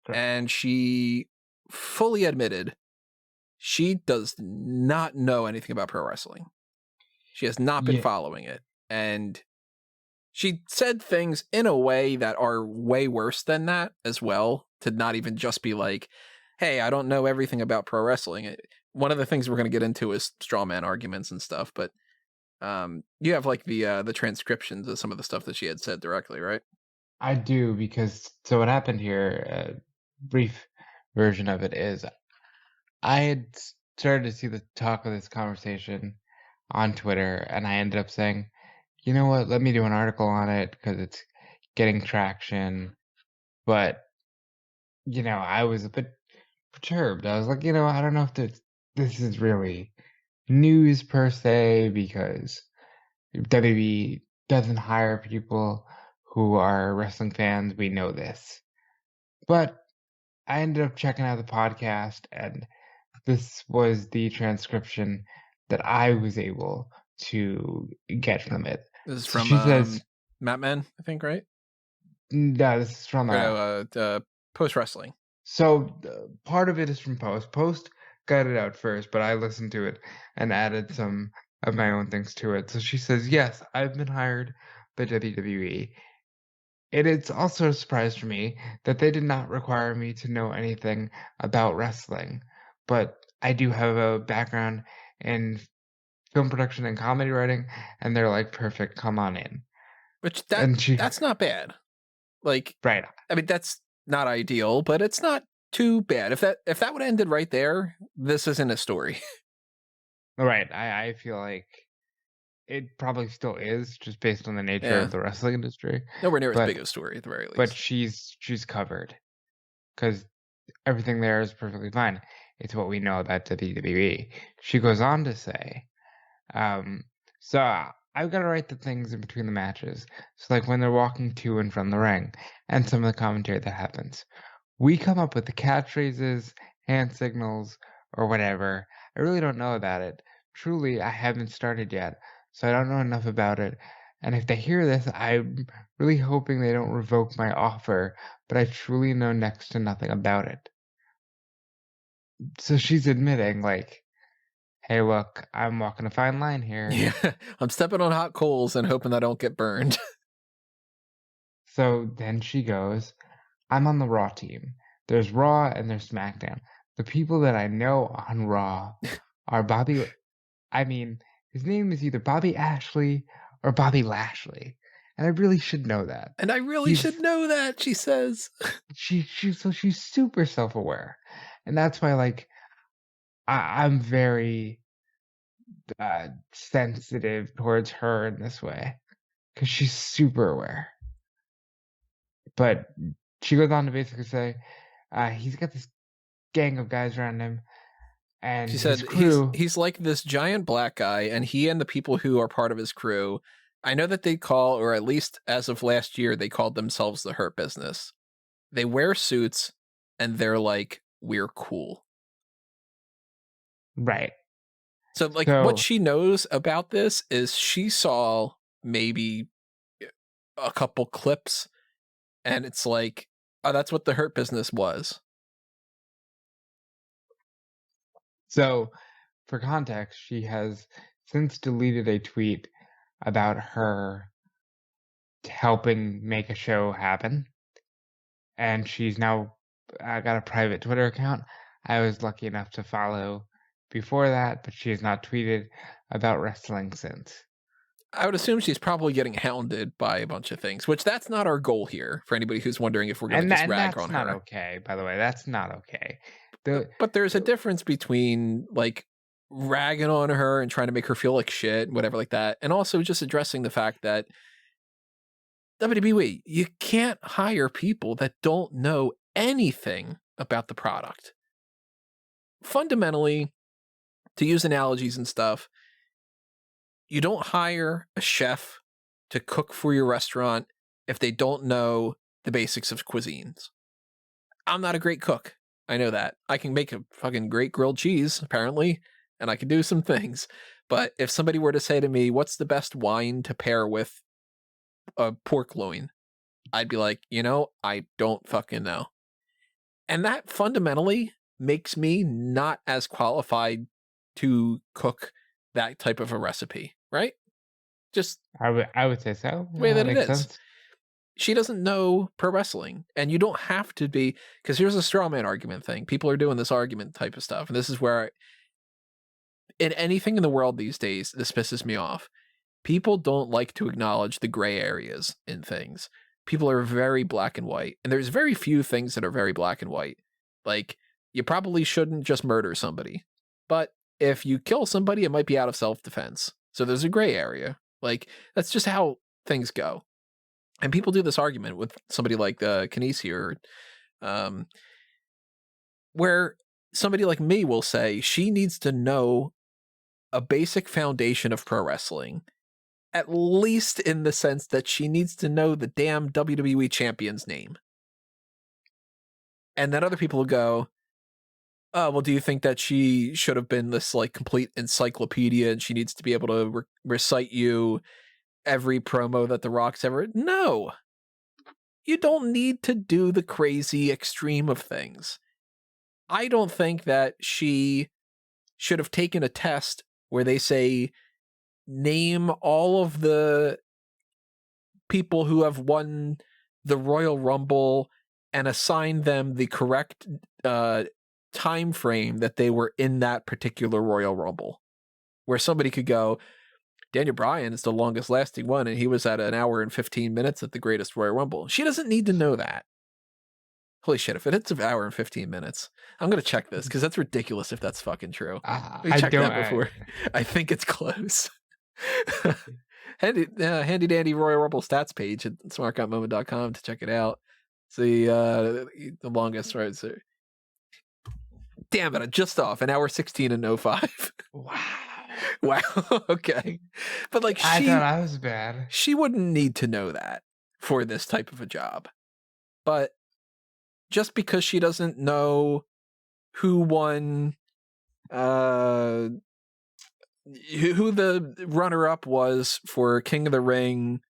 Correct. And she fully admitted she does not know anything about pro wrestling. She has not been following it. And she said things in a way that are way worse than that as well, to not even just be like, hey, I don't know everything about pro wrestling. One of the things we're going to get into is straw man arguments and stuff, but you have like the transcriptions of some of the stuff that she had said directly, right? I do, because so what happened here, brief version of it is I had started to see the talk of this conversation on Twitter, and I ended up saying, you know what, let me do an article on it because it's getting traction. But, you know, I was a bit perturbed. I was like, you know, I don't know if this is really news per se, because WWE doesn't hire people who are wrestling fans. We know this. But I ended up checking out the podcast, and this was the transcription that I was able to get from it. This is from, she says, Matt Men, I think, right? No, this is from Post Wrestling. So part of it is from Post. Post got it out first, but I listened to it and added some of my own things to it. So she says, yes, I've been hired by WWE. It's also a surprise for me that they did not require me to know anything about wrestling, but I do have a background in film production and comedy writing, and they're like, perfect, come on in. Which that's not bad. Like, right. I mean, that's not ideal, but it's not too bad. If that would have ended right there, this isn't a story. Right. I feel like it probably still is, just based on the nature of the wrestling industry. Nowhere near as big a story, at the very least. But she's covered, because everything there is perfectly fine. It's what we know about WWE. She goes on to say, so I've got to write the things in between the matches. So like when they're walking to and from the ring, and some of the commentary that happens. We come up with the catchphrases, hand signals, or whatever. I really don't know about it. Truly, I haven't started yet, so I don't know enough about it. And if they hear this, I'm really hoping they don't revoke my offer, but I truly know next to nothing about it. So she's admitting, like, hey, look, I'm walking a fine line here. Yeah, I'm stepping on hot coals and hoping I don't get burned. So then she goes, I'm on the Raw team. There's Raw and there's SmackDown. The people that I know on Raw are his name is either Bobby Ashley or Bobby Lashley. And I really should know that. And I really should know that, she says. She's super self-aware. And that's why, like, I'm very sensitive towards her in this way, because she's super aware. But she goes on to basically say, he's got this gang of guys around him, and She his said crew. he's like this giant black guy, and he and the people who are part of his crew, I know that they call, or at least as of last year, they called themselves the Hurt Business. They wear suits, and they're like, we're cool. Right. So, like, what So she knows about this is she saw maybe a couple clips, and it's like, oh, that's what the Hurt Business was. So, for context, she has since deleted a tweet about her helping make a show happen, and she's now got a private Twitter account. I was lucky enough to follow before that, but she has not tweeted about wrestling since. I would assume she's probably getting hounded by a bunch of things, which that's not our goal here. For anybody who's wondering if we're going to just rag That's on not her, okay. By the way, that's not okay. but there's a difference between like ragging on her and trying to make her feel like shit, whatever like that, and also just addressing the fact that WWE, you can't hire people that don't know anything about the product. Fundamentally, to use analogies and stuff, you don't hire a chef to cook for your restaurant if they don't know the basics of cuisines. I'm not a great cook. I know that. I can make a fucking great grilled cheese, apparently, and I can do some things. But if somebody were to say to me, what's the best wine to pair with a pork loin? I'd be like, I don't fucking know. And that fundamentally makes me not as qualified to cook that type of a recipe, right? Just I would say so. the way that it makes is. sense. She doesn't know pro wrestling, and you don't have to be, because here's a straw man argument thing. People are doing this argument type of stuff, and this is where, in anything in the world these days, this pisses me off. People don't like to acknowledge the gray areas in things. People are very black and white, and there's very few things that are very black and white. Like, you probably shouldn't just murder somebody, but if you kill somebody, it might be out of self-defense. So there's a gray area. Like, that's just how things go. And people do this argument with somebody like Kinesi here, where somebody like me will say she needs to know a basic foundation of pro wrestling, at least in the sense that she needs to know the damn WWE champion's name. And then other people will go, oh, well, do you think that she should have been this like complete encyclopedia and she needs to be able to recite you every promo that The Rock's ever? No. You don't need to do the crazy extreme of things. I don't think that she should have taken a test where they say, name all of the people who have won the Royal Rumble and assign them the correct time frame that they were in that particular Royal Rumble. Where somebody could go, Daniel Bryan is the longest lasting one, and he was at 1 hour and 15 minutes at the greatest Royal Rumble. She doesn't need to know that. Holy shit, if it's 1 hour and 15 minutes, I'm going to check this, because that's ridiculous if that's fucking true. We checked that before. I think it's close. Handy dandy Royal Rumble stats page at smark.moment.com to check it out. See the longest, right? So, damn it, I'm just off. 1 hour 16 and 05. Wow. Okay. But like, I thought I was bad. She wouldn't need to know that for this type of a job. But just because she doesn't know who won, who the runner-up was for King of the Ring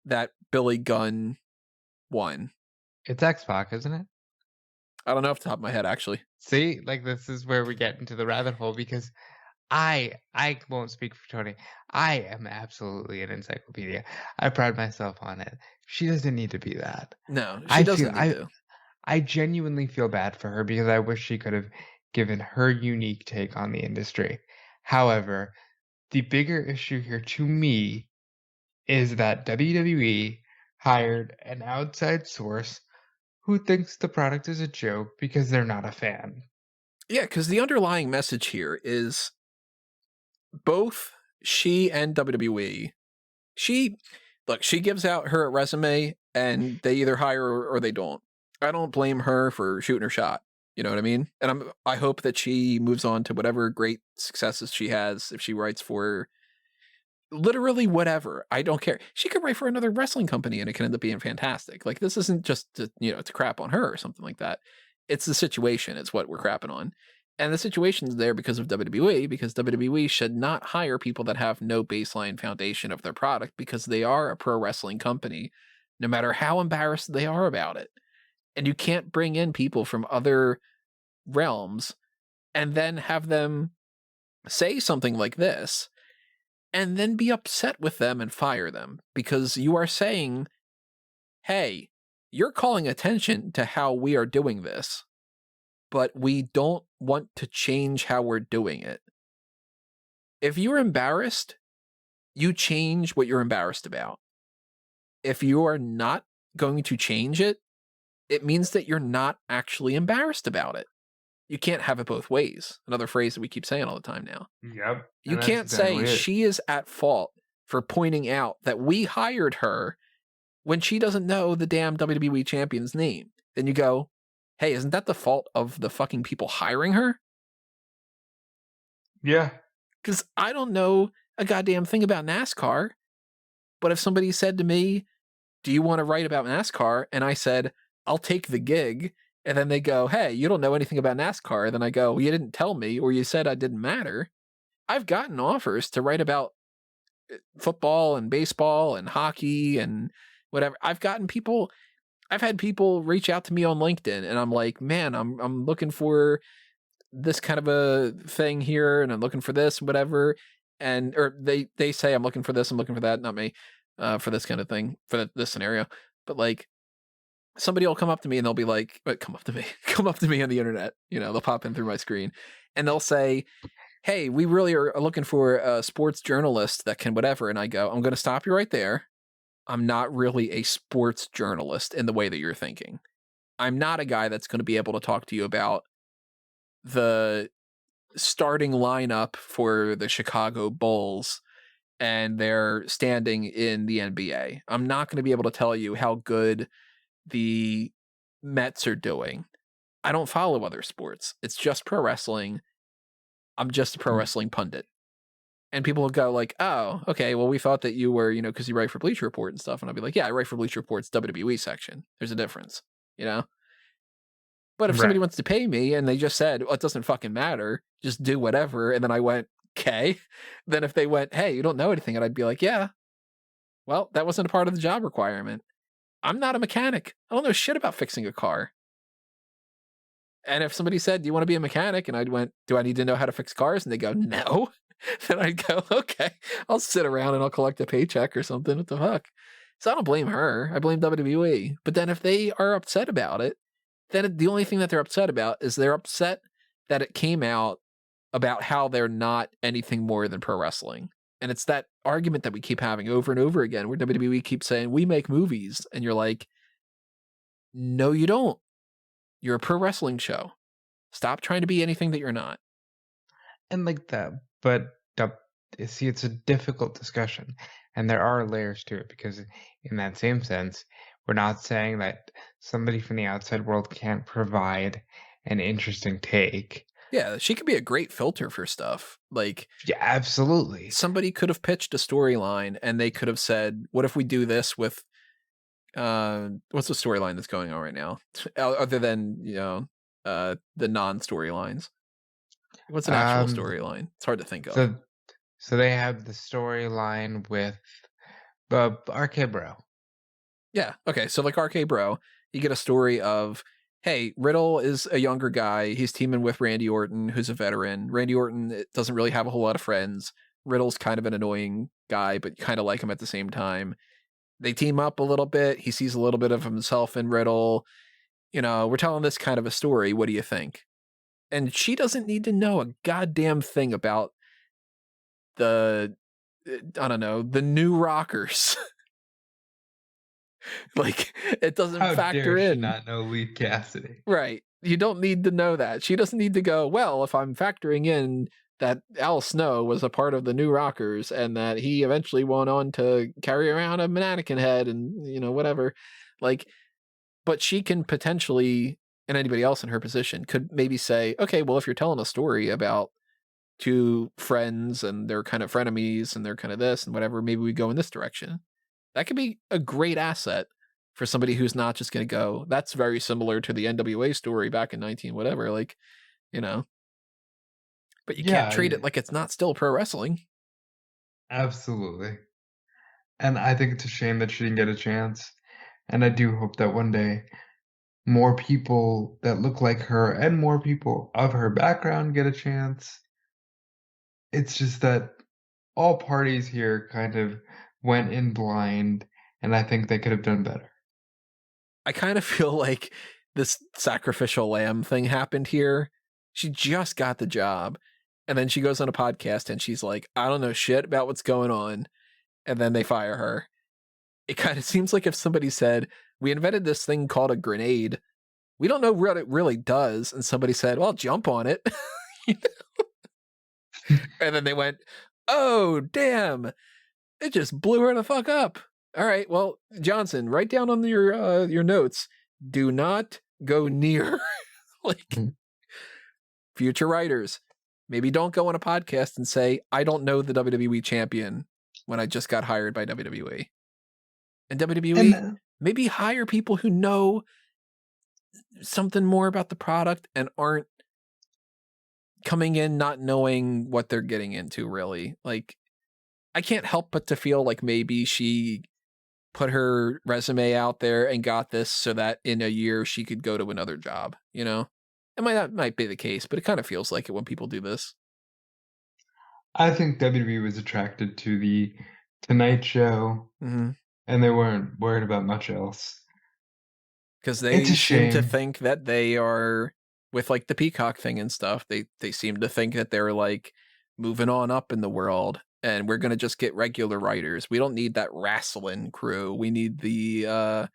that Billy Gunn won. It's X-Pac, isn't it? I don't know off the top of my head, actually. See, like, this is where we get into the rabbit hole, because I won't speak for Tony. I am absolutely an encyclopedia. I pride myself on it. She doesn't need to be that. No, she doesn't need to. I genuinely feel bad for her, because I wish she could have given her unique take on the industry. However, the bigger issue here to me is that WWE hired an outside source who thinks the product is a joke because they're not a fan. Yeah, because the underlying message here is both she and WWE. She gives out her resume and they either hire her or they don't. I don't blame her for shooting her shot. You know what I mean? And I hope that she moves on to whatever great successes she has if she writes for literally whatever. I don't care. She could write for another wrestling company and it can end up being fantastic. Like, this isn't just to crap on her or something like that. It's the situation. It's what we're crapping on. And the situation's there because of WWE, because WWE should not hire people that have no baseline foundation of their product, because they are a pro wrestling company, no matter how embarrassed they are about it. And you can't bring in people from other realms and then have them say something like this and then be upset with them and fire them, because you are saying, hey, you're calling attention to how we are doing this, but we don't want to change how we're doing it. If you're embarrassed, you change what you're embarrassed about. If you are not going to change it, it means that you're not actually embarrassed about it. You can't have it both ways. Another phrase that we keep saying all the time now. Yep. You can't say she is at fault for pointing out that we hired her when she doesn't know the damn WWE champion's name. Then you go, hey, isn't that the fault of the fucking people hiring her? Yeah. Because I don't know a goddamn thing about NASCAR. But if somebody said to me, do you want to write about NASCAR? And I said, I'll take the gig. And then they go, hey, you don't know anything about NASCAR. Then I go, well, you didn't tell me, or you said I didn't matter. I've gotten offers to write about football and baseball and hockey and whatever. I've had people reach out to me on LinkedIn, and I'm like, man, I'm looking for this kind of a thing here, and I'm looking for this, whatever. Or they say I'm looking for this, I'm looking for that, not me, for this kind of thing, for this scenario. But like, somebody will come up to me and they'll be like, come up to me on the internet, they'll pop in through my screen and they'll say, hey, we really are looking for a sports journalist that can whatever. And I go, I'm going to stop you right there. I'm not really a sports journalist in the way that you're thinking. I'm not a guy that's going to be able to talk to you about the starting lineup for the Chicago Bulls and their standing in the NBA. I'm not going to be able to tell you how good the Mets are doing. I don't follow other sports. It's just pro wrestling. I'm just a pro wrestling pundit. And people will go like, oh, okay, well, we thought that you were, because you write for Bleacher Report and stuff. And I'll be like, yeah, I write for Bleacher Report's WWE section. There's a difference, But if somebody wants to pay me and they just said, well, it doesn't fucking matter, just do whatever. And then I went, okay. Then if they went, hey, you don't know anything. And I'd be like, yeah, well, that wasn't a part of the job requirement. I'm not a mechanic. I don't know shit about fixing a car. And if somebody said, do you want to be a mechanic? And I went, do I need to know how to fix cars? And they go, no. Then I'd go, okay, I'll sit around and I'll collect a paycheck or something. What the fuck? So I don't blame her. I blame WWE. But then if they are upset about it, then the only thing that they're upset about is they're upset that it came out about how they're not anything more than pro wrestling. And it's that argument that we keep having over and over again, where WWE keeps saying, we make movies. And you're like, no, you don't. You're a pro wrestling show. Stop trying to be anything that you're not. And like that, but see, it's a difficult discussion. And there are layers to it, because in that same sense, we're not saying that somebody from the outside world can't provide an interesting take. Yeah, she could be a great filter for stuff. Like, yeah, absolutely. Somebody could have pitched a storyline and they could have said, what if we do this with what's the storyline that's going on right now? Other than, the non-storylines. What's an actual storyline? It's hard to think of. So they have the storyline with RK Bro. Yeah, okay. So like RK Bro, you get a story of, hey, Riddle is a younger guy. He's teaming with Randy Orton, who's a veteran. Randy Orton doesn't really have a whole lot of friends. Riddle's kind of an annoying guy, but you kind of like him at the same time. They team up a little bit. He sees a little bit of himself in Riddle. We're telling this kind of a story. What do you think? And she doesn't need to know a goddamn thing about the new rockers. Like, it doesn't factor in. Not know Lead Cassidy. Right. You don't need to know that. She doesn't need to go, well, if I'm factoring in that Al Snow was a part of the New Rockers and that he eventually went on to carry around a mannequin head and, whatever. Like, but she can potentially and anybody else in her position could maybe say, okay, well, if you're telling a story about two friends and they're kind of frenemies and they're kind of this and whatever, maybe we go in this direction. That could be a great asset for somebody who's not just going to go, that's very similar to the NWA story back in 19 whatever, like, you know. But you can't treat it like it's not still pro wrestling. Absolutely. And I think it's a shame that she didn't get a chance. And I do hope that one day more people that look like her and more people of her background get a chance. It's just that all parties here kind of went in blind, and I think they could have done better. I kind of feel like this sacrificial lamb thing happened here. She just got the job, and then she goes on a podcast and she's like, I don't know shit about what's going on. And then they fire her. It kind of seems like if somebody said, we invented this thing called a grenade. We don't know what it really does. And somebody said, well, jump on it. You know? And then they went, oh, damn. It just blew her the fuck up. All right, well, Johnson, write down on your notes, do not go near. Like, future writers, maybe don't go on a podcast and say, I don't know the WWE champion when I just got hired by WWE. And WWE, maybe hire people who know something more about the product and aren't coming in not knowing what they're getting into, really. Like, I can't help but to feel like maybe she put her resume out there and got this so that in a year she could go to another job, you know? It might be the case, but it kind of feels like it when people do this. I think WWE was attracted to the Tonight Show, and they weren't worried about much else. Because they seem to think that they are, with like the Peacock thing and stuff, they seem to think that they're like moving on up in the world, and we're going to just get regular writers. We don't need that wrestling crew. We need the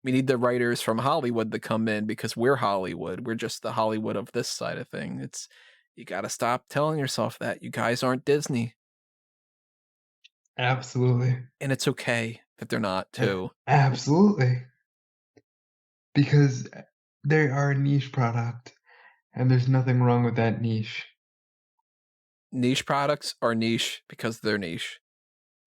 writers from Hollywood to come in because we're Hollywood. We're just the Hollywood of this side of thing. You got to stop telling yourself that. You guys aren't Disney. Absolutely. And it's okay that they're not, too. Absolutely. Because they are a niche product, and there's nothing wrong with that niche. Niche products are niche because they're niche.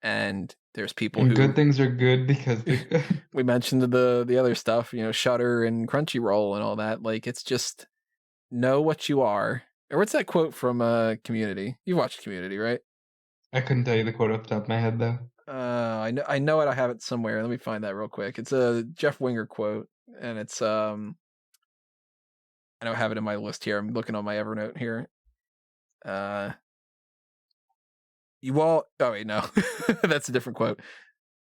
And there's people who... good things are good because they're good. We mentioned the other stuff, you know, Shudder and Crunchyroll and all that. Like, it's just, know what you are. Or what's that quote from Community? You watched Community, right? I couldn't tell you the quote off the top of my head, though. I know it. I have it somewhere. Let me find that real quick. It's a Jeff Winger quote, and it's I don't have it in my list here. I'm looking on my Evernote here. You all... Oh wait, no, that's a different quote.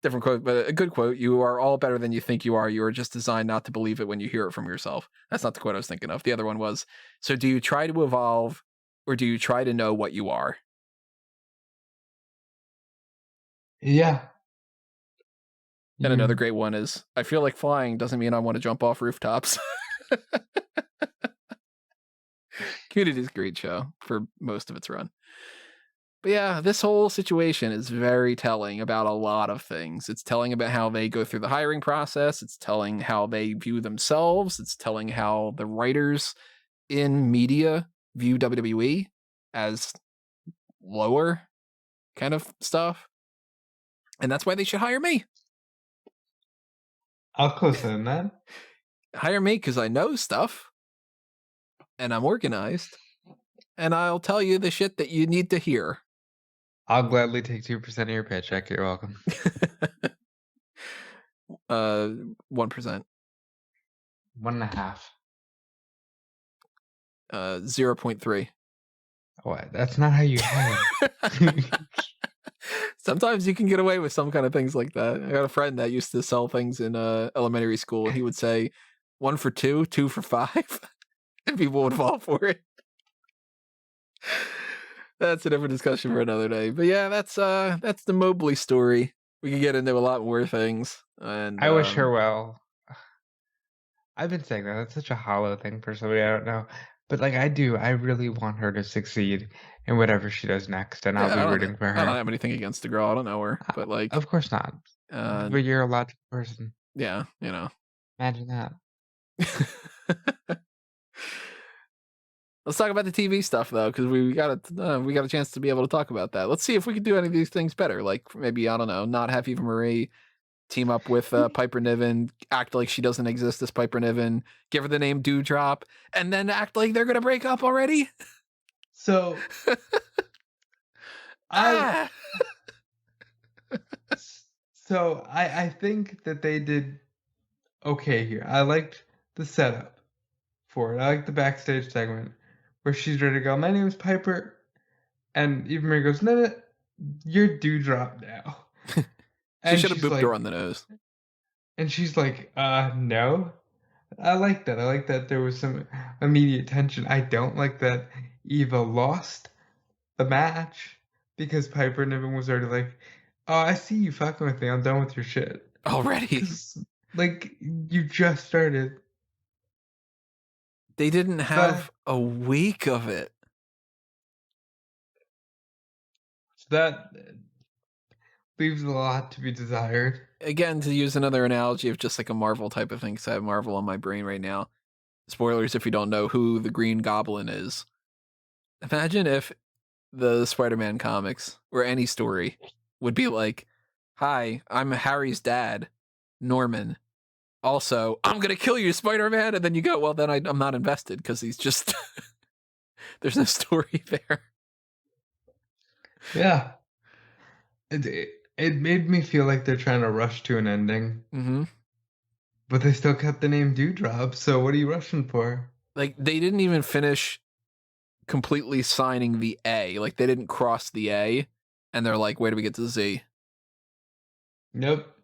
Different quote, but a good quote. You are all better than you think you are. You are just designed not to believe it when you hear it from yourself. That's not the quote I was thinking of. The other one was, so do you try to evolve or do you try to know what you are? Yeah. And another great one is, I feel like flying doesn't mean I want to jump off rooftops. Community is a great show for most of its run. But yeah, this whole situation is very telling about a lot of things. It's telling about how they go through the hiring process. It's telling how they view themselves. It's telling how the writers in media view WWE as lower kind of stuff. And that's why they should hire me. I'll co-sign that. Hire me because I know stuff. And I'm organized. And I'll tell you the shit that you need to hear. I'll gladly take 2% of your paycheck. You're welcome. 1%. 1.5. 0.3. What? That's not how you hire. Sometimes you can get away with some kind of things like that. I got a friend that used to sell things in elementary school, and he would say 1 for 2, 2 for 5, and people would fall for it. That's a different discussion for another day. But yeah, that's the Mobley story. We can get into a lot more things. And I wish her well. I've been saying that. That's such a hollow thing for somebody I don't know. But like I do, I really want her to succeed in whatever she does next, and I'll be rooting for her. I don't have anything against the girl. I don't know her, but like, of course not. But you're a logical person. Yeah, you know. Imagine that. Let's talk about the TV stuff though, because we got a chance to be able to talk about that. Let's see if we can do any of these things better. Like maybe, I don't know, not have Eva Marie team up with Piper Niven, act like she doesn't exist as Piper Niven, give her the name Dewdrop, and then act like they're gonna break up already. So I think that they did okay here. I liked the setup for it. I liked the backstage segment where she's ready to go. My name is Piper, and Eva Marie goes, "No, you're Dewdrop now." She should have booped her on the nose. And she's like, no. I like that. I like that there was some immediate tension. I don't like that Eva lost the match because Piper Niven was already like, "Oh, I see you fucking with me. I'm done with your shit." Already. Like, you just started. They didn't have a week of it. So that leaves a lot to be desired. Again, to use another analogy of just like a Marvel type of thing, because I have Marvel on my brain right now. Spoilers if you don't know who the Green Goblin is. Imagine if the Spider-Man comics or any story would be like, "Hi, I'm Harry's dad, Norman. Also, I'm gonna kill you, Spider-Man," and then you go, "Well, then I'm not invested because he's just there's no story there." Yeah, it made me feel like they're trying to rush to an ending. Mm-hmm. But they still kept the name Dewdrop, so what are you rushing for? Like, they didn't even finish completely signing the A. Like, they didn't cross the A, and they're like, "Where do we get to the Z?" Nope.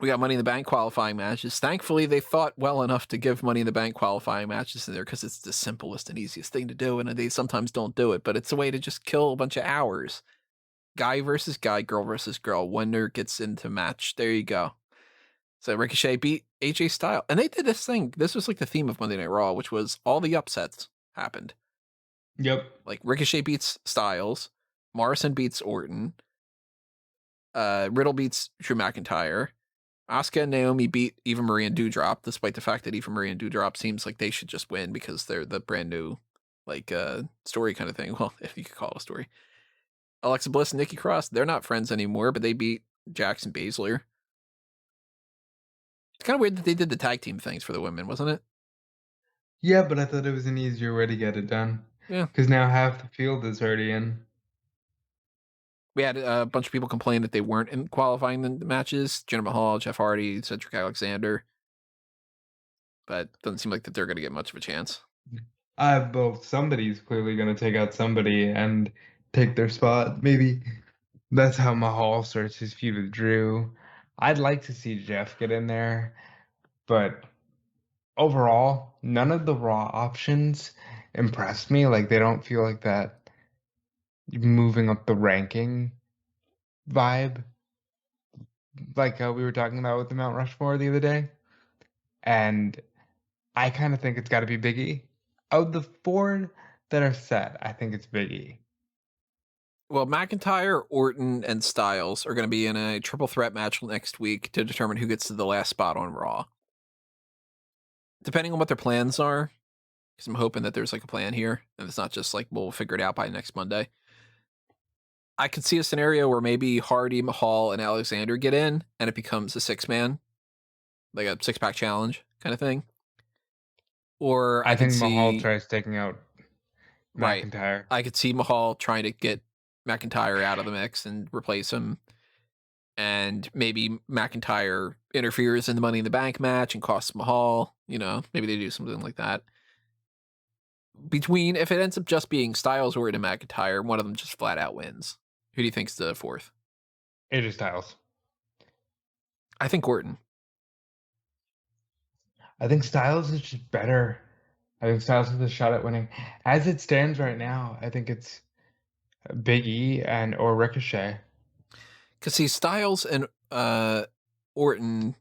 We got Money in the Bank qualifying matches. Thankfully, they thought well enough to give Money in the Bank qualifying matches in there because it's the simplest and easiest thing to do, and they sometimes don't do it, but it's a way to just kill a bunch of hours. Guy versus guy, girl versus girl. Winner gets into match. There you go. So Ricochet beat AJ Styles. And they did this thing. This was like the theme of Monday Night Raw, which was all the upsets happened. Yep. Like Ricochet beats Styles. Morrison beats Orton. Riddle beats Drew McIntyre. Asuka and Naomi beat Eva Marie and Dewdrop, despite the fact that Eva Marie and Dewdrop seems like they should just win because they're the brand new, like, story kind of thing. Well, if you could call it a story. Alexa Bliss and Nikki Cross, they're not friends anymore, but they beat Jackson Baszler. It's kind of weird that they did the tag team things for the women, wasn't it? Yeah, but I thought it was an easier way to get it done. Yeah. Because now half the field is already in. We had a bunch of people complain that they weren't in qualifying the matches. Jinder Mahal, Jeff Hardy, Cedric Alexander. But it doesn't seem like that they're going to get much of a chance. Well, somebody's clearly going to take out somebody and take their spot. Maybe that's how Mahal starts his feud with Drew. I'd like to see Jeff get in there, but overall, none of the Raw options impressed me. Like, they don't feel like that moving up the ranking vibe, like we were talking about with the Mount Rushmore the other day. And I kind of think it's got to be Big E. Of the four that are set, I think it's Big E. Well, McIntyre, Orton, and Styles are going to be in a triple threat match next week to determine who gets to the last spot on Raw. Depending on what their plans are, because I'm hoping that there's like a plan here, and it's not just like we'll figure it out by next Monday. I could see a scenario where maybe Hardy, Mahal, and Alexander get in, and it becomes a 6-man, like a 6-pack challenge kind of thing. Or I think Mahal tries taking out McIntyre. Right. I could see Mahal trying to get McIntyre out of the mix and replace him. And maybe McIntyre interferes in the Money in the Bank match and costs Mahal. You know, maybe they do something like that. If it ends up just being Styles, Orton, and McIntyre, one of them just flat out wins. Who do you think's the fourth? AJ Styles. I think Orton. I think Styles is just better. I think Styles has a shot at winning. As it stands right now, I think it's Big E or Ricochet. Because see, Styles and Orton,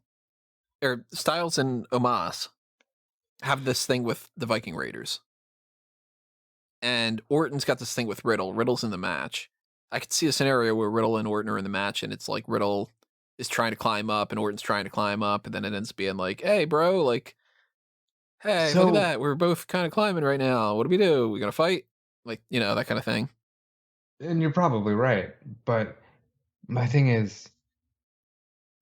or Styles and Omos have this thing with the Viking Raiders. And Orton's got this thing with Riddle. Riddle's in the match. I could see a scenario where Riddle and Orton are in the match, and it's like Riddle is trying to climb up, and Orton's trying to climb up, and then it ends up being like, "Hey, bro, like, Hey, look at So, that. We're both kind of climbing right now. What do we do? We gonna fight? Like, that kind of thing. and you're probably right, but my thing is,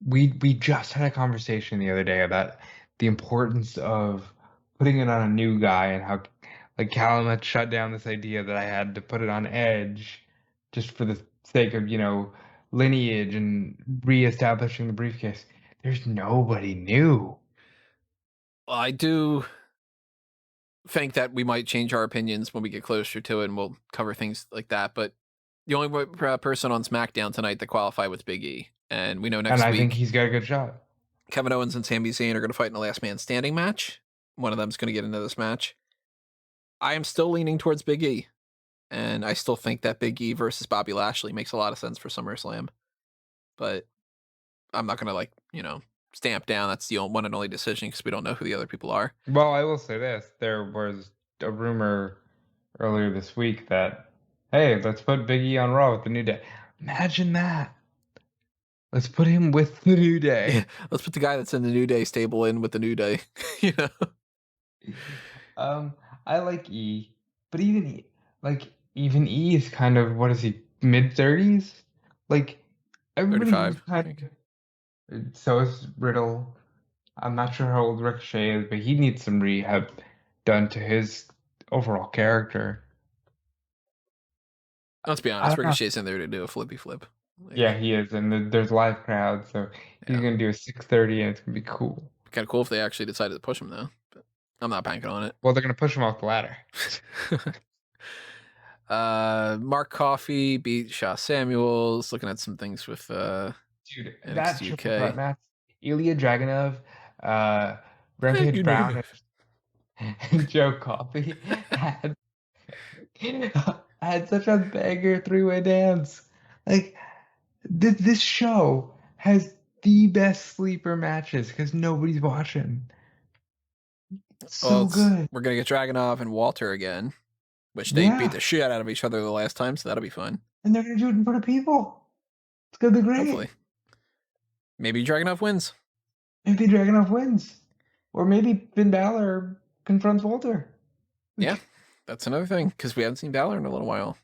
we just had a conversation the other day about the importance of putting it on a new guy and how like Callum had shut down this idea that I had to put it on Edge just for the sake of, lineage and reestablishing the briefcase. There's nobody new. Well, I do think that we might change our opinions when we get closer to it, and we'll cover things like that. But the only person on SmackDown tonight that qualified was Big E, and we know And next I think week he's got a good shot. Kevin Owens and Sami Zayn are going to fight in a last man standing match. One of them's going to get into this match. I am still leaning towards Big E, and I still think that Big E versus Bobby Lashley makes a lot of sense for SummerSlam. But I'm not going to stamp down that's the one and only decision because we don't know who the other people are. Well, I will say this. There was a rumor earlier this week that, hey, let's put Big E on Raw with the New Day. Imagine that. Let's put him with the New Day. Yeah, let's put the guy that's in the New Day stable in with the New Day. I like E, but even E is kind of, what is he, mid-30s? Like everybody was 35. kind of, so is Riddle. I'm not sure how old Ricochet is, but he needs some rehab done to his overall character. Let's be I honest, don't know. Ricochet's in there to do a flippy flip. Yeah, he is, and there's live crowds, so he's Yeah. gonna do a 6:30, and it's gonna be cool. Kind of cool if they actually decided to push him though. But I'm not banking on it. Well, they're gonna push him off the ladder. Mark Coffey beat Shaw Samuels. Looking at some things with Dude, that NXT triple UK. threat match, Ilya Dragunov, Rampage Brown, and Joe Coffey had had such a banger three-way dance. Like this show has the best sleeper matches because nobody's watching. It's so good. We're gonna get Dragunov and Walter again, which they beat the shit out of each other the last time, so that'll be fun. And they're gonna do it in front of people. It's gonna be great. Hopefully. Maybe Dragunov wins. Maybe Dragunov wins. Or maybe Finn Balor confronts Walter. Yeah, that's another thing, because we haven't seen Balor in a little while.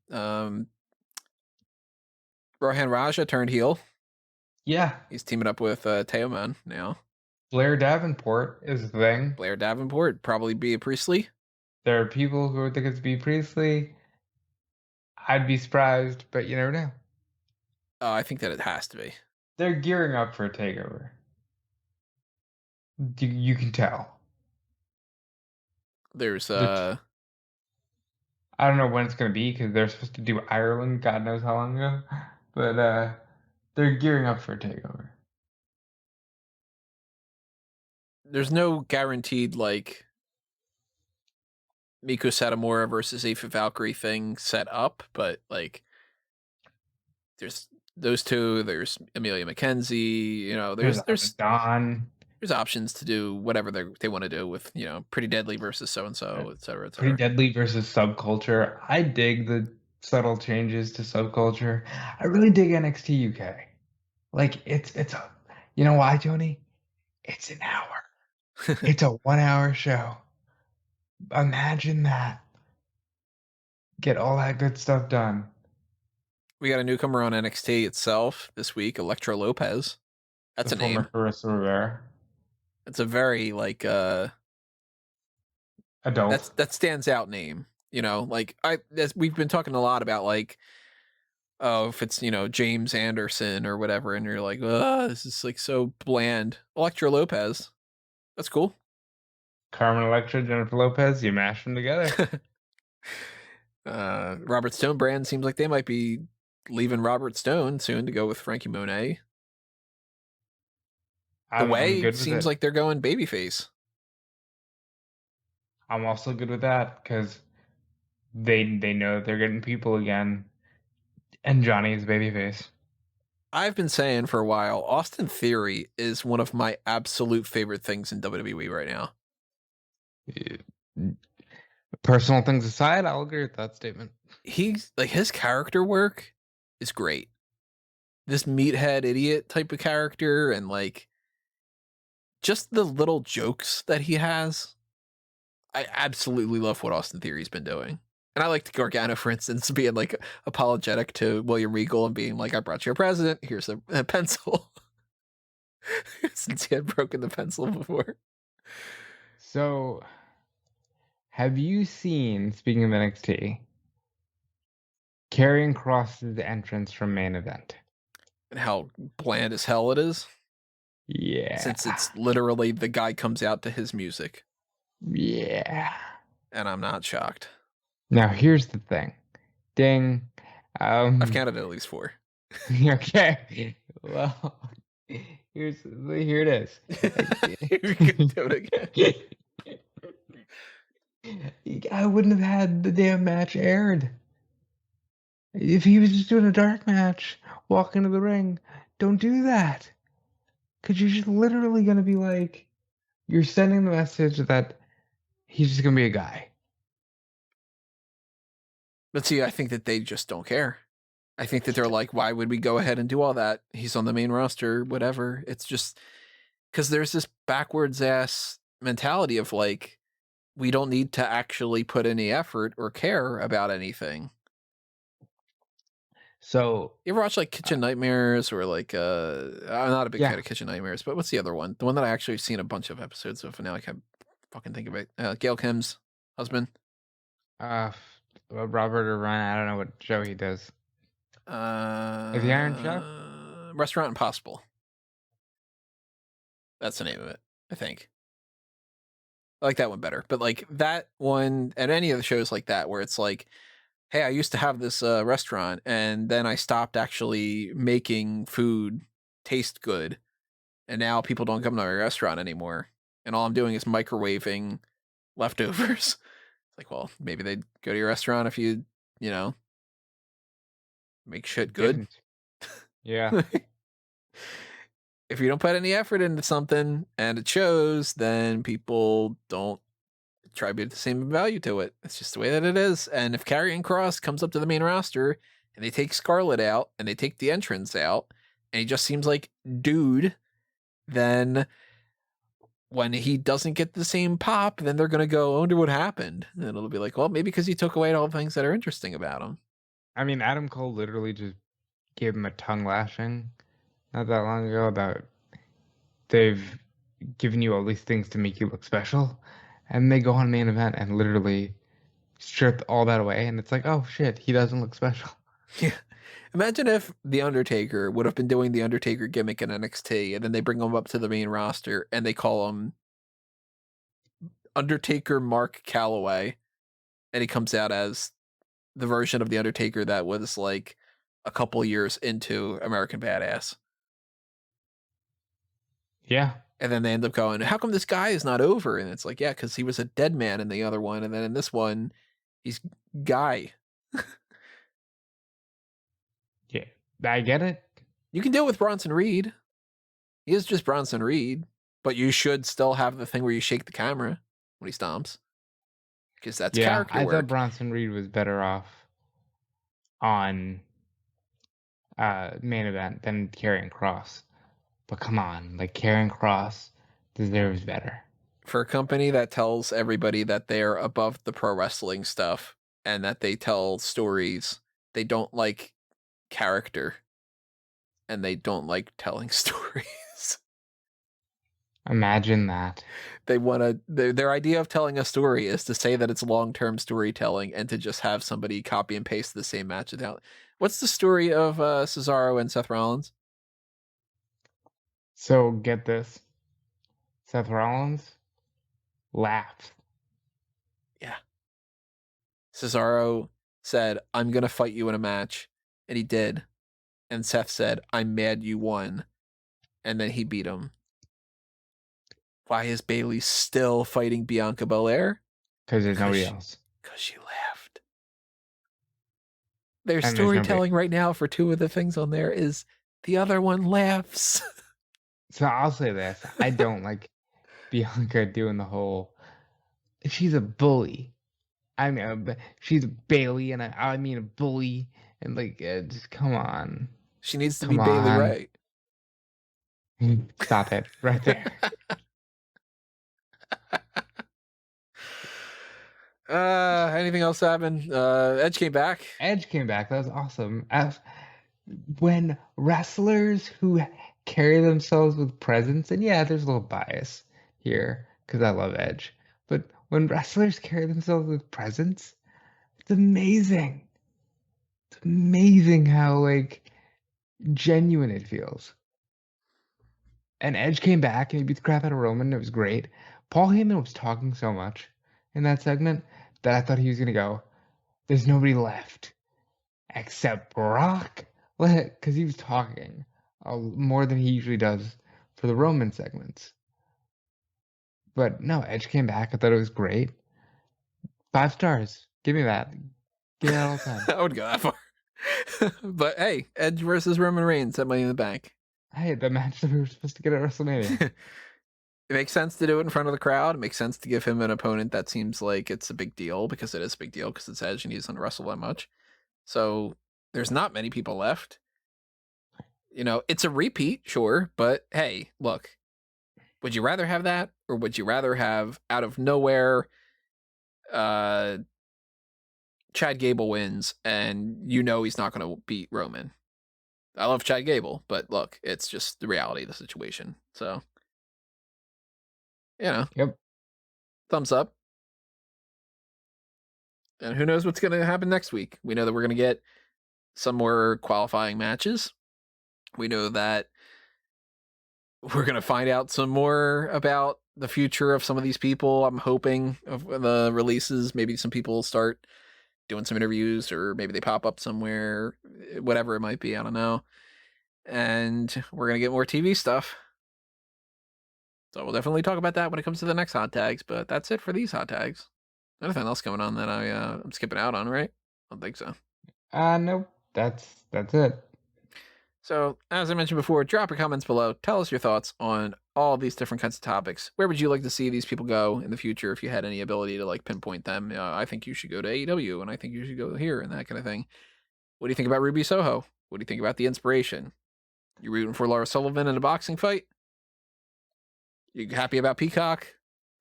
Rohan Raja turned heel. Yeah. He's teaming up with Teoman now. Blair Davenport is the thing. Blair Davenport, probably Bea Priestley. There are people who think it's Bea Priestley. I'd be surprised, but you never know. I think that it has to be. They're gearing up for a takeover. You can tell. There's I don't know when it's going to be because they're supposed to do Ireland, God knows how long ago. But they're gearing up for a takeover. There's no guaranteed like Miko Satomura versus Aoife Valkyrie thing set up, but like there's those two. There's Amelia McKenzie. There's Dawn. There's options to do whatever they want to do with Pretty Deadly versus so and so, et cetera, et cetera. Pretty Deadly versus Subculture. I dig the subtle changes to Subculture. I really dig NXT UK. Like it's a, you know why, Tony? It's an hour. It's a 1 hour show. Imagine that. Get all that good stuff done. We got a newcomer on NXT itself this week, Elektra Lopez. That's a name. Carissa Rivera. It's a very like adult. That stands out name. We've been talking a lot about like, oh, if it's James Anderson or whatever, and you're like, this is like so bland. Elektra Lopez, that's cool. Carmen Electra, Jennifer Lopez, you mash them together. Robert Stone brand seems like they might be leaving Robert Stone soon to go with Frankie Monet. The way it seems like they're going babyface. I'm also good with that because they know that they're getting people again, and Johnny is babyface. I've been saying for a while, Austin Theory is one of my absolute favorite things in WWE right now. Personal things aside, I'll agree with that statement. He's like, his character work is great. This meathead idiot type of character, and like just the little jokes that he has. I absolutely love what Austin Theory's been doing. And I liked Gargano, for instance, being like apologetic to William Regal and being like, I brought you a present. Here's a pencil. Since he had broken the pencil before. So, have you seen, speaking of NXT, Karrion Kross's entrance from main event? And how bland as hell it is? Yeah. Since it's literally the guy comes out to his music. Yeah. And I'm not shocked. Now, here's the thing. Ding. I've counted at least 4. Okay. Well, here it is. We can do it again. I wouldn't have had the damn match aired. If he was just doing a dark match, walk into the ring, don't do that. Because you're just literally going to be like, you're sending the message that he's just going to be a guy. But see, I think that they just don't care. I think that they're like, why would we go ahead and do all that? He's on the main roster, whatever. It's just because there's this backwards ass mentality of like, we don't need to actually put any effort or care about anything. So you ever watch like Kitchen Nightmares or like I'm not a big fan of Kitchen Nightmares, but what's the other one? The one that I actually seen a bunch of episodes of, and now I can't fucking think of it. Gail Kim's husband. Robert or Ryan, I don't know what show he does. The Iron Chef? Restaurant Impossible. That's the name of it, I think. I like that one better. But like that one and any of the shows like that where it's like, hey, I used to have this restaurant and then I stopped actually making food taste good. And now people don't come to my restaurant anymore. And all I'm doing is microwaving leftovers. Like, well, maybe they'd go to your restaurant if you know, make shit good. Yeah. If you don't put any effort into something and it shows, then people don't attribute the same value to it. It's just the way that it is. And if Karrion Kross comes up to the main roster and they take Scarlett out and they take the entrance out and he just seems like dude, then when he doesn't get the same pop, then they're going to go, I wonder what happened. And it'll be like, well, maybe because he took away all the things that are interesting about him. I mean, Adam Cole literally just gave him a tongue lashing not that long ago about they've given you all these things to make you look special. And they go on main event and literally strip all that away. And it's like, oh shit, he doesn't look special. Yeah. Imagine if The Undertaker would have been doing the Undertaker gimmick in NXT and then they bring him up to the main roster and they call him Undertaker Mark Calloway. And he comes out as the version of the Undertaker that was like a couple years into American Badass. Yeah. And then they end up going, how come this guy is not over? And it's like, yeah, because he was a dead man in the other one. And then in this one, he's Guy. Yeah, I get it. You can deal with Bronson Reed. He is just Bronson Reed. But you should still have the thing where you shake the camera when he stomps. Because that's character work. I thought Bronson Reed was better off on main event than Karrion Kross. But come on, like Karrion Kross deserves better. For a company that tells everybody that they're above the pro wrestling stuff and that they tell stories, they don't like character and they don't like telling stories. Imagine that. They want to, their idea of telling a story is to say that it's long-term storytelling and to just have somebody copy and paste the same match out. What's the story of Cesaro and Seth Rollins? So get this. Seth Rollins laughed. Yeah. Cesaro said, I'm going to fight you in a match. And he did. And Seth said, I'm mad you won. And then he beat him. Why is Bayley still fighting Bianca Belair? Because there's nobody else. Because she laughed. Their storytelling right now for 2 of the things on there is the other one laughs. So I'll say this. I don't like Bianca doing the whole, she's a bully. I mean, she's Bayley, and I mean a bully. And like, just come on. She needs to be Bayley right. Stop it right there. Anything else happened? Edge came back. Edge came back. That was awesome. When wrestlers who carry themselves with presence, and yeah, there's a little bias here because I love Edge, but when wrestlers carry themselves with presence, it's amazing. It's amazing how like genuine it feels. And Edge came back and he beat the crap out of Roman. And it was great. Paul Heyman was talking so much in that segment that I thought he was gonna go, "There's nobody left except Brock," because he was talking more than he usually does for the Roman segments. But no, Edge came back. I thought it was great. 5 stars. Give me that. Give me that all the time. I would go that far. But hey, Edge versus Roman Reigns at Money in the Bank. Hey, the match that we were supposed to get at WrestleMania. It makes sense to do it in front of the crowd. It makes sense to give him an opponent that seems like it's a big deal, because it is a big deal, because it's Edge and he doesn't wrestle that much. So there's not many people left. You know, it's a repeat, sure, but hey, look, would you rather have that, or would you rather have out of nowhere Chad Gable wins and you know he's not going to beat Roman? I love Chad Gable, but look, it's just the reality of the situation. So, you know, Yep. thumbs up. And who knows what's going to happen next week? We know that we're going to get some more qualifying matches. We know that we're going to find out some more about the future of some of these people. I'm hoping of the releases. Maybe some people start doing some interviews, or maybe they pop up somewhere, whatever it might be. I don't know. And we're going to get more TV stuff. So we'll definitely talk about that when it comes to the next hot tags, but that's it for these hot tags. Anything else going on that I'm skipping out on, right? I don't think so. Nope. That's it. So, as I mentioned before, drop your comments below. Tell us your thoughts on all these different kinds of topics. Where would you like to see these people go in the future if you had any ability to like pinpoint them? I think you should go to AEW, and I think you should go here, and that kind of thing. What do you think about Ruby Soho? What do you think about the Inspiration? You rooting for Lars Sullivan in a boxing fight? You happy about Peacock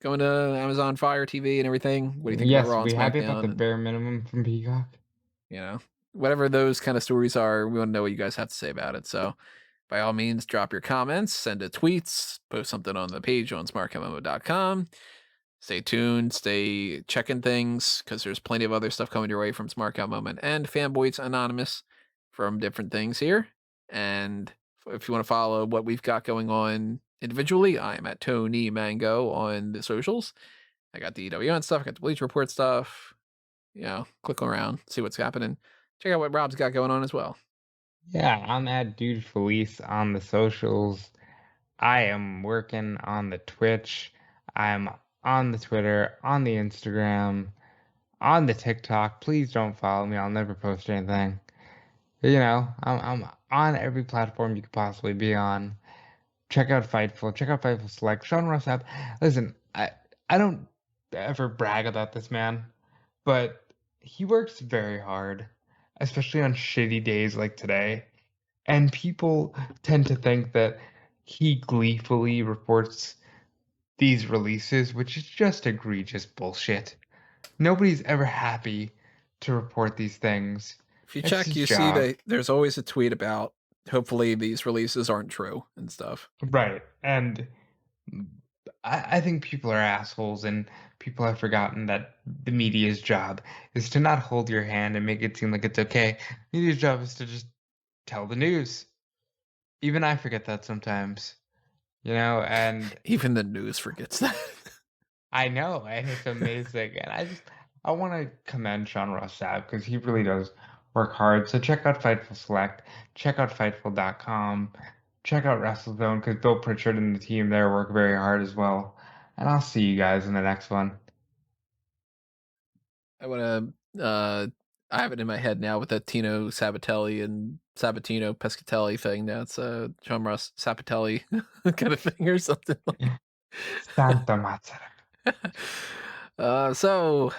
going to Amazon Fire TV and everything? What do you think about Raw and we happy about the SmackDown? bare minimum from Peacock. You know, whatever those kind of stories are, we want to know what you guys have to say about it. So, by all means, drop your comments, send it tweets, post something on the page on smarkmmo.com. Stay tuned, stay checking things, because there's plenty of other stuff coming your way from Smark Moment and Fanboys Anonymous from different things here. And if you want to follow what we've got going on individually, I am at Tony Mango on the socials. I got the EWN stuff, I got the Bleach Report stuff. You know, click around, see what's happening. Check out what Rob's got going on as well. Yeah, I'm at Dude Felice on the socials. I am working on the Twitch. I'm on the Twitter, on the Instagram, on the TikTok. Please don't follow me. I'll never post anything. You know, I'm on every platform you could possibly be on. Check out Fightful. Check out Fightful Select. Sean Ross app. Listen, I don't ever brag about this man, but he works very hard, especially on shitty days like today. And people tend to think that he gleefully reports these releases, which is just egregious bullshit. Nobody's ever happy to report these things. If you It's check, his you job. see that there's always a tweet about hopefully these releases aren't true and stuff. Right. And I think people are assholes, and people have forgotten that the media's job is to not hold your hand and make it seem like it's okay. Media's job is to just tell the news. Even I forget that sometimes, you know, and Even the news forgets that. I know, and it's amazing. And I want to commend Sean Ross Sapp because he really does work hard. So check out Fightful Select, check out Fightful.com, check out WrestleZone because Bill Pritchard and the team there work very hard as well. And I'll see you guys in the next one. I want to, I have it in my head now with that Tino Sabatelli and Sabatino Pescatelli thing. Now it's Sean Ross Sapatelli kind of thing or something like. Santa Mazzara. So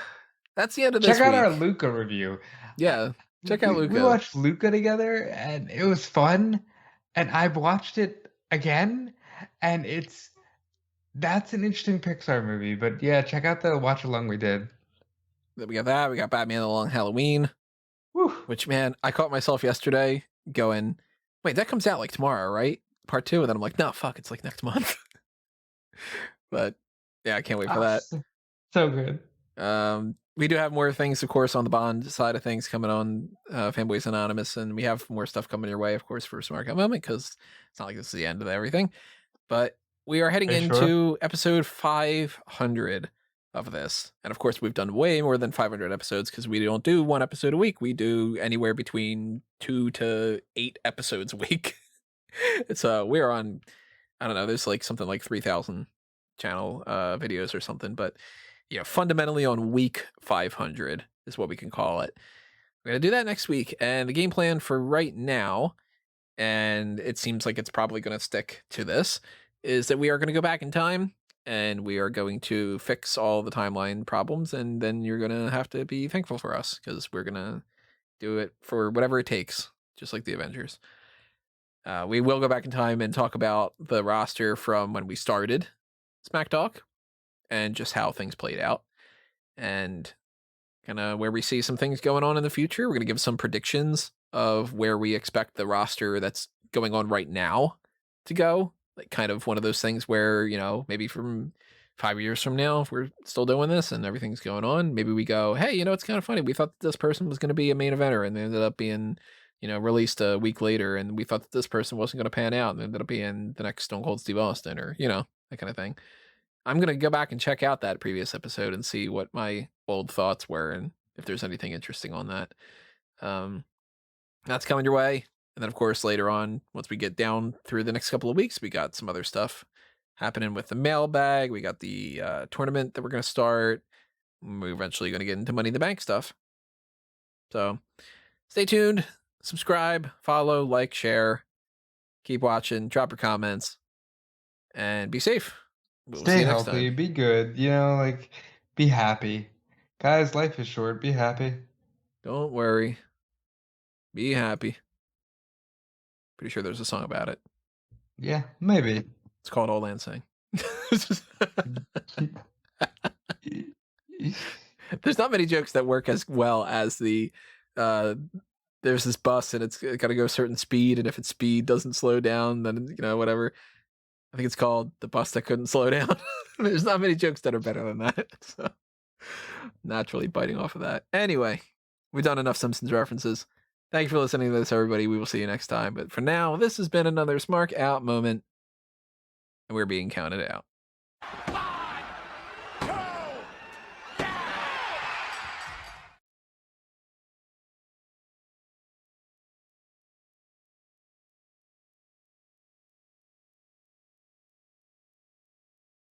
that's the end of this Check out week. our Luca review. Yeah, check out Luca. We watched Luca together, and it was fun. And I've watched it again, and it's That's an interesting Pixar movie, but yeah, check out the watch along we did. We got that. We got Batman the Long Halloween, Whew. which, man, I caught myself yesterday going, wait, that comes out like tomorrow, right? Part 2. And then I'm like, no, fuck, it's like next month. But yeah, I can't wait for that. So good. We do have more things, of course, on the Bond side of things coming on Fanboys Anonymous, and we have more stuff coming your way, of course, for Smark at the moment, because it's not like this is the end of everything. But we are heading into episode 500 of this. And of course, we've done way more than 500 episodes because we don't do one episode a week. We do anywhere between 2 to 8 episodes a week. It's we're on, I don't know, there's like something like 3,000 channel videos or something, but fundamentally on week 500 is what we can call it. We're going to do that next week. And the game plan for right now, and it seems like it's probably going to stick to this, is that we are going to go back in time and we are going to fix all the timeline problems. And then you're going to have to be thankful for us because we're going to do it for whatever it takes, just like the Avengers. We will go back in time and talk about the roster from when we started Smack Talk and just how things played out and kind of where we see some things going on in the future. We're going to give some predictions of where we expect the roster that's going on right now to go. Like kind of one of those things where, maybe from 5 years from now, if we're still doing this and everything's going on, maybe we go, hey, it's kind of funny. We thought that this person was going to be a main eventer and they ended up being, released a week later. And we thought that this person wasn't going to pan out and ended up being the next Stone Cold Steve Austin or, that kind of thing. I'm going to go back and check out that previous episode and see what my old thoughts were and if there's anything interesting on that. That's coming your way. And then, of course, later on, once we get down through the next couple of weeks, we got some other stuff happening with the mailbag. We got the tournament that we're going to start. We're eventually going to get into Money in the Bank stuff. So stay tuned, subscribe, follow, like, share, keep watching, drop your comments, and be safe. We'll stay healthy, be good, be happy. Guys, life is short, be happy. Don't worry. Be happy. Pretty sure there's a song about it. Yeah, maybe. It's called Old Land Sing. There's not many jokes that work as well as the there's this bus and it's got to go a certain speed, and if its speed doesn't slow down, then whatever. I think it's called The Bus That Couldn't Slow Down. There's not many jokes that are better than that. So naturally biting off of that. Anyway, we've done enough Simpsons references. Thank you for listening to this, everybody. We will see you next time. But for now, this has been another Smark Out moment, and we're being counted out.